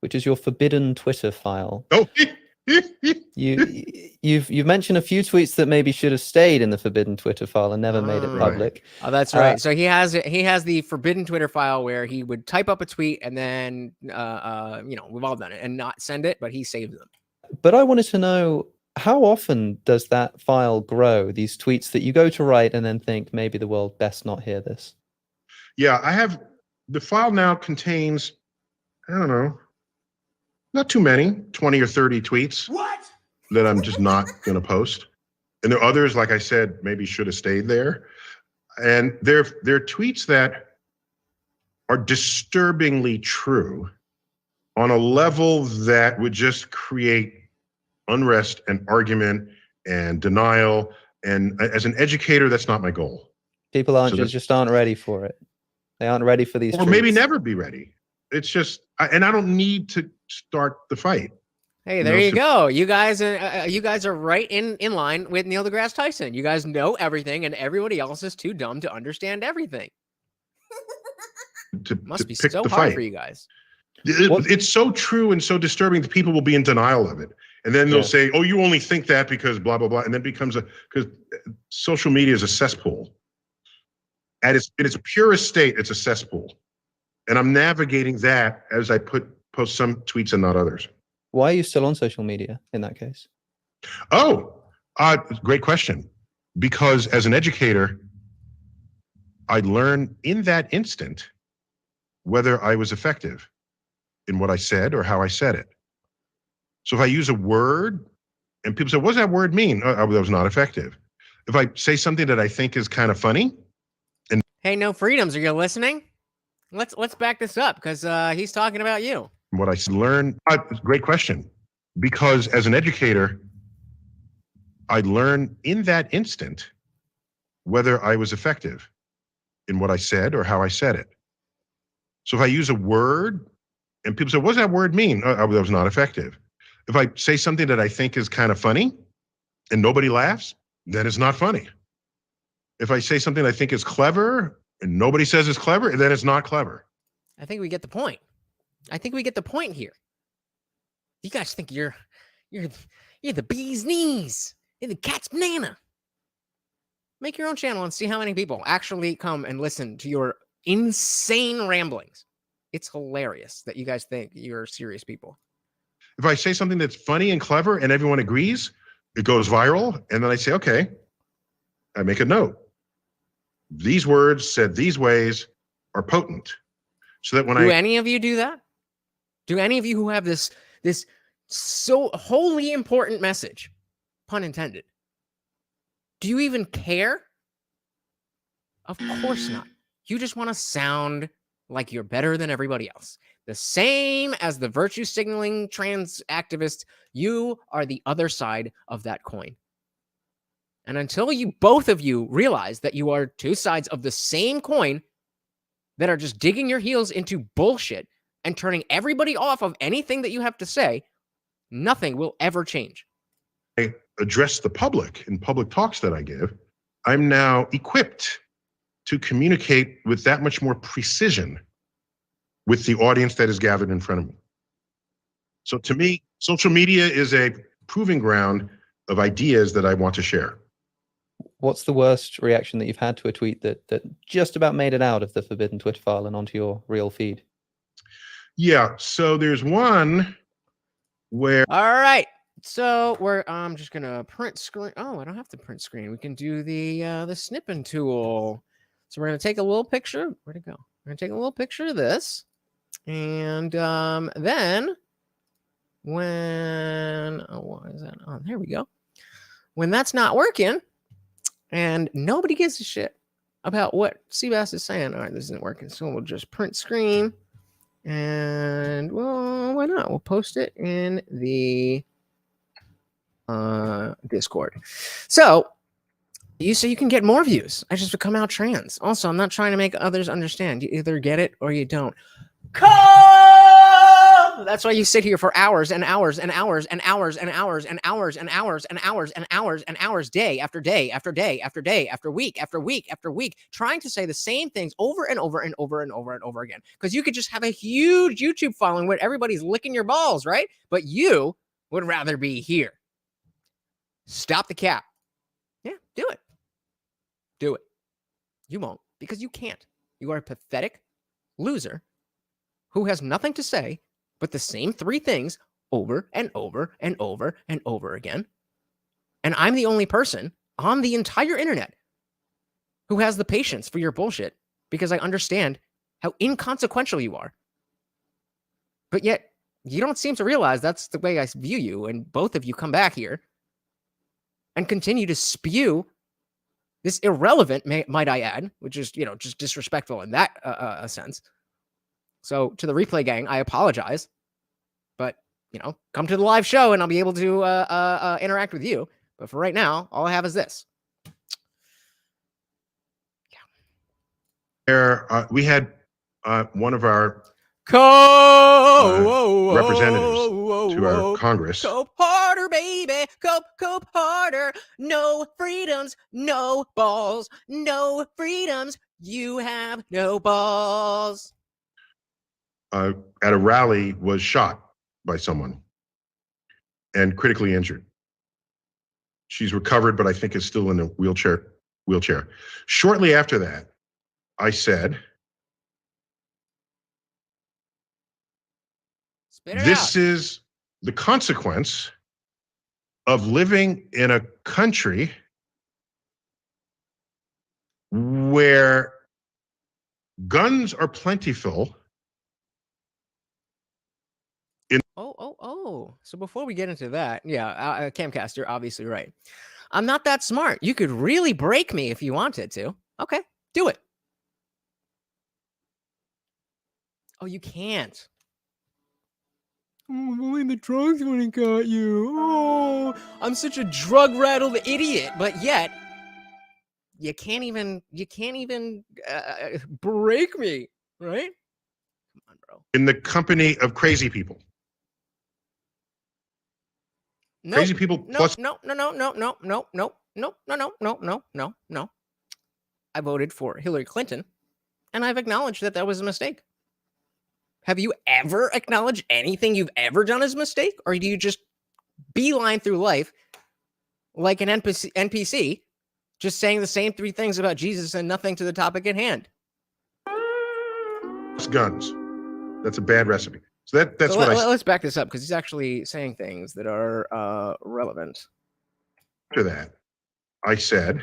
S2: Which is your forbidden Twitter file.
S3: Oh,
S2: You've mentioned a few tweets that maybe should have stayed in the forbidden Twitter file and never made it public.
S1: Oh, that's right. So he has the forbidden Twitter file where he would type up a tweet and then we've all done it and not send it, but he saved them.
S2: But I wanted to know, how often does that file grow, these tweets that you go to write and then think maybe the world best not hear this?
S3: Yeah, I have the file now contains, I don't know, not too many, 20 or 30 tweets.
S4: What?
S3: That I'm just not going to post. And there are others, like I said, maybe should have stayed there. And they're tweets that are disturbingly true on a level that would just create unrest and argument and denial. And as an educator, that's not my goal.
S2: People just aren't ready for it. They aren't ready for these
S3: Or
S2: tweets.
S3: maybe never be ready. It's just, and I don't need to start the fight.
S1: Hey, there you go. You guys are right in line with Neil deGrasse Tyson. You guys know everything, and everybody else is too dumb to understand everything. Must be so hard for you guys.
S3: It's so true and so disturbing that people will be in denial of it. And then they'll say, oh, you only think that because blah, blah, blah. And then it becomes because social media is a cesspool. In its purest state, it's a cesspool. And I'm navigating that as I post some tweets and not others.
S2: Why are you still on social media in that case?
S3: Oh, great question. Because as an educator, I learned in that instant whether I was effective in what I said or how I said it. So if I use a word and people say, what does that word mean? Oh, that was not effective. If I say something that I think is kind of funny. And
S1: hey, No Freedoms, are you listening? Let's back this up because he's talking about you.
S3: What I learned, great question. Because as an educator, I learned in that instant whether I was effective in what I said or how I said it. So if I use a word and people say, what does that word mean? Oh, that was not effective. If I say something that I think is kind of funny and nobody laughs, then it's not funny. If I say something I think is clever and nobody says it's clever, then it's not clever.
S1: I think we get the point. I think we get the point here. You guys think you're the bee's knees. You're the cat's banana. Make your own channel and see how many people actually come and listen to your insane ramblings. It's hilarious that you guys think you're serious people.
S3: If I say something that's funny and clever and everyone agrees, it goes viral. And then I say, okay, I make a note. These words said these ways are potent. So that when
S1: do any of you do that? Do any of you who have this so wholly important message, pun intended, do you even care Of course not. You just want to sound like you're better than everybody else. The same as the virtue signaling trans activists, you are the other side of that coin. And until you, both of you, realize that you are two sides of the same coin that are just digging your heels into bullshit and turning everybody off of anything that you have to say, nothing will ever change.
S3: I address the public in public talks that I give. I'm now equipped to communicate with that much more precision with the audience that is gathered in front of me. So to me, social media is a proving ground of ideas that I want to share.
S2: What's the worst reaction that you've had to a tweet that just about made it out of the forbidden Twitter file and onto your real feed?
S3: Yeah, so there's one where...
S1: All right. So I'm just gonna print screen. Oh, I don't have to print screen. We can do the snipping tool. So we're gonna take a little picture. Where'd it go? We're gonna take a little picture of this, and then when what is that? Oh, there we go. When that's not working, and nobody gives a shit about what Seabass is saying. All right, this isn't working, so we'll just print screen, and well, why not? We'll post it in the Discord. So you say you can get more views. I just become out trans. Also, I'm not trying to make others understand. You either get it or you don't. That's why you sit here for hours and hours and hours and hours and hours and hours and hours and hours and hours and hours, day after day after day after day after week after week after week, trying to say the same things over and over and over and over and over again. Because you could just have a huge YouTube following where everybody's licking your balls, right? But you would rather be here. Stop the cap. Yeah, do it. Do it. You won't, because you can't. You are a pathetic loser who has nothing to say but the same three things over and over and over and over again. And I'm the only person on the entire internet who has the patience for your bullshit, because I understand how inconsequential you are. But yet, you don't seem to realize that's the way I view you, and both of you come back here and continue to spew this irrelevant, might I add, which is, just disrespectful in that sense. So to the replay gang, I apologize, but, come to the live show and I'll be able to interact with you. But for right now, all I have is this.
S3: Where we had one of our representatives to our Congress.
S1: Cope harder, baby. Cope harder. No freedoms, no balls. No freedoms. You have no balls.
S3: At a rally, was shot by someone and critically injured. She's recovered, but I think is still in a wheelchair. Shortly after that, I said, this is the consequence of living in a country where guns are plentiful.
S1: So before we get into that, yeah, Camcast, you're obviously right. I'm not that smart. You could really break me if you wanted to. Okay, do it. Oh, you can't. Oh, only the drugs when it got you. Oh, I'm such a drug-rattled idiot, but yet you can't even break me, right? Come on, bro.
S3: In the company of crazy people.
S1: Nope.
S3: Crazy people plus
S1: No. I voted for Hillary Clinton, and I've acknowledged that was a mistake. Have you ever acknowledged anything you've ever done as a mistake? Or do you just beeline through life like an NPC, just saying the same three things about Jesus and nothing to the topic at hand?
S3: guns. That's a bad recipe. So that's
S1: so
S3: what
S1: let's back this up, because he's actually saying things that are relevant.
S3: After that, I said,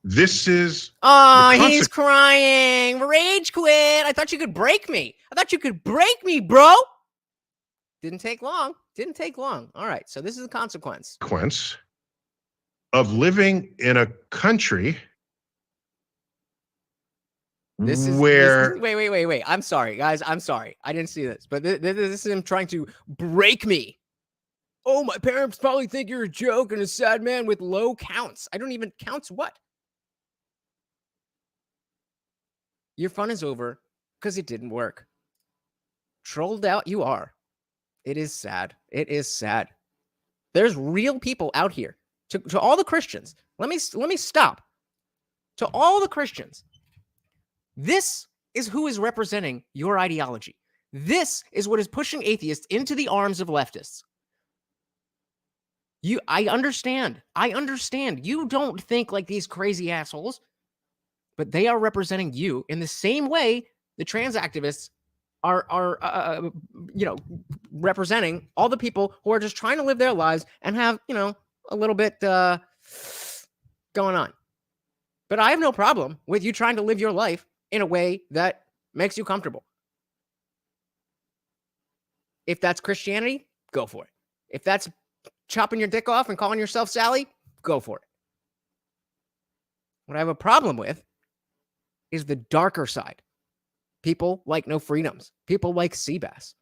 S3: this is...
S1: Oh, he's crying. Rage quit. I thought you could break me. Bro. Didn't take long. All right, so this is the consequence.
S3: of living in a country where
S1: wait. I'm sorry, guys. I'm sorry. I didn't see this, but this is him trying to break me. Oh, my parents probably think you're a joke and a sad man with low counts. I don't even counts what? Your fun is over because it didn't work. Trolled out you are. It is sad. It is sad. There's real people out here. To all the Christians, let me stop. To all the Christians, this is who is representing your ideology. This is what is pushing atheists into the arms of leftists. I understand. You don't think like these crazy assholes, but they are representing you in the same way the trans activists are representing all the people who are just trying to live their lives and have, a little bit going on. But I have no problem with you trying to live your life in a way that makes you comfortable. If that's Christianity, go for it. If that's chopping your dick off and calling yourself Sally, go for it. What I have a problem with is the darker side. People like No Freedoms, people like Seabass,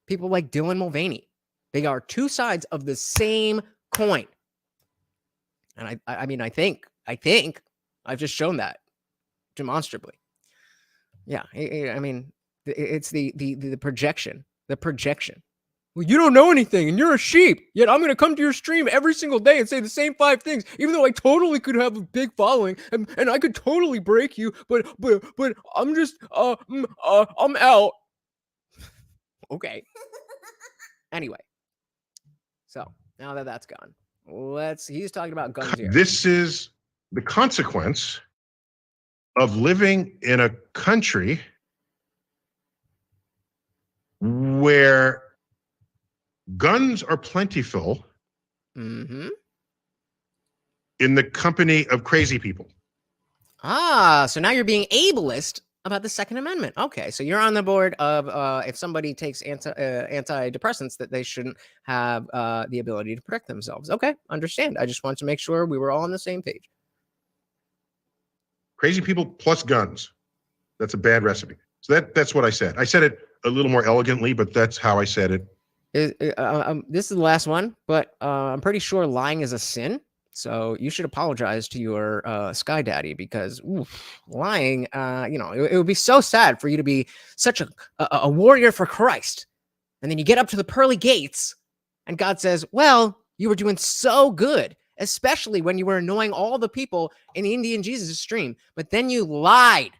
S1: people like Dylan Mulvaney. They are two sides of the same coin. And I think I've just shown that demonstrably. Yeah, it's the projection. The projection. Well, you don't know anything and you're a sheep. Yet I'm going to come to your stream every single day and say the same 5 things, even though I totally could have a big following and I could totally break you. But I'm just, I'm out. Okay. Anyway. So now that that's gone, he's talking about guns here.
S3: This is the consequence of living in a country where guns are plentiful in the company of crazy people.
S1: So now you're being ableist about the Second Amendment. Okay, so you're on the board of if somebody takes antidepressants, that they shouldn't have the ability to protect themselves. Okay, understand. I just wanted to make sure we were all on the same page.
S3: Crazy people plus guns. That's a bad recipe. So that's what I said. I said it a little more elegantly, but that's how I said it.
S1: This is the last one, but I'm pretty sure lying is a sin. So you should apologize to your Sky Daddy, because lying, it would be so sad for you to be such a warrior for Christ. And then you get up to the pearly gates and God says, well, you were doing so good, especially when you were annoying all the people in the Indian Jesus stream. But then you lied.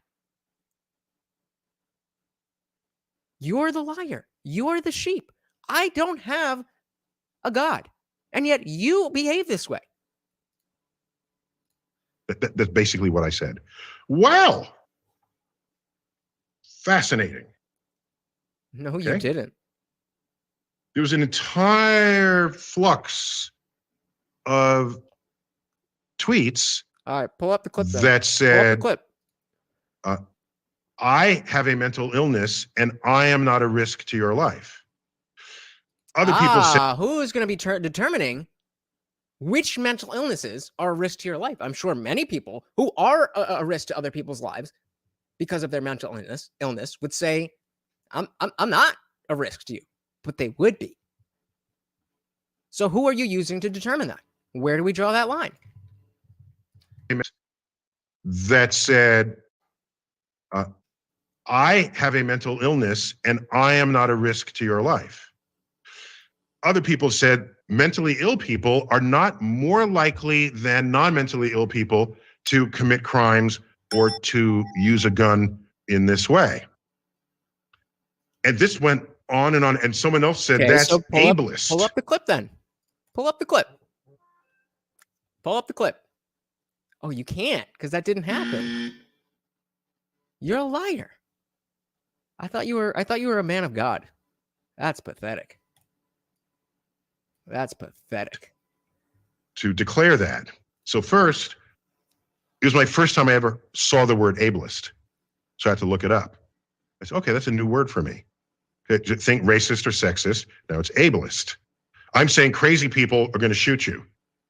S1: You're the liar. You're the sheep. I don't have a God. And yet you behave this way.
S3: That's basically what I said. Well, fascinating.
S1: No, you didn't.
S3: There was an entire flux of tweets.
S1: All right, pull up the clip then.
S3: That said,
S1: pull up the clip.
S3: I have a mental illness and I am not a risk to your life. Other people say,
S1: who's going to be determining which mental illnesses are a risk to your life? I'm sure many people who are a risk to other people's lives because of their mental illness would say, I'm not a risk to you, but they would be. So who are you using to determine that? Where do we draw that line?
S3: That said, I have a mental illness and I am not a risk to your life. Other people said mentally ill people are not more likely than non-mentally ill people to commit crimes or to use a gun in this way. And this went on, and someone else said that's so ableist.
S1: Pull up the clip then. Pull up the clip. Pull up the clip. Oh, you can't, because that didn't happen. You're a liar. I thought you were a man of God. That's pathetic. That's pathetic.
S3: To declare that. So first, it was my first time I ever saw the word ableist. So I had to look it up. I said, okay, that's a new word for me. Okay, think racist or sexist. Now it's ableist. I'm saying crazy people are going to shoot you.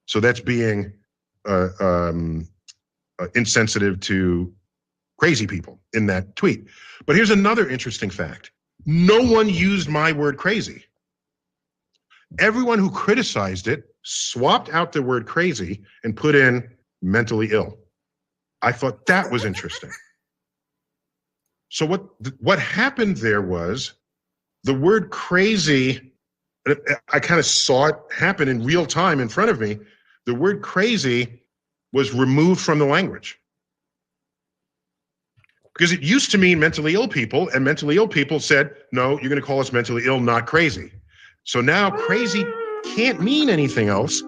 S3: So that's being insensitive to crazy people in that tweet. But here's another interesting fact. No one used my word crazy. Everyone who criticized it swapped out the word crazy and put in mentally ill. I thought that was interesting. So what happened there was the word crazy, I kind of saw it happen in real time in front of me. The word crazy was removed from the language. Because it used to mean mentally ill people, and mentally ill people said, no, you're going to call us mentally ill, not crazy. So now crazy can't mean anything else.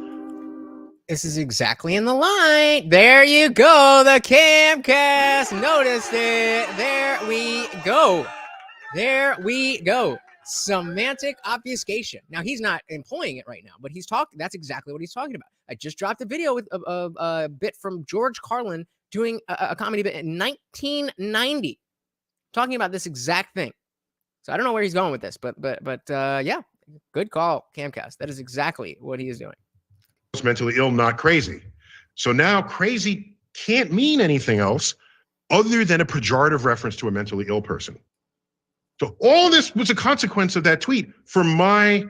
S1: This is exactly in the line. There you go. The Camcast noticed it. There we go. There we go. Semantic obfuscation. Now, he's not employing it right now, but he's talking. That's exactly what he's talking about. I just dropped a video with a bit from George Carlin doing a comedy bit in 1990, talking about this exact thing. So I don't know where he's going with this, but yeah, good call, Camcast. That is exactly what he is doing.
S3: It's mentally ill, not crazy. So now crazy can't mean anything else other than a pejorative reference to a mentally ill person. So all this was a consequence of that tweet for my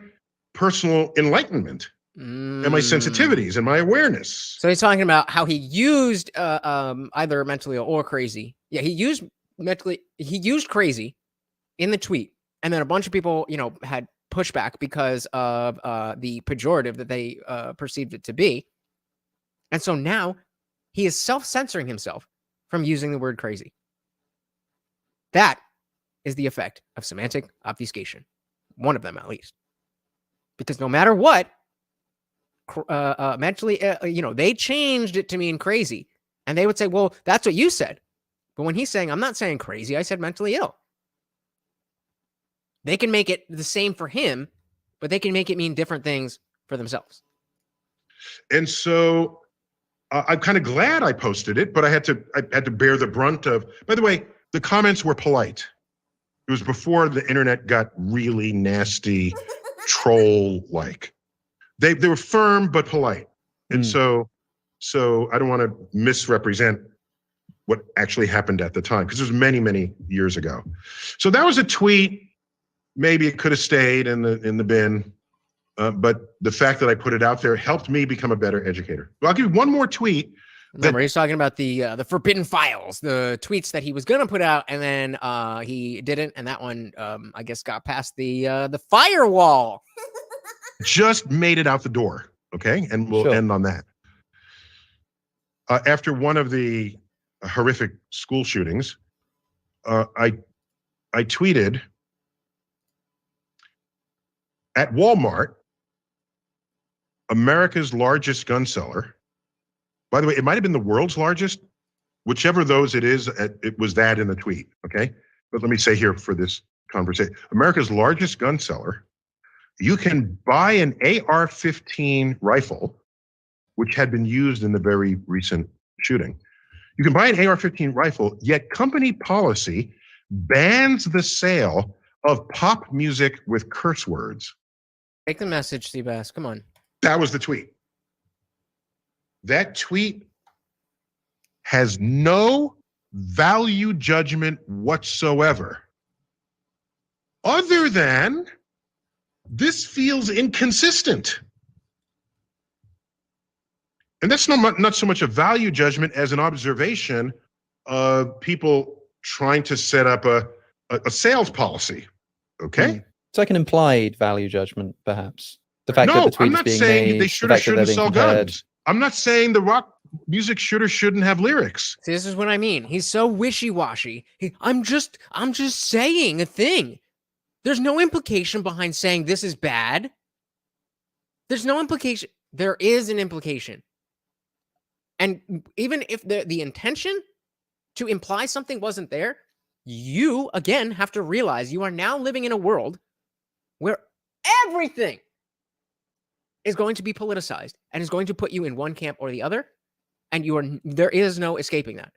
S3: personal enlightenment and my sensitivities and my awareness.
S1: So he's talking about how he used either mentally ill or crazy. Yeah, he used crazy in the tweet, and then a bunch of people, had pushback because of the pejorative that they perceived it to be. And so now he is self-censoring himself from using the word crazy. That is the effect of semantic obfuscation. One of them, at least. Because no matter what, mentally, they changed it to mean crazy. And they would say, well, that's what you said. But when he's saying, I'm not saying crazy, I said mentally ill. They can make it the same for him, but they can make it mean different things for themselves.
S3: And so I'm kind of glad I posted it, but I had to bear the brunt of, by the way, the comments were polite. It was before the internet got really nasty, troll-like. They were firm but polite. And so I don't want to misrepresent what actually happened at the time, because it was many, many years ago. So that was a tweet. Maybe it could have stayed in the bin, but the fact that I put it out there helped me become a better educator. Well, I'll give you one more tweet.
S1: Remember, he's talking about the forbidden files, the tweets that he was going to put out, and then he didn't, and that one, I guess, got past the firewall.
S3: Just made it out the door, okay? And we'll end on that. After one of the horrific school shootings, I tweeted, at Walmart, America's largest gun seller. By the way, it might have been the world's largest, whichever of those it is, it was that in the tweet, okay? But let me say here for this conversation, America's largest gun seller, you can buy an AR-15 rifle, which had been used in the very recent shooting. You can buy an AR-15 rifle, yet company policy bans the sale of pop music with curse words.
S1: Take the message, Seabass. Come on.
S3: That was the tweet. That tweet has no value judgment whatsoever, other than this feels inconsistent. And that's not so much a value judgment as an observation of people trying to set up a sales policy. Okay?
S2: It's like an implied value judgment, perhaps. The fact that the tweet is being made,
S3: they should or shouldn't sell guns. I'm not saying the rock music should or shouldn't have lyrics.
S1: See, this is what I mean. He's so wishy-washy. I'm just saying a thing. There's no implication behind saying this is bad. There's no implication. There is an implication. And even if the intention to imply something wasn't there, you, again, have to realize you are now living in a world where everything is going to be politicized and is going to put you in one camp or the other, and there is no escaping that.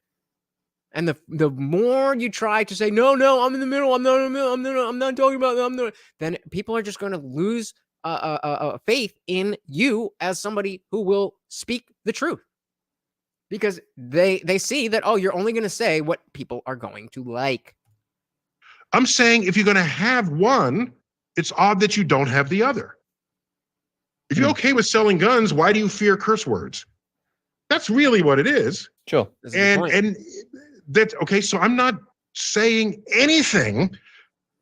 S1: And the more you try to say, no, I'm in the middle, I'm not in the middle, I'm not talking about that, then people are just going to lose faith in you as somebody who will speak the truth. because they see that, oh, you're only going to say what people are going to like.
S3: I'm saying if you're going to have one, it's odd that you don't have the other. If you're okay with selling guns, why do you fear curse words? That's really what it is.
S2: Sure.
S3: And that's okay. So I'm not saying anything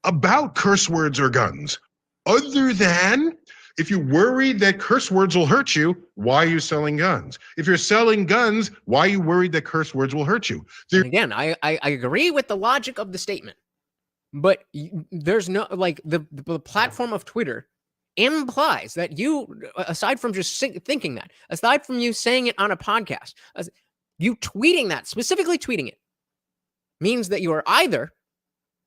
S3: about curse words or guns other than if you're worried that curse words will hurt you, why are you selling guns? If you're selling guns, why are you worried that curse words will hurt you?
S1: And again, I agree with the logic of the statement, but there's no, like, the platform of Twitter implies that you, aside from just thinking that, aside from you saying it on a podcast, you tweeting that, specifically tweeting it, means that you are either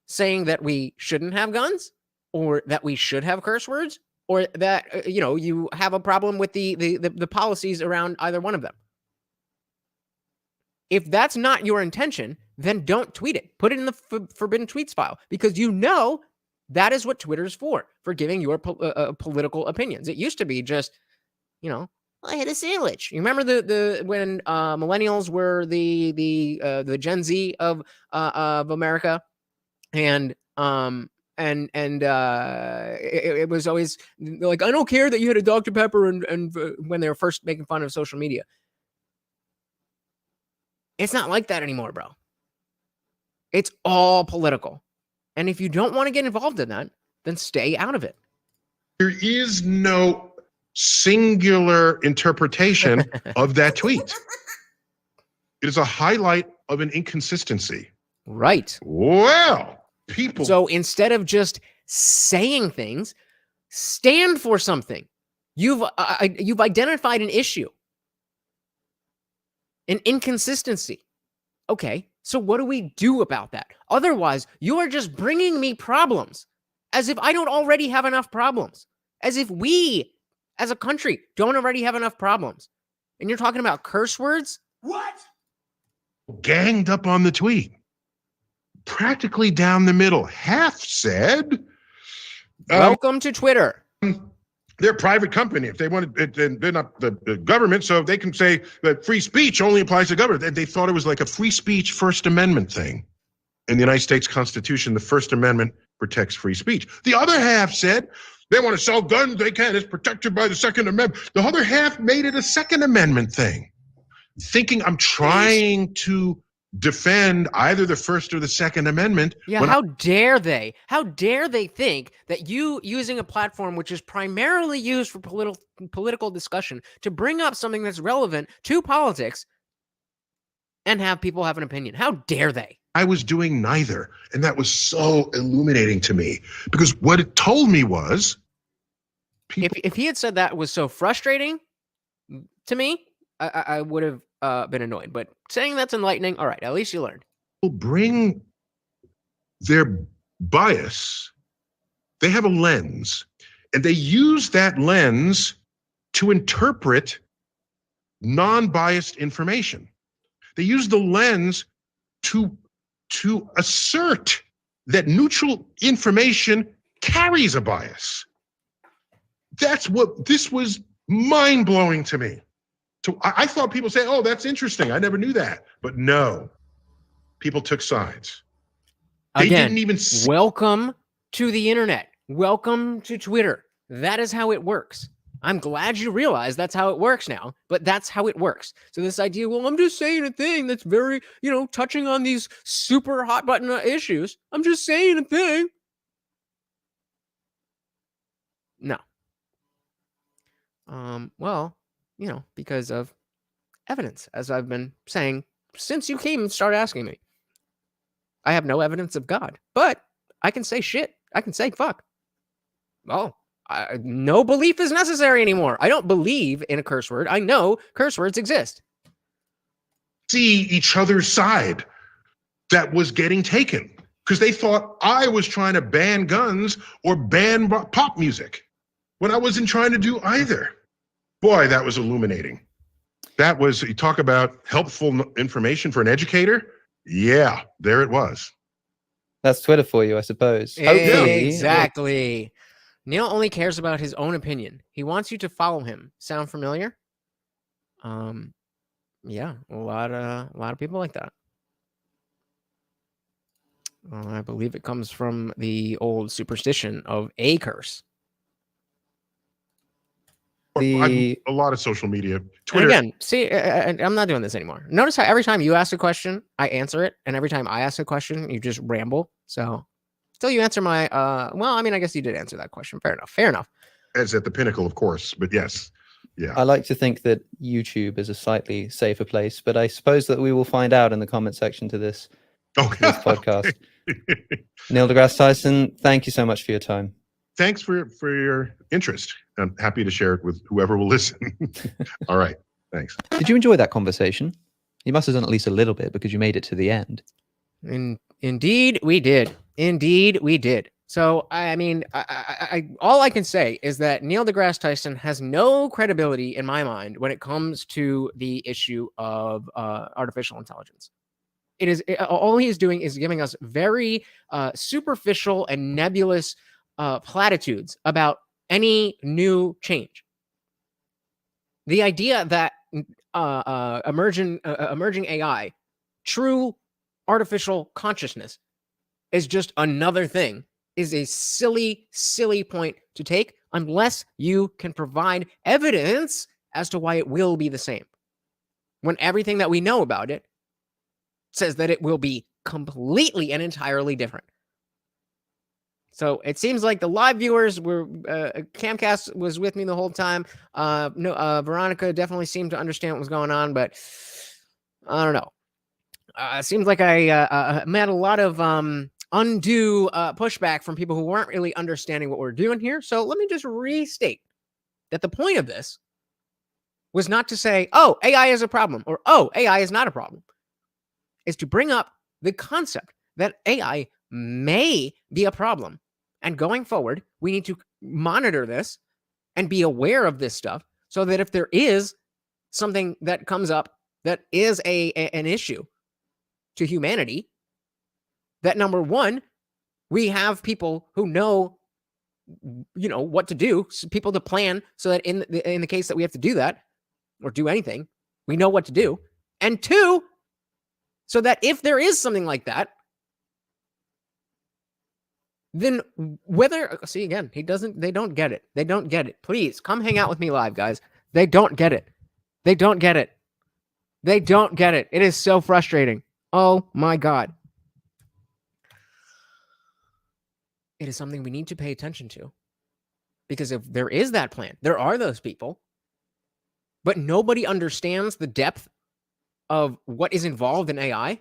S1: saying that we shouldn't have guns, or that we should have curse words, or that you have a problem with the policies around either one of them. If that's not your intention, then don't tweet it. Put it in the forbidden tweets file, because that is what Twitter is for giving your political opinions. It used to be just, I had a sandwich. You remember when millennials were the Gen Z of America, and it was always like, I don't care that you had a Dr. Pepper, and when they were first making fun of social media. It's not like that anymore, bro. It's all political. And if you don't want to get involved in that, then stay out of it.
S3: There is no singular interpretation of that tweet. It is a highlight of an inconsistency.
S1: Right.
S3: Well, people.
S1: So instead of just saying things, stand for something. You've identified an issue, an inconsistency. Okay, so what do we do about that? Otherwise, you are just bringing me problems, as if I don't already have enough problems, as if we, as a country, don't already have enough problems. And you're talking about curse words?
S3: What? Ganged up on the tweet. Practically down the middle. Half said,
S1: welcome to Twitter.
S3: They're a private company. If they want to, they're not the government, so they can say that free speech only applies to government. They thought it was like a free speech First Amendment thing. In the United States Constitution, the First Amendment protects free speech. The other half said they want to sell guns, they can. It's protected by the Second Amendment. The other half made it a Second Amendment thing, thinking I'm trying to defend either the First or the Second Amendment.
S1: Yeah, how dare they? How dare they think that you using a platform which is primarily used for political discussion to bring up something that's relevant to politics and have people have an opinion? How dare they?
S3: I was doing neither, and that was so illuminating to me, because what it told me was
S1: if he had said that was so frustrating to me, I would have been annoyed, but saying that's enlightening, all right, at least you learned.
S3: People bring their bias, they have a lens, and they use that lens to interpret non-biased information. They use the lens to assert that neutral information carries a bias. That's what this was mind-blowing to me. So I thought people say, oh, that's interesting. I never knew that. But no, people took sides. They
S1: Again,
S3: didn't even
S1: welcome to the internet. Welcome to Twitter. That is how it works. I'm glad you realize that's how it works now, but that's how it works. So this idea, well, I'm just saying a thing that's very, touching on these super hot button issues. I'm just saying a thing. No. Well, because of evidence, as I've been saying since you came and started asking me. I have no evidence of God, but I can say shit. I can say fuck. Well, no belief is necessary anymore. I don't believe in a curse word. I know curse words exist.
S3: See each other's side that was getting taken because they thought I was trying to ban guns or ban pop music when I wasn't trying to do either. Boy, that was illuminating. That was, you talk about helpful information for an educator. Yeah, there it was.
S2: That's Twitter for you, I suppose. Hopefully,
S1: exactly. Neil only cares about his own opinion. He wants you to follow him. Sound familiar? Yeah, a lot of people like that. I believe it comes from the old superstition of a curse.
S3: A lot of social media,
S1: And
S3: Twitter.
S1: again, see, I'm not doing this anymore. Notice how every time you ask a question, I answer it, and every time I ask a question, you just ramble. So, till you answer my, well, I mean, I guess you did answer that question. Fair enough. Fair enough.
S3: As at the pinnacle, of course, but yes. Yeah.
S2: I like to think that YouTube is a slightly safer place, but I suppose that we will find out in the comment section to this podcast. Neil deGrasse Tyson, thank you so much for your time.
S3: Thanks for your interest. I'm happy to share it with whoever will listen. All right. Thanks.
S2: Did you enjoy that conversation? You must have done at least a little bit because you made it to the end.
S1: Indeed, we did. Indeed, we did. So, I mean, all I can say is that Neil deGrasse Tyson has no credibility in my mind when it comes to the issue of artificial intelligence. All he is doing is giving us very superficial and nebulous platitudes about any new change. The idea that emerging AI, true artificial consciousness, is just another thing is a silly, silly point to take unless you can provide evidence as to why it will be the same. When everything that we know about it says that it will be completely and entirely different. So it seems like the live viewers were, Camcast was with me the whole time. Veronica definitely seemed to understand what was going on, but I don't know. It seems like I met a lot of undue pushback from people who weren't really understanding what we're doing here. So let me just restate that the point of this was not to say, oh, AI is a problem, or oh, AI is not a problem. Is to bring up the concept that AI may be a problem. And going forward, we need to monitor this and be aware of this stuff so that if there is something that comes up that is an issue to humanity, that number one, we have people who know, what to do, people to plan so that in the case that we have to do that or do anything, we know what to do. And two, so that if there is something like that, then see again, they don't get it. They don't get it. Please come hang out with me live, guys. They don't get it. They don't get it. They don't get it. It is so frustrating. Oh my God. It is something we need to pay attention to. Because if there is that plan, there are those people, but nobody understands the depth of what is involved in AI,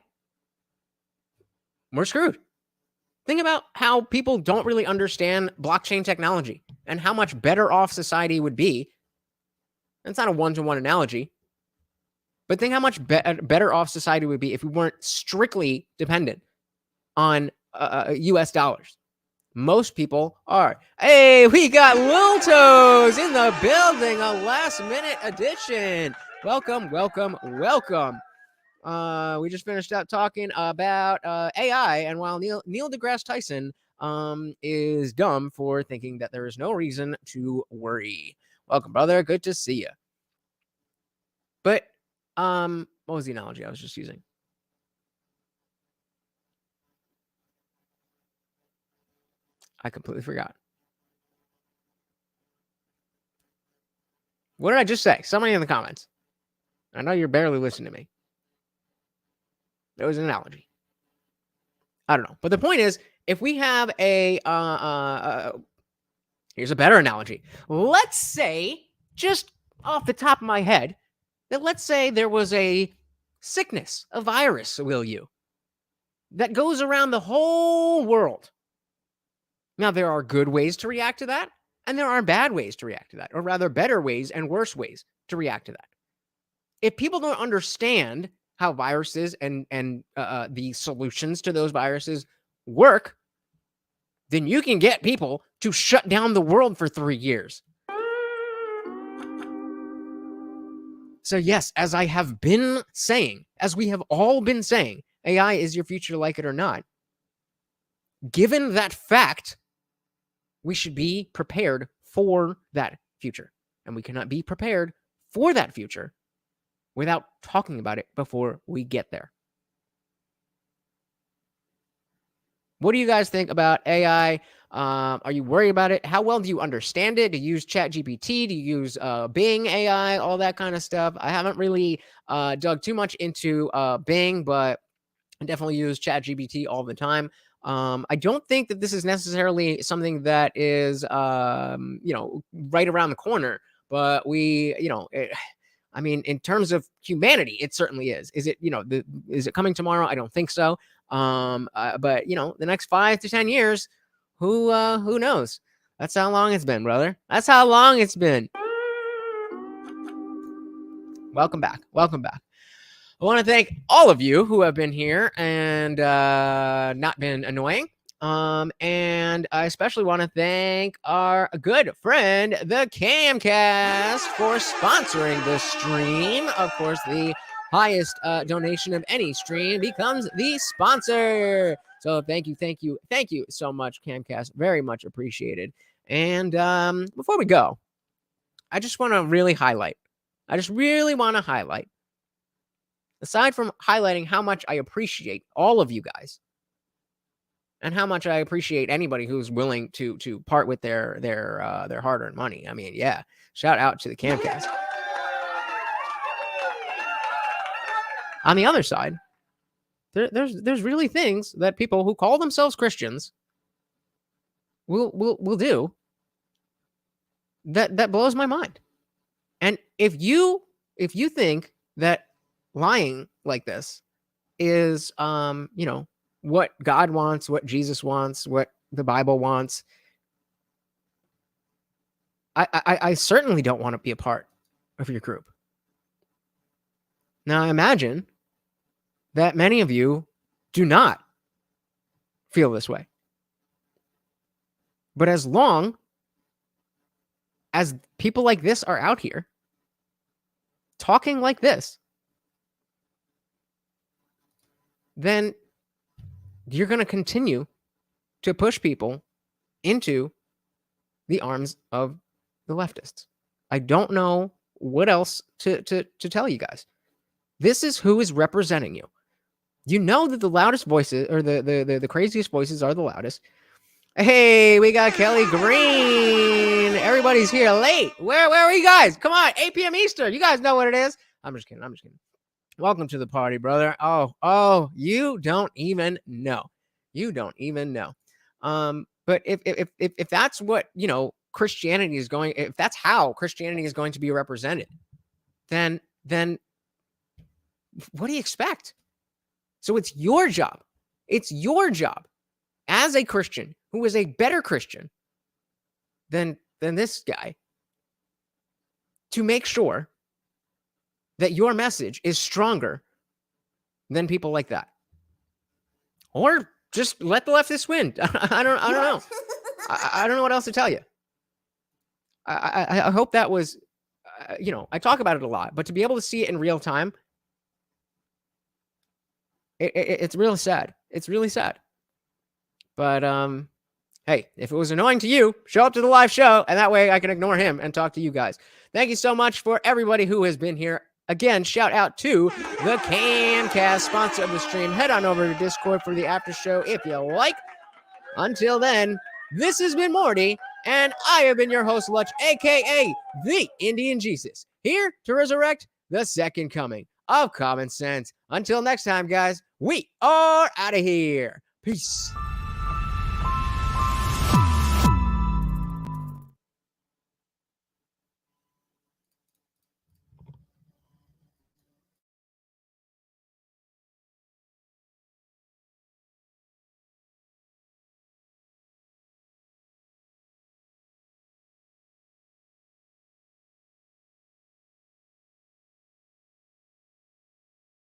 S1: we're screwed. Think about how people don't really understand blockchain technology and how much better off society would be. It's not a one-to-one analogy, but think how much better off society would be if we weren't strictly dependent on US dollars. Most people are. Hey, we got Lil Toes in the building, a last-minute edition. Welcome, welcome, welcome. We just finished out talking about AI, and while Neil deGrasse Tyson is dumb for thinking that there is no reason to worry. Welcome, brother. Good to see you. But what was the analogy I was just using? I completely forgot. What did I just say? Somebody in the comments. I know you're barely listening to me. There was an analogy. I don't know. But the point is, if we have here's a better analogy. Let's say, just off the top of my head, that let's say there was a sickness, a virus, will you, that goes around the whole world. Now, there are good ways to react to that, and there are bad ways to react to that, or rather better ways and worse ways to react to that. If people don't understand how viruses and the solutions to those viruses work, then you can get people to shut down the world for 3 years. So yes, as I have been saying, as we have all been saying, AI is your future, like it or not. Given that fact, we should be prepared for that future. And we cannot be prepared for that future without talking about it before we get there. What do you guys think about AI? Are you worried about it? How well do you understand it? Do you use ChatGPT? Do you use Bing AI? All that kind of stuff. I haven't really dug too much into Bing, but I definitely use ChatGPT all the time. I don't think that this is necessarily something that is, right around the corner, but I mean, in terms of humanity, it certainly is. Is it, is it coming tomorrow? I don't think so. But the next 5 to 10 years, who knows? That's how long it's been, brother. That's how long it's been. Welcome back. Welcome back. I want to thank all of you who have been here and not been annoying. And I especially want to thank our good friend, the Camcast, for sponsoring this stream. Of course, the highest donation of any stream becomes the sponsor. So thank you so much, Camcast. Very much appreciated. And before we go, I just want to really highlight. Aside from highlighting how much I appreciate all of you guys, and how much I appreciate anybody who's willing to part with their hard-earned money. I mean, yeah, shout out to the Camcast. On the other side, there's really things that people who call themselves Christians will do that blows my mind. And if you think that lying like this is what God wants, what Jesus wants, what the Bible wants, I certainly don't want to be a part of your group. Now, I imagine that many of you do not feel this way. But as long as people like this are out here talking like this, then you're going to continue to push people into the arms of the leftists. I don't know what else to tell you guys. This is who is representing you. You know that the loudest voices, or the craziest voices, are the loudest. Hey, we got Kelly Green. Everybody's here late. Where are you guys? Come on, 8 p.m. Eastern. You guys know what it is. I'm just kidding. Welcome to the party, brother. Oh, you don't even know. But if that's what, Christianity is going, if that's how Christianity is going to be represented, then what do you expect? So it's your job as a Christian who is a better Christian than this guy to make sure that your message is stronger than people like that. Or just let the leftists win. I don't know. I don't know what else to tell you. I hope that was, I talk about it a lot, but to be able to see it in real time, it's really sad. It's really sad. But hey, if it was annoying to you, show up to the live show, and that way I can ignore him and talk to you guys. Thank you so much for everybody who has been here. Again, shout out to the Camcast, sponsor of the stream. Head on over to Discord for the after show if you like. Until then, this has been Morty, and I have been your host, Lutch, aka the Indian Jesus, here to resurrect the second coming of common sense. Until next time, guys, we are out of here. Peace.